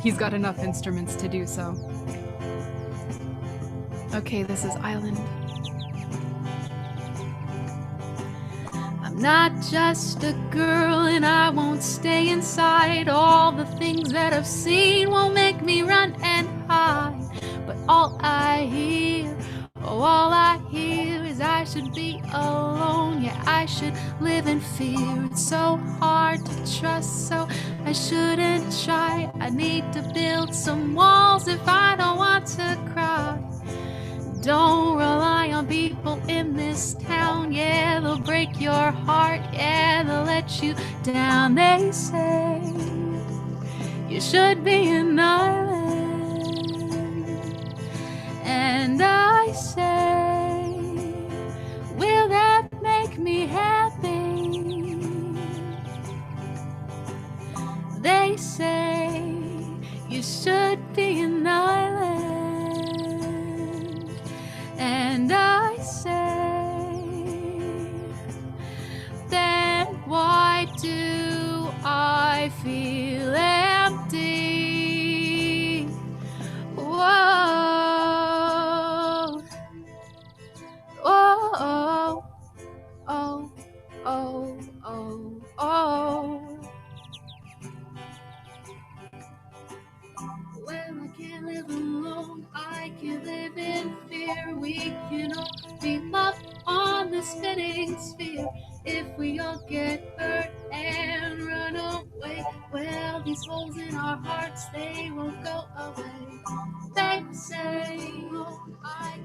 He's got enough instruments to do so. Okay, this is Island. I'm not just a girl and I won't stay inside. All the things that I've seen won't make me run and hide. But all I hear is I should be alone. Yeah, I should live in fear. It's so hard to trust, so I shouldn't try. I need to build some walls if I don't want to cry. Don't rely on people in this town. Yeah, they'll break your heart. Yeah, they'll let you down. They say you should be an island, and I say, will that make me happy? They say you should be an island, and I say, then why do I can't live alone, I can't live in fear. We can all be loved on the spinning sphere. If we all get hurt and run away, well, these holes in our hearts, they won't go away. They say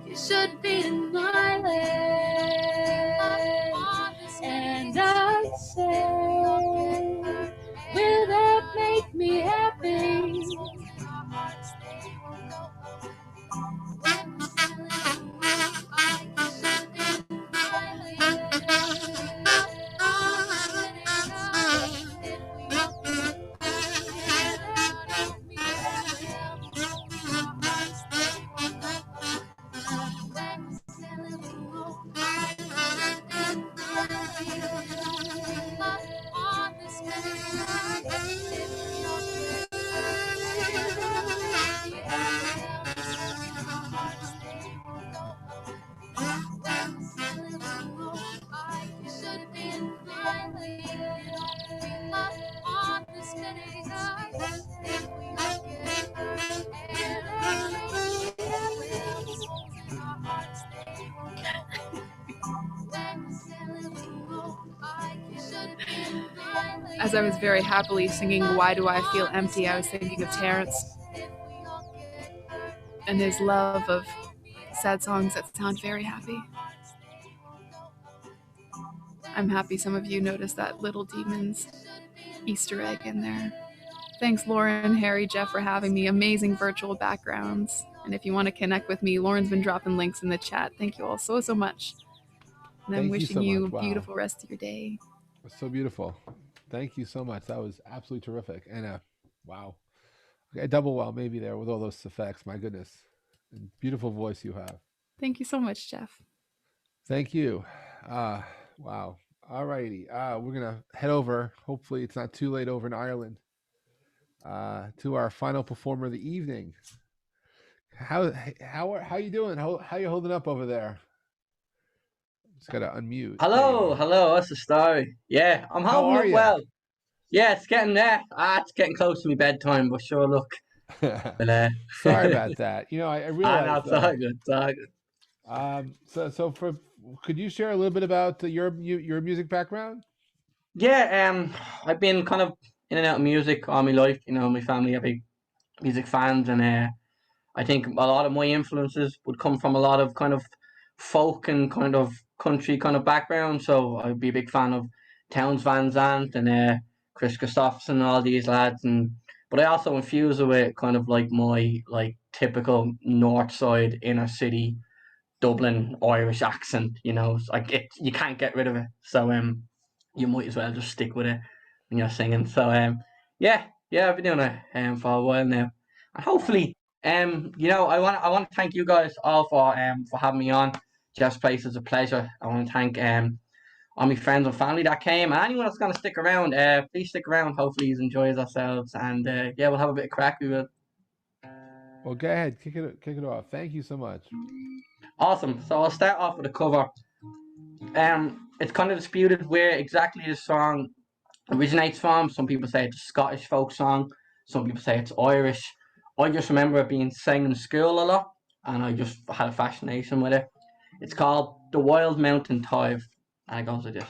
you should be in my land, and I say, will that make me happy? As I was very happily singing Why Do I Feel Empty, I was thinking of Terence and his love of sad songs that sound very happy. I'm happy some of you noticed that Little Demons Easter egg in there. Thanks, Lauran, Harry, Jeff, for having me. Amazing virtual backgrounds. And if you want to connect with me, Lauran's been dropping links in the chat. Thank you all so, so much. And I'm wishing you a beautiful rest of your day. It's so beautiful. Thank you so much. That was absolutely terrific. And wow. A double wow maybe there with all those effects. My goodness. Beautiful voice you have. Thank you so much, Jeff. Thank you. Wow. All righty. We're going to head over. Hopefully it's not too late over in Ireland. To our final performer of the evening. How are you doing? How you holding up over there? Just gotta unmute. Hello. That's the story. Yeah, I'm holding up well. Yeah, it's getting there. It's getting close to my bedtime, but sure, look. But, sorry about that. I realize. It's all good. So could you share a little bit about your music background? Yeah, I've been kind of in and out of music all my life. My family are big music fans, and I think a lot of my influences would come from a lot of kind of folk and kind of country kind of background. So I'd be a big fan of Townes Van Zandt and Chris Christopherson and all these lads, but I also infuse it with kind of like my typical north side inner city Dublin Irish accent. It's like you can't get rid of it. So you might as well just stick with it when you're singing. So yeah, I've been doing it for a while now, and hopefully I want to thank you guys all for having me on. Jeff's Place is a pleasure. I want to thank all my friends and family that came, and anyone that's going to stick around. Please stick around. Hopefully you enjoy ourselves, and we'll have a bit of crack. We will. Well, go ahead, kick it off. Thank you so much. Awesome. So I'll start off with a cover. It's kind of disputed where exactly the song originates from. Some people say it's a Scottish folk song. Some people say it's Irish. I just remember it being sang in school a lot, and I just had a fascination with it. It's called The Wild Mountain Tithe, and it goes like this.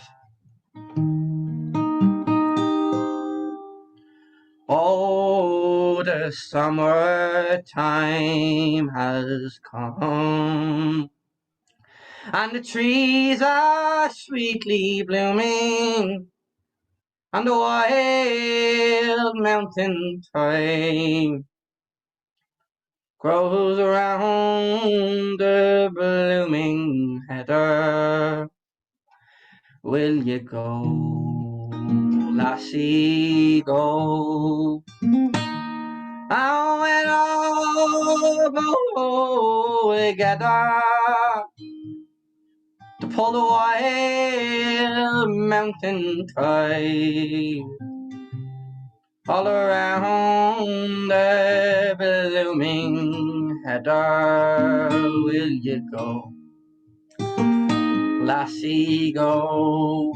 Oh, the summer time has come, and the trees are sweetly blooming, and the wild mountain thyme grows around the blooming heather. Will you go, lassie, go? And we'll all go together to pull the wild mountain tide all around the blooming heather. Will you go, lassie, go?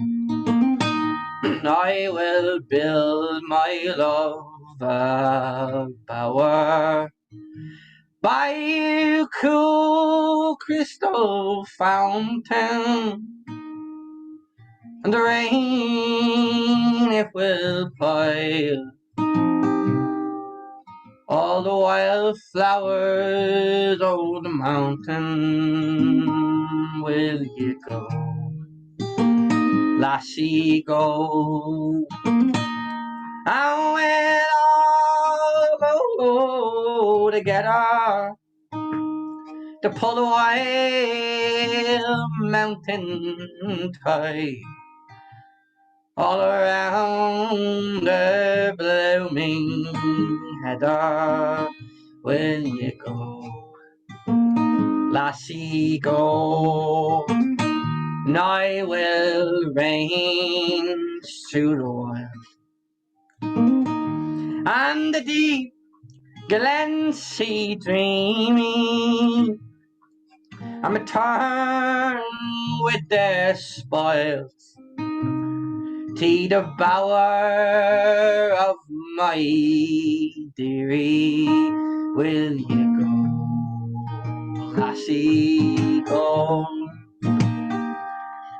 I will build my love a bower by a cool crystal fountain, and the rain it will pile. All the wildflowers over the mountain. Will you go, lassie, go? And we'll all go together to pull the wild mountain tide. All around the blooming heather. Will you go, lassie, go? And I will range through the wild and the deep glen sea dreaming, and return with their spoils to the bower of my dearie. Will you go, lassie, go?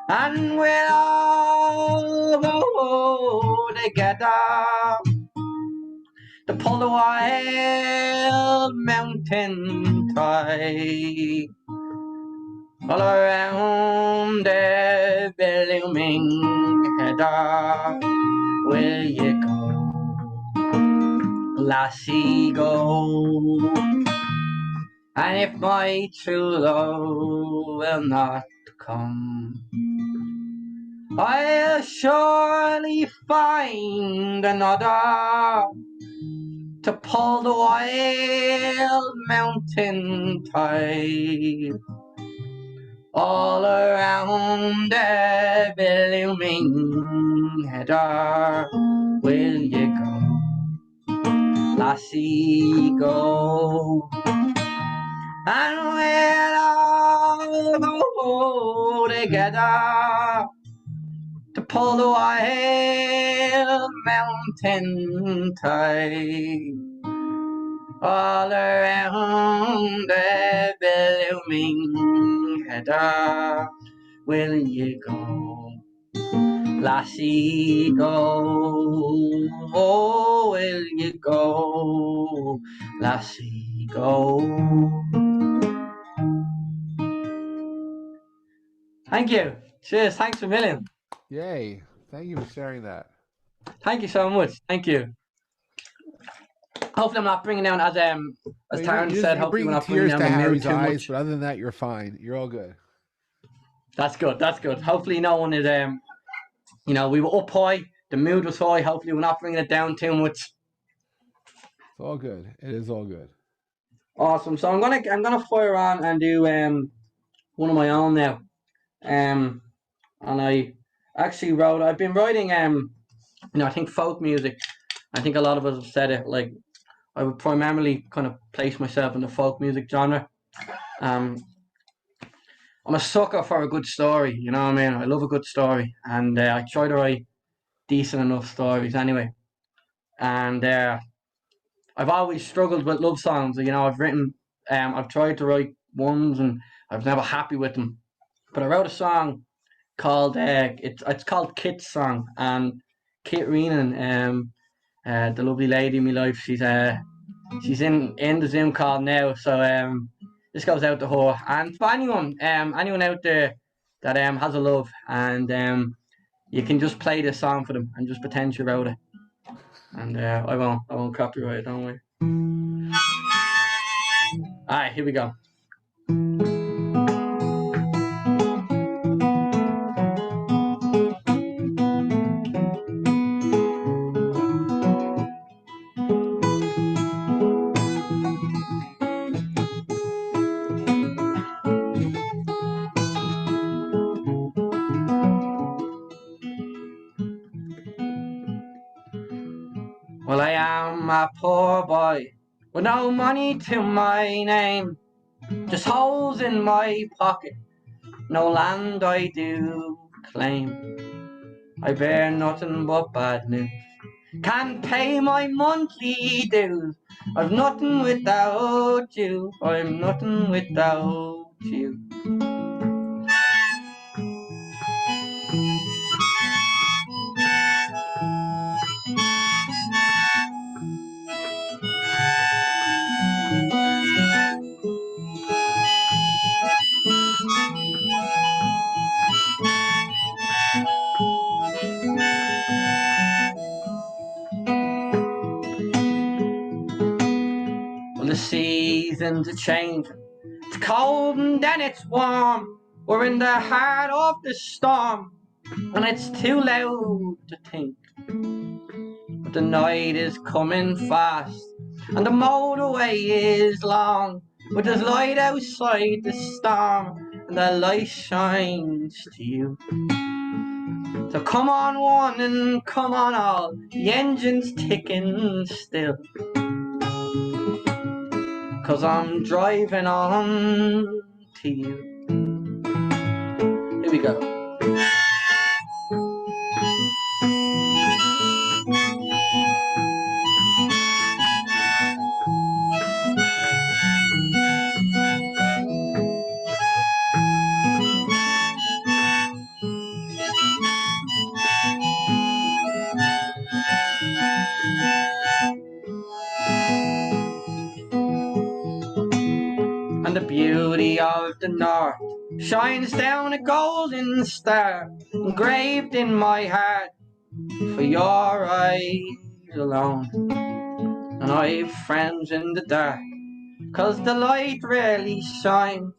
And we'll all go together to pull the wild mountain tide. All around the blooming heather. Will you go, lassie, go? And if my true love will not come, I'll surely find another to pull the wild mountain tide. All around the blooming heather. Will you go, lassie, go? And we'll all go together to pull the wild mountain tide. All around the blooming heather. Will you go, lassie, go? Oh, will you go, lassie, go? Thank you. Cheers. Thanks a million. Yay. Thank you for sharing that. Thank you so much. Thank you. Hopefully I'm not bringing down, as Terence said, hopefully we're not bringing down the mood too much. But other than that, you're fine. You're all good. That's good. That's good. Hopefully no one is, you know, we were up high. The mood was high. Hopefully we're not bringing it down too much. It's all good. It is all good. Awesome. So I'm gonna fire on and do one of my own now. And I actually I've been writing you know, I think folk music. I think a lot of us have said it, like I would primarily kind of place myself in the folk music genre. I'm a sucker for a good story, you know what I mean? I love a good story, and I try to write decent enough stories anyway. And I've always struggled with love songs. You know, I've tried to write ones, and I was never happy with them. But I wrote a song called it's called Kit's Song, and Kit Reenan, the lovely lady in my life, she's in the Zoom call now, so this goes out to her, and for anyone out there that has a love, and you can just play this song for them and just pretend you wrote it, and I won't copyright it, don't worry. Alright, here we go. Well, I am a poor boy with no money to my name, just holes in my pocket, no land I do claim. I bear nothing but bad news, can't pay my monthly dues, I've nothing without you. I'm nothing without you. Well, the seasons are changing. It's cold and then it's warm. We're in the heart of the storm, and it's too loud to think. But the night is coming fast, and the motorway is long. But there's light outside the storm, and the light shines to you. So come on one and come on all, the engine's ticking still. 'Cause I'm driving on to you. Here we go. And the beauty of the north shines down a golden star, engraved in my heart for your eyes alone. And I've friends in the dark, 'cause the light rarely shines,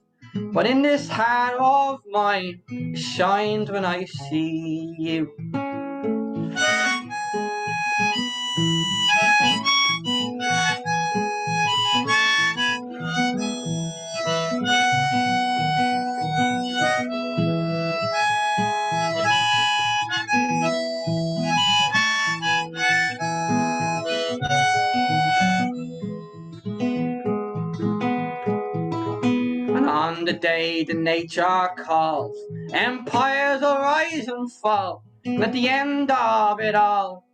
but in this heart of mine it shines when I see you. And on the day the nature calls, empires will rise and fall, and at the end of it all,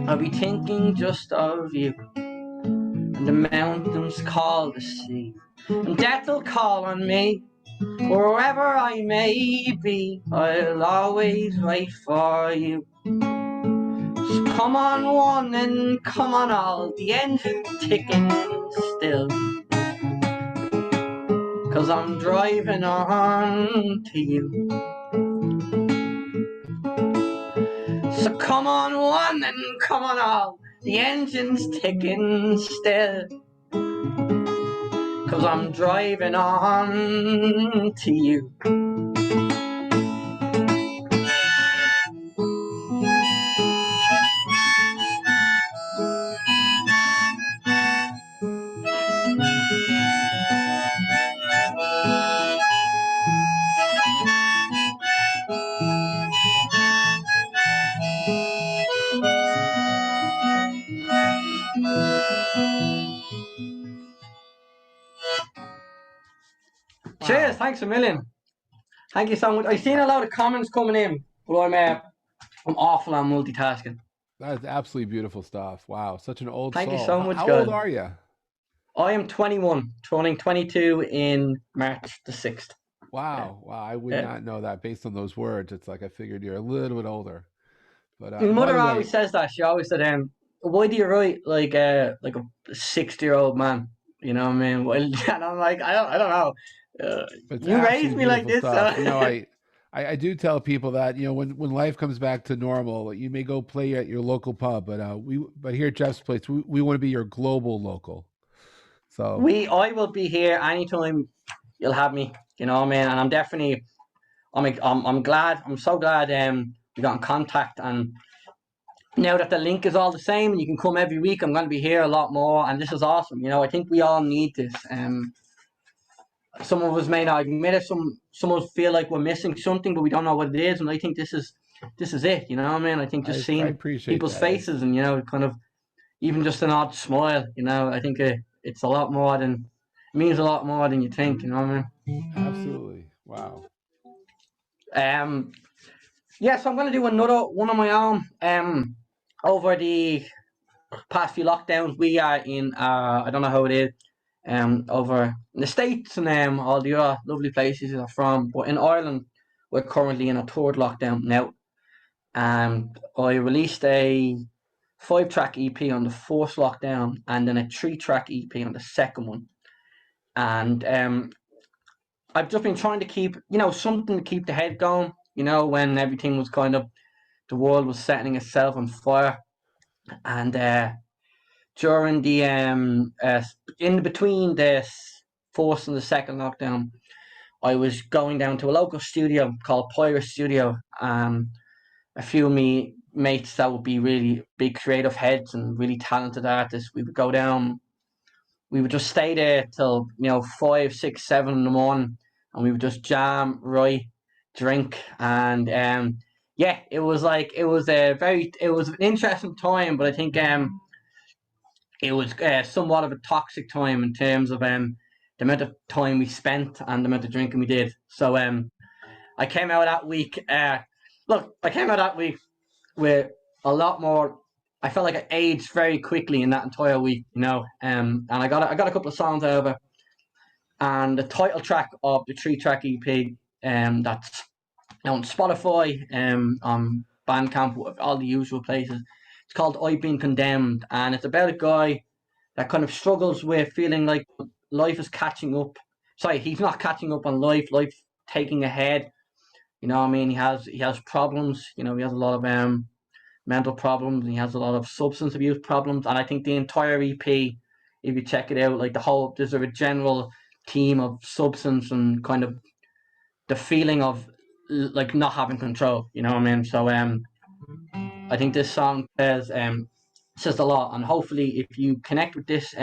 I'll be thinking just of you. And the mountains call the sea, and death will call on me. Wherever I may be, I'll always wait for you. So come on one and come on all, the engine's ticking still. 'Cause I'm driving on to you. So come on one and come on all, the engine's ticking still. 'Cause I'm driving on to you. Cheers, thanks a million. Thank you so much. I've seen a lot of comments coming in, but I'm awful on multitasking. That is absolutely beautiful stuff. Wow, such an old Thank you soul. so much, How guys. old are you? I am 21, turning 22 in March the 6th. Wow, wow, I would not know that based on those words. It's like I figured you're a little bit older. But My by mother the way, always says that. She always said, why do you write like a 60-year-old man? You know what I mean? Well, and I'm like, I don't know. it's You raised absolutely me like beautiful this, stuff. so. You know, I do tell people that, you know, when life comes back to normal, you may go play at your local pub, but here at Jeff's Place, we want to be your global local. So I will be here anytime you'll have me. You know what I mean? And I'm definitely, I'm glad. I'm so glad we got in contact, and now that the link is all the same and you can come every week, I'm going to be here a lot more, and this is awesome. You know, I think we all need this. Some of us may not admit it. Some of us feel like we're missing something, but we don't know what it is. And I think this is it. You know what I mean? I think just seeing people's faces and, you know, kind of even just an odd smile, you know, I think it's a lot more than, it means a lot more than you think. You know what I mean? absolutely. Wow. Yeah, so I'm going to do another one of my own over the past few lockdowns, we are in, I don't know how it is, over in the States and all the other lovely places are from, but in Ireland, we're currently in a third lockdown now. And I released a 5-track EP on the first lockdown and then a 3-track EP on the second one. And I've just been trying to keep, something to keep the head going, when everything was kind of, the world was setting itself on fire. And during the, in between the first and the second lockdown, I was going down to a local studio called Pulver Studio. A few of me mates that would be really big creative heads and really talented artists, we would go down, we would just stay there till 5, 6, 7 in the morning, and we would just jam, write, drink, and it was an interesting time, but I think it was somewhat of a toxic time in terms of the amount of time we spent and the amount of drinking we did. So I came out that week. I came out that week with a lot more. I felt like I aged very quickly in that entire week, and I got a couple of songs out of it. And the title track of the 3-track EP, that's on Spotify, on Bandcamp, all the usual places. It's called I've Been Condemned, and it's about a guy that kind of struggles with feeling like life is catching up. Sorry, he's not catching up on life. Life taking ahead. He has problems. He has a lot of mental problems. And he has a lot of substance abuse problems. And I think the entire EP, if you check it out, there's a general theme of substance and kind of the feeling of not having control. So I think this song says a lot. And hopefully, if you connect with this,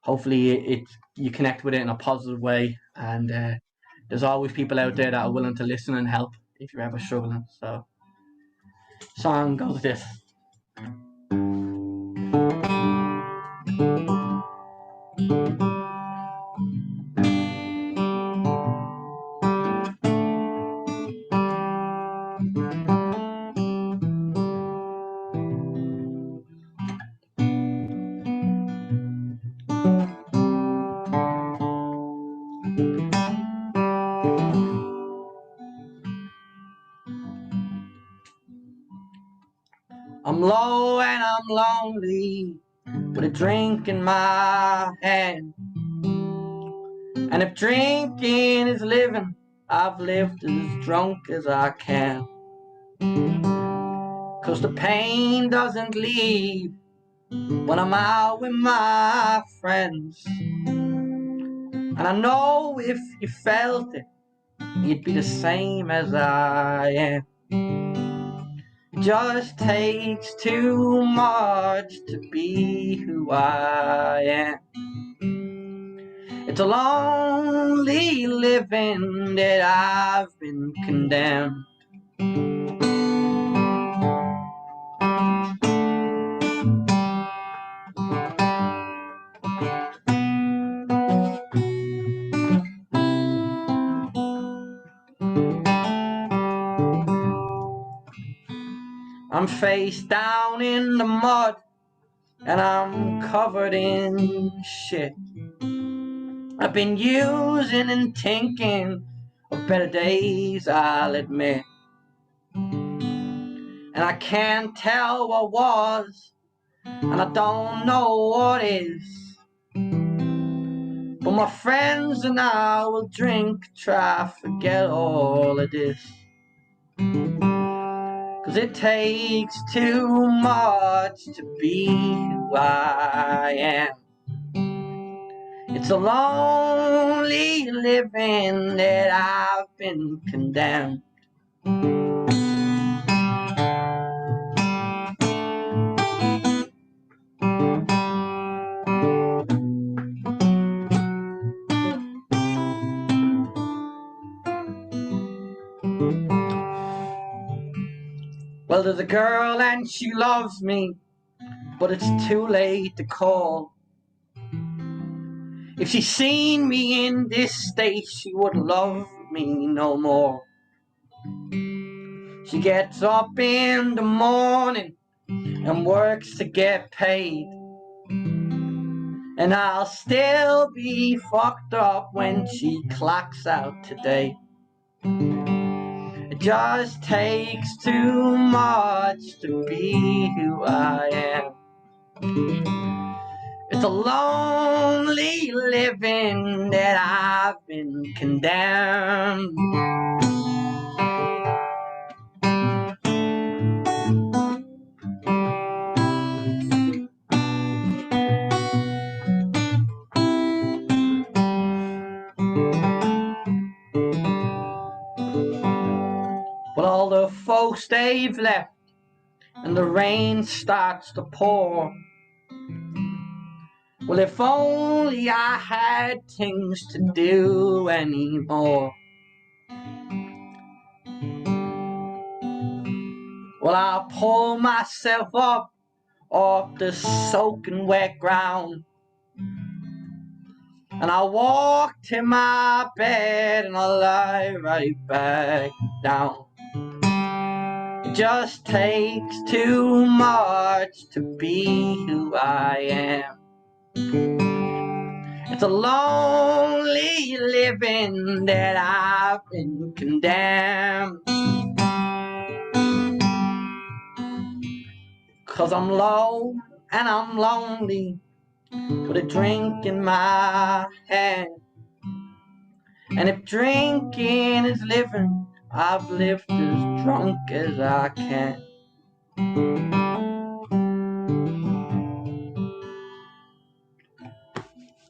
hopefully you connect with it in a positive way. And there's always people out there that are willing to listen and help if you're ever struggling. So, song goes this. I'm low and I'm lonely, with a drink in my hand. And if drinking is living, I've lived as drunk as I can. 'Cause the pain doesn't leave when I'm out with my friends. And I know if you felt it, you'd be the same as I am. It just takes too much to be who I am. It's a lonely living that I've been condemned. I'm face down in the mud and I'm covered in shit. I've been using and thinking of better days, I'll admit. And I can't tell what was, and I don't know what is. But my friends and I will drink, try forget all of this. 'Cause it takes too much to be who I am. It's a lonely living that I've been condemned. Well, there's a girl and she loves me, but it's too late to call. If she'd seen me in this state, she wouldn't love me no more. She gets up in the morning and works to get paid. And I'll still be fucked up when she clocks out today. It just takes too much to be who I am. It's a lonely living that I've been condemned. But all the folks they've left and the rain starts to pour. Well, if only I had things to do anymore. Well, I'll pull myself up off the soaking wet ground, and I'll walk to my bed and I'll lie right back down. It just takes too much to be who I am. It's a lonely living that I've been condemned. 'Cause I'm low and I'm lonely, with a drink in my hand. And if drinking is living, I've lived as drunk as I can.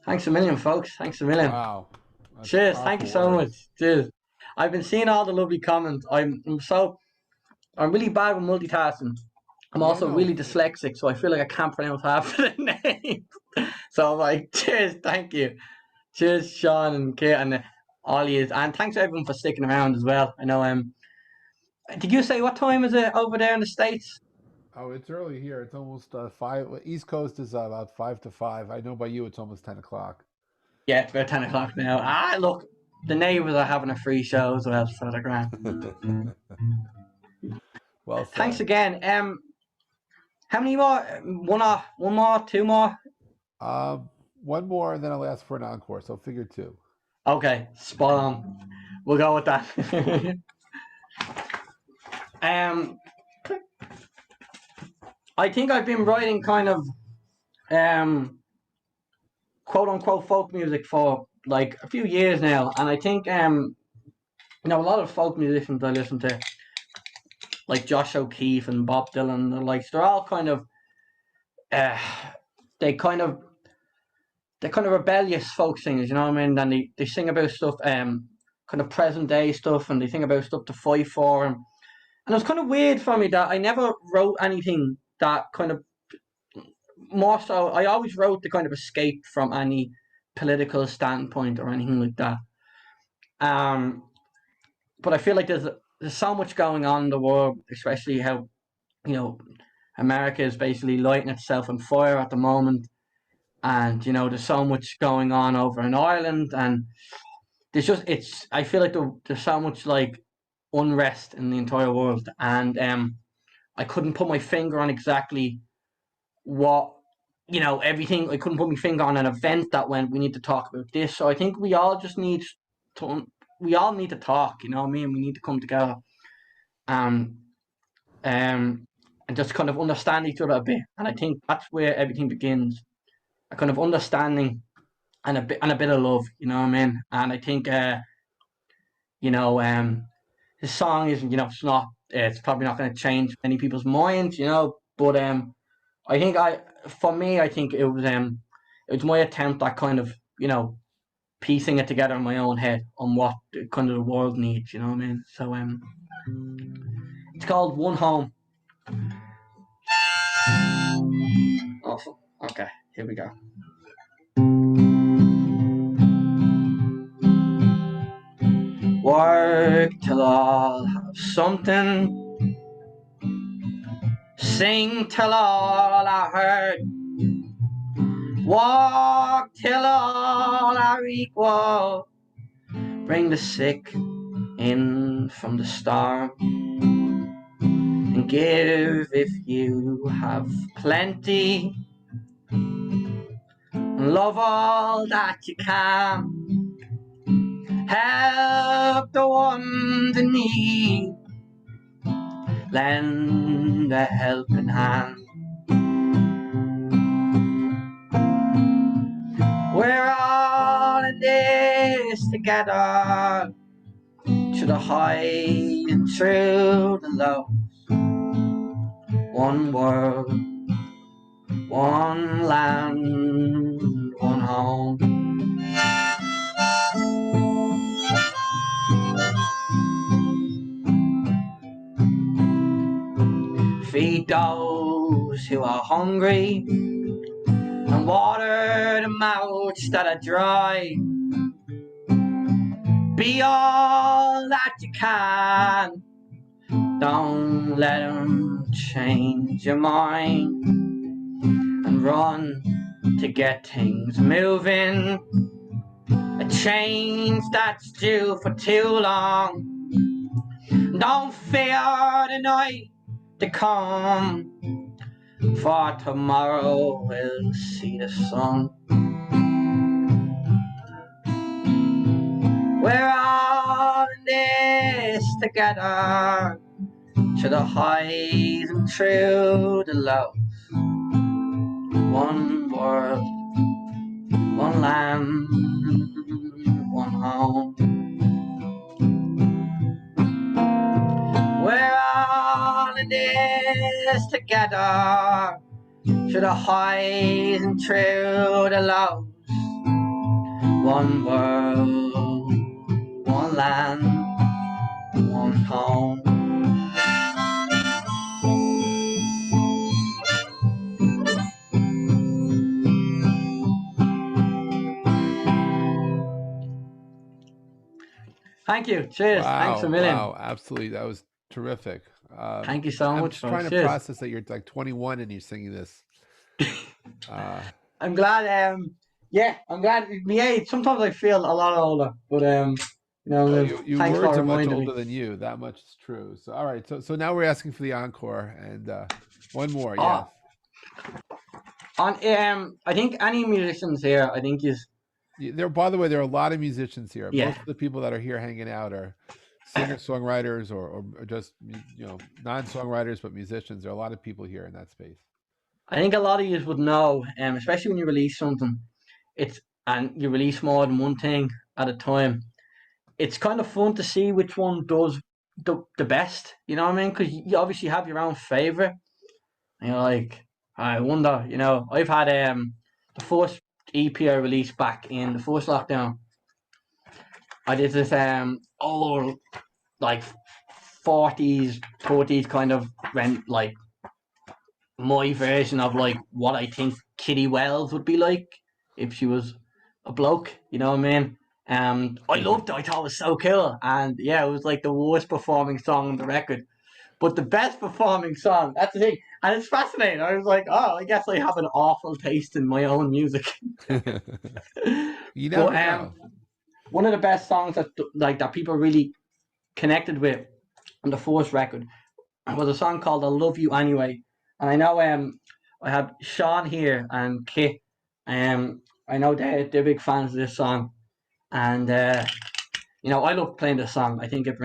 Thanks a million, folks. Thanks a million. Wow. That's Cheers. Thank you so words. much. Cheers. I've been seeing all the lovely comments. I'm really bad with multitasking. I'm also really dyslexic, so I feel like I can't pronounce half of the names. So I'm like, cheers, thank you. Cheers, Sean and Kate and all you. And thanks to everyone for sticking around as well. I know, did you say what time is it over there in the States? Oh, it's early here. It's almost 5. East Coast is about 5 to 5. I know by you it's almost 10 o'clock. Yeah, it's about 10 o'clock now. Look, the neighbours are having a free show as well, so they're grand. Well said. Thanks again. How many more? One more, two more? One more, and then I'll ask for an encore. So figure 2. Okay, spot on. We'll go with that. I think I've been writing kind of quote unquote folk music for like a few years now, and I think a lot of folk musicians I listen to, like Josh O'Keefe and Bob Dylan, they're all kind of they're kind of rebellious folk singers, you know what I mean? And they sing about stuff, kind of present day stuff, and they sing about stuff to fight for. And it was kind of weird for me that I never wrote anything that kind of, more so, I always wrote to kind of escape from any political standpoint or anything like that. But I feel like there's so much going on in the world, especially how, America is basically lighting itself on fire at the moment. And, there's so much going on over in Ireland, and I feel like there's so much like unrest in the entire world, and I couldn't put my finger on exactly what, everything. I couldn't put my finger on an event that went, we need to talk about this. So I think we all need to talk, you know what I mean? We need to come together and just kind of understand each other a bit. And I think that's where everything begins. A kind of understanding and a bit of love, you know what I mean? And I think this song isn't, it's probably not going to change many people's minds, but I think it was my attempt at kind of, piecing it together in my own head on what kind of the world needs, you know what I mean? So it's called One Home. Awesome. Okay, here we go. Work till all have something, sing till all are heard, walk till all are equal, bring the sick in from the storm. and give if you have plenty. Love all that you can. Help the ones in need. Lend a helping hand. We're all in this together, through the high and through the low. One world, one land, one home. Feed those who are hungry and water the mouths that are dry. Be all that you can. Don't let them change your mind. And run to get things moving. A change that's due for too long. Don't fear the night to come, for tomorrow we'll see the sun. We're all in this together, to the highs and through the lows. One world, one land, one home. We're all in this together, to the highs and through the lows. One world, one land, one home. Thank you. Cheers. Wow, Thanks a million. wow, absolutely. That was terrific. Thank you so I'm much. just trying to process that you're like 21 and you're singing this. I'm glad. Yeah, I'm glad. My age. Sometimes I feel a lot older, but you know, your thanks words for are much reminding me. older than you. That much is true. So all right. So now we're asking for the encore and one more. Oh. Yeah. On I think any musicians here, I think is. There. By the way, there are a lot of musicians here. Yeah. Most of the people that are here hanging out are singer-songwriters or just non-songwriters, but musicians. There are a lot of people here in that space. I think a lot of you would know, especially when you release something, and you release more than one thing at a time. It's kind of fun to see which one does the best. You know what I mean? Because you obviously have your own favorite. And you're like, I wonder. You know, I've had the first EP I released back in the first lockdown. I did this old like 40s, 30s kind of like my version of like what I think Kitty Wells would be like if she was a bloke, you know what I mean? I loved it. I thought it was so cool. And yeah, it was like the worst performing song on the record. But the best performing song, that's the thing. And it's fascinating. I was like, oh, I guess I have an awful taste in my own music. You never know. One of the best songs that people really connected with on the first record was a song called I Love You Anyway. And I know I have Sean here and Kit. I know they're big fans of this song. And you know, I love playing this song. I think it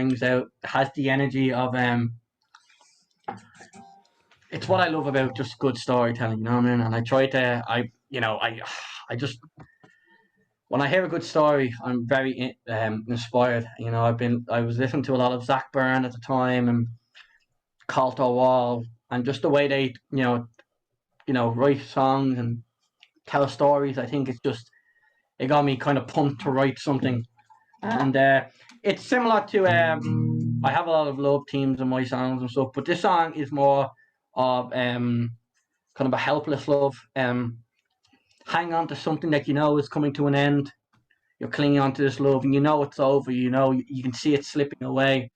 has the energy of it's what I love about just good storytelling, you know what I mean? And I try to I just when I hear a good story, I'm very inspired. You know, I was listening to a lot of Zach Byrne at the time and Colter Wall, and just the way they write songs and tell stories. I think it got me kind of pumped to write something. And it's similar to I have a lot of love themes in my songs and stuff, but this song is more of kind of a helpless love. Hang on to something that you know is coming to an end. You're clinging on to this love and you know it's over, you know, you can see it slipping away.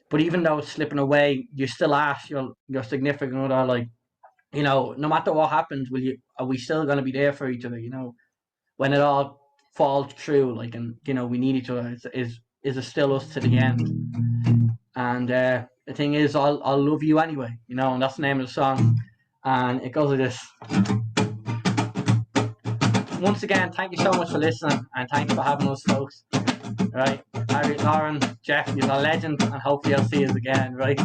But even though it's slipping away, you still ask your significant other, like, you know, no matter what happens, are we still going to be there for each other, you know, when it all falls through, like, and, you know, we need each other, is it still us to the end? And the thing is, I'll love you anyway, you know, and that's the name of the song. And it goes like this. Once again, thank you so much for listening, and thanks for having us, folks. Right, Harry, Lauran, Jeff, you're a legend, and hopefully I'll see you again, right?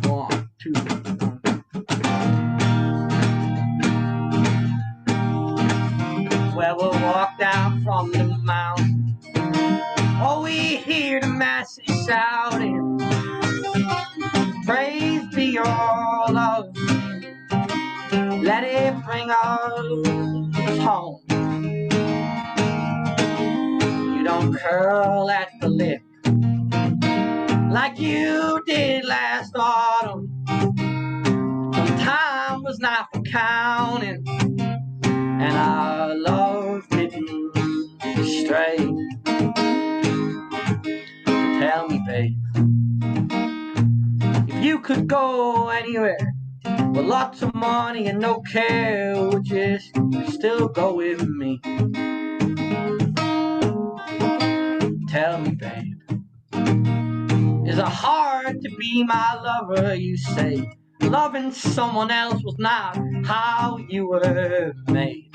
1, 2, 1. Well, we'll walk down from the mountain. Oh, we hear the masses shouting, praise be your love. Let it bring us home. You don't curl at the lip like you did last autumn. When time was not for counting, and our love didn't stray. Tell me, babe, if you could go anywhere with lots of money and no care, would you still go with me? Tell me, babe, is it hard to be my lover? You say loving someone else was not how you were made.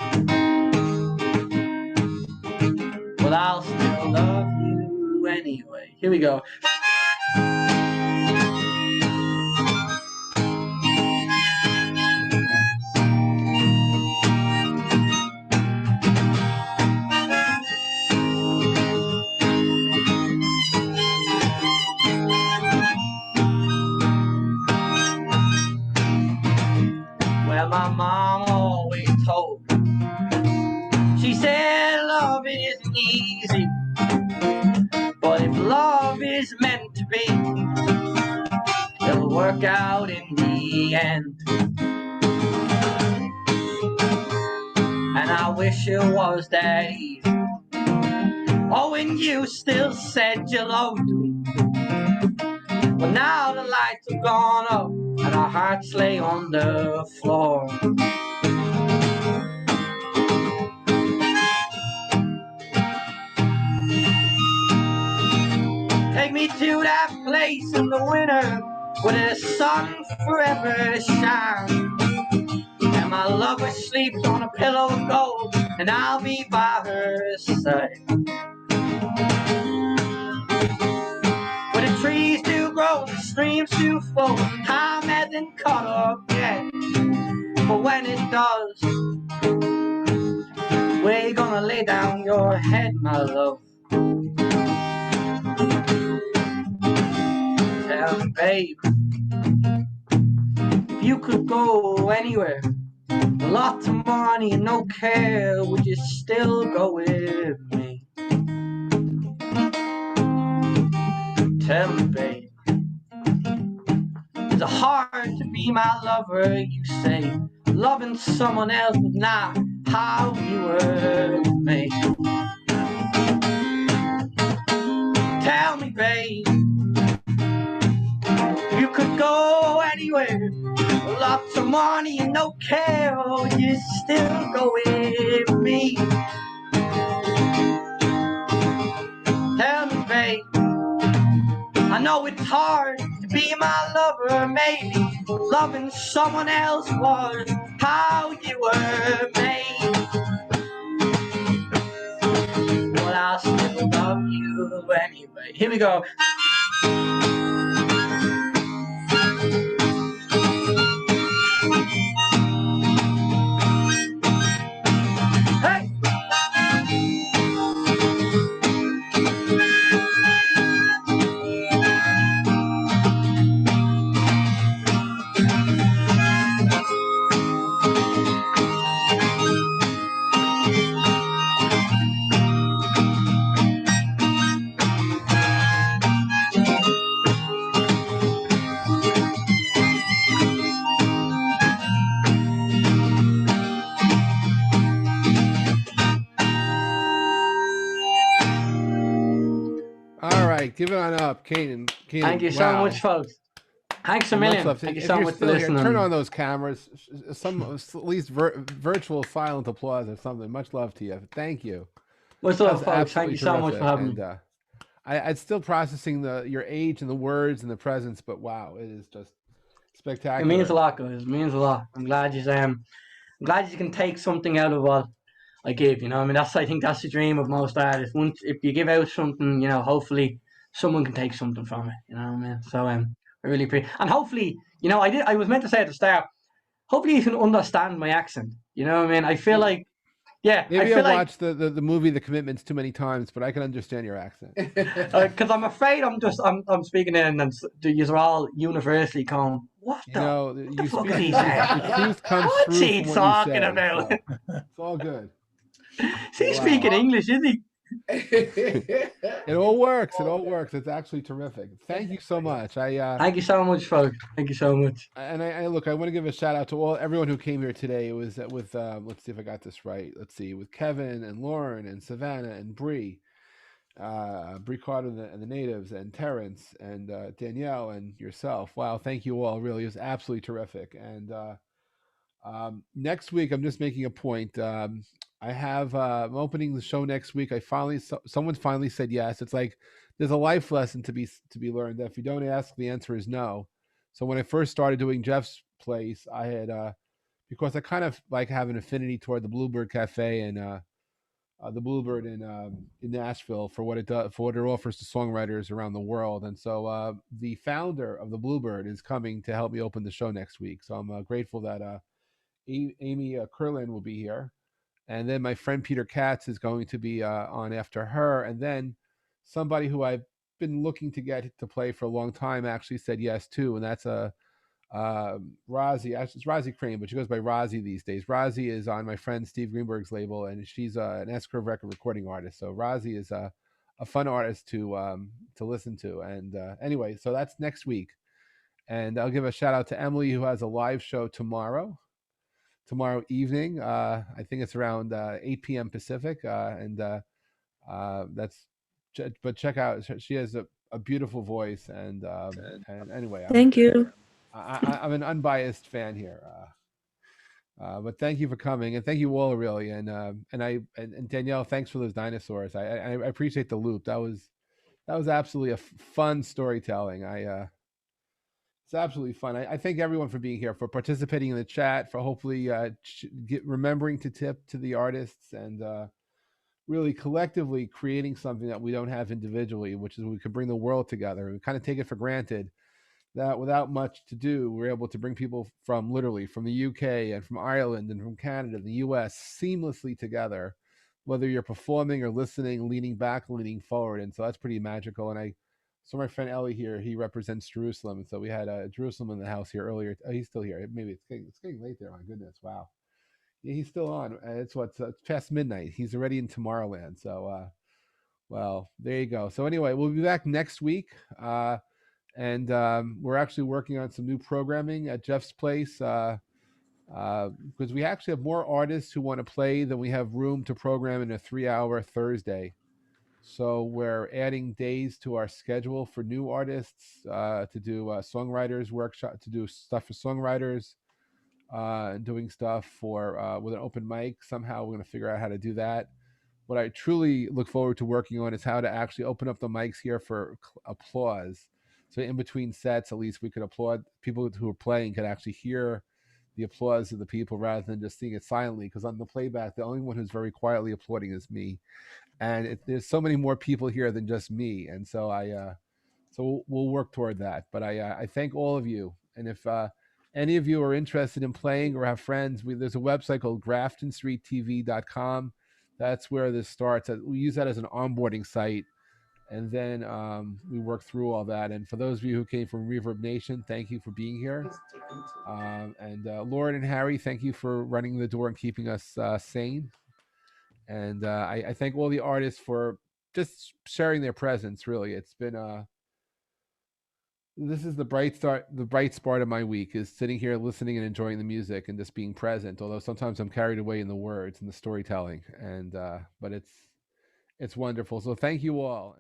Well, I'll still love you anyway. Here we go. Well, my mom always told me, she said love isn't easy, but if love is meant to be, it'll work out in the end. And I wish it was that easy. Oh, and you still said you loved me. But now the lights have gone up and our hearts lay on the floor. Take me to that place in the winter where the sun forever shines, and my lover sleeps on a pillow of gold, and I'll be by her side. Where the trees do grow, the streams do flow, time hasn't caught up yet, but when it does, where you gonna lay down your head, my love? Tell me, babe, if you could go anywhere, lots of money and no care, would you still go with me? Tell me, babe, is it hard to be my lover? You say loving someone else was not how you were made. Tell me, babe, you could go anywhere, lots of money and no care, oh, you still go with me. Tell me, babe, I know it's hard to be my lover, maybe loving someone else was how you were made. Well, I'll still love you anyway. Here we go. Give it on up, Kenan. Thank you so much, folks. Thanks a million. Thank you so much for listening. Turn on those cameras. At least virtual silent applause or something. Much love to you. Thank you. Much love, folks. Thank you so much for having me. I'm still processing your age and the words and the presence, but wow, it is just It means a spectacular. lot, guys. It means a lot. I'm glad you can take something out of what I give. You know, I mean, I think that's the dream of most artists. Once if you give out something, you know, hopefully someone can take something from it. You know what I mean? So I really appreciate, and hopefully, you know, I was meant to say at the start. Hopefully, you can understand my accent. You know what I mean? I feel like, yeah, I Maybe feel I've like watched the movie The Commitments too many times, but I can understand your accent. because I'm afraid I'm speaking in and you're all universally going, what You the know, what the you fuck speak is he the saying? truth comes What's through he from what you talking say, about? so it's all good. He's Wow. speaking English, isn't he? It all works. It all works. It's actually terrific. Thank you so much. Thank you so much, folks. Thank you so much. And I look. I want to give a shout out to everyone who came here today. It was with let's see if I got this right. Let's see, with Kevin and Lauran and Savanna and Brei, Brei Carter and the natives and Terence and Danielle and yourself. Wow, thank you all. Really, it was absolutely terrific. And next week, I'm just making a point. I'm opening the show next week. Someone finally said yes. It's like there's a life lesson to be learned. That if you don't ask, the answer is no. So when I first started doing Jeff's place, I had because I kind of like have an affinity toward the Bluebird Cafe and the Bluebird in Nashville for what it does, for what it offers to songwriters around the world. And so the founder of the Bluebird is coming to help me open the show next week. So I'm grateful that Amy Curlin will be here, and then my friend Peter Katz is going to be on after her, and then somebody who I've been looking to get to play for a long time actually said yes too, and that's Rozzy. Actually, it's Rozzy Crane, but she goes by Rozzy these days. Rozzy is on my friend Steve Greenberg's label, and she's an S-Curve record recording artist. So Rozzy is a fun artist to listen to. And anyway, so that's next week, and I'll give a shout out to Emily who has a live show tomorrow evening. I think it's around 8 p.m. Pacific, and that's. But check out, she has a beautiful voice, and anyway, Thank you. I'm an unbiased fan here. But thank you for coming, and thank you all really, and Danielle, thanks for those dinosaurs. I appreciate the loop. That was absolutely a fun storytelling. It's absolutely fun. I thank everyone for being here, for participating in the chat, for hopefully remembering to tip to the artists, and really collectively creating something that we don't have individually, which is we could bring the world together. We kind of take it for granted that without much to do, we're able to bring people from literally from the UK and from Ireland and from Canada, the US, seamlessly together, whether you're performing or listening, leaning back, leaning forward. And so that's pretty magical. And so my friend Ellie here, he represents Jerusalem. And so we had Jerusalem in the house here earlier. Oh, he's still here. Maybe it's getting late there. My goodness. Wow. Yeah, he's still on. It's past midnight. He's already in Tomorrowland. So, well, there you go. So anyway, we'll be back next week. And we're actually working on some new programming at Jeff's place because we actually have more artists who want to play than we have room to program in a 3-hour Thursday. So we're adding days to our schedule for new artists to do songwriters workshop, to do stuff for songwriters, and doing stuff for with an open mic. Somehow we're going to figure out how to do that. What I truly look forward to working on is how to actually open up the mics here for applause. So in between sets, at least we could applaud. People who are playing could actually hear the applause of the people rather than just seeing it silently. Because on the playback, the only one who's very quietly applauding is me, and there's so many more people here than just me. And so so we'll work toward that. But I thank all of you, and if any of you are interested in playing or have friends, there's a website called GraftonStreetTV.com. That's where this starts. We use that as an onboarding site. And then we work through all that. And for those of you who came from Reverb Nation, thank you for being here. And Lauren and Harry, thank you for running the door and keeping us sane. And I thank all the artists for just sharing their presence, really. It's been this is the bright spot of my week, is sitting here listening and enjoying the music and just being present, although sometimes I'm carried away in the words and the storytelling. And but it's wonderful. So thank you all.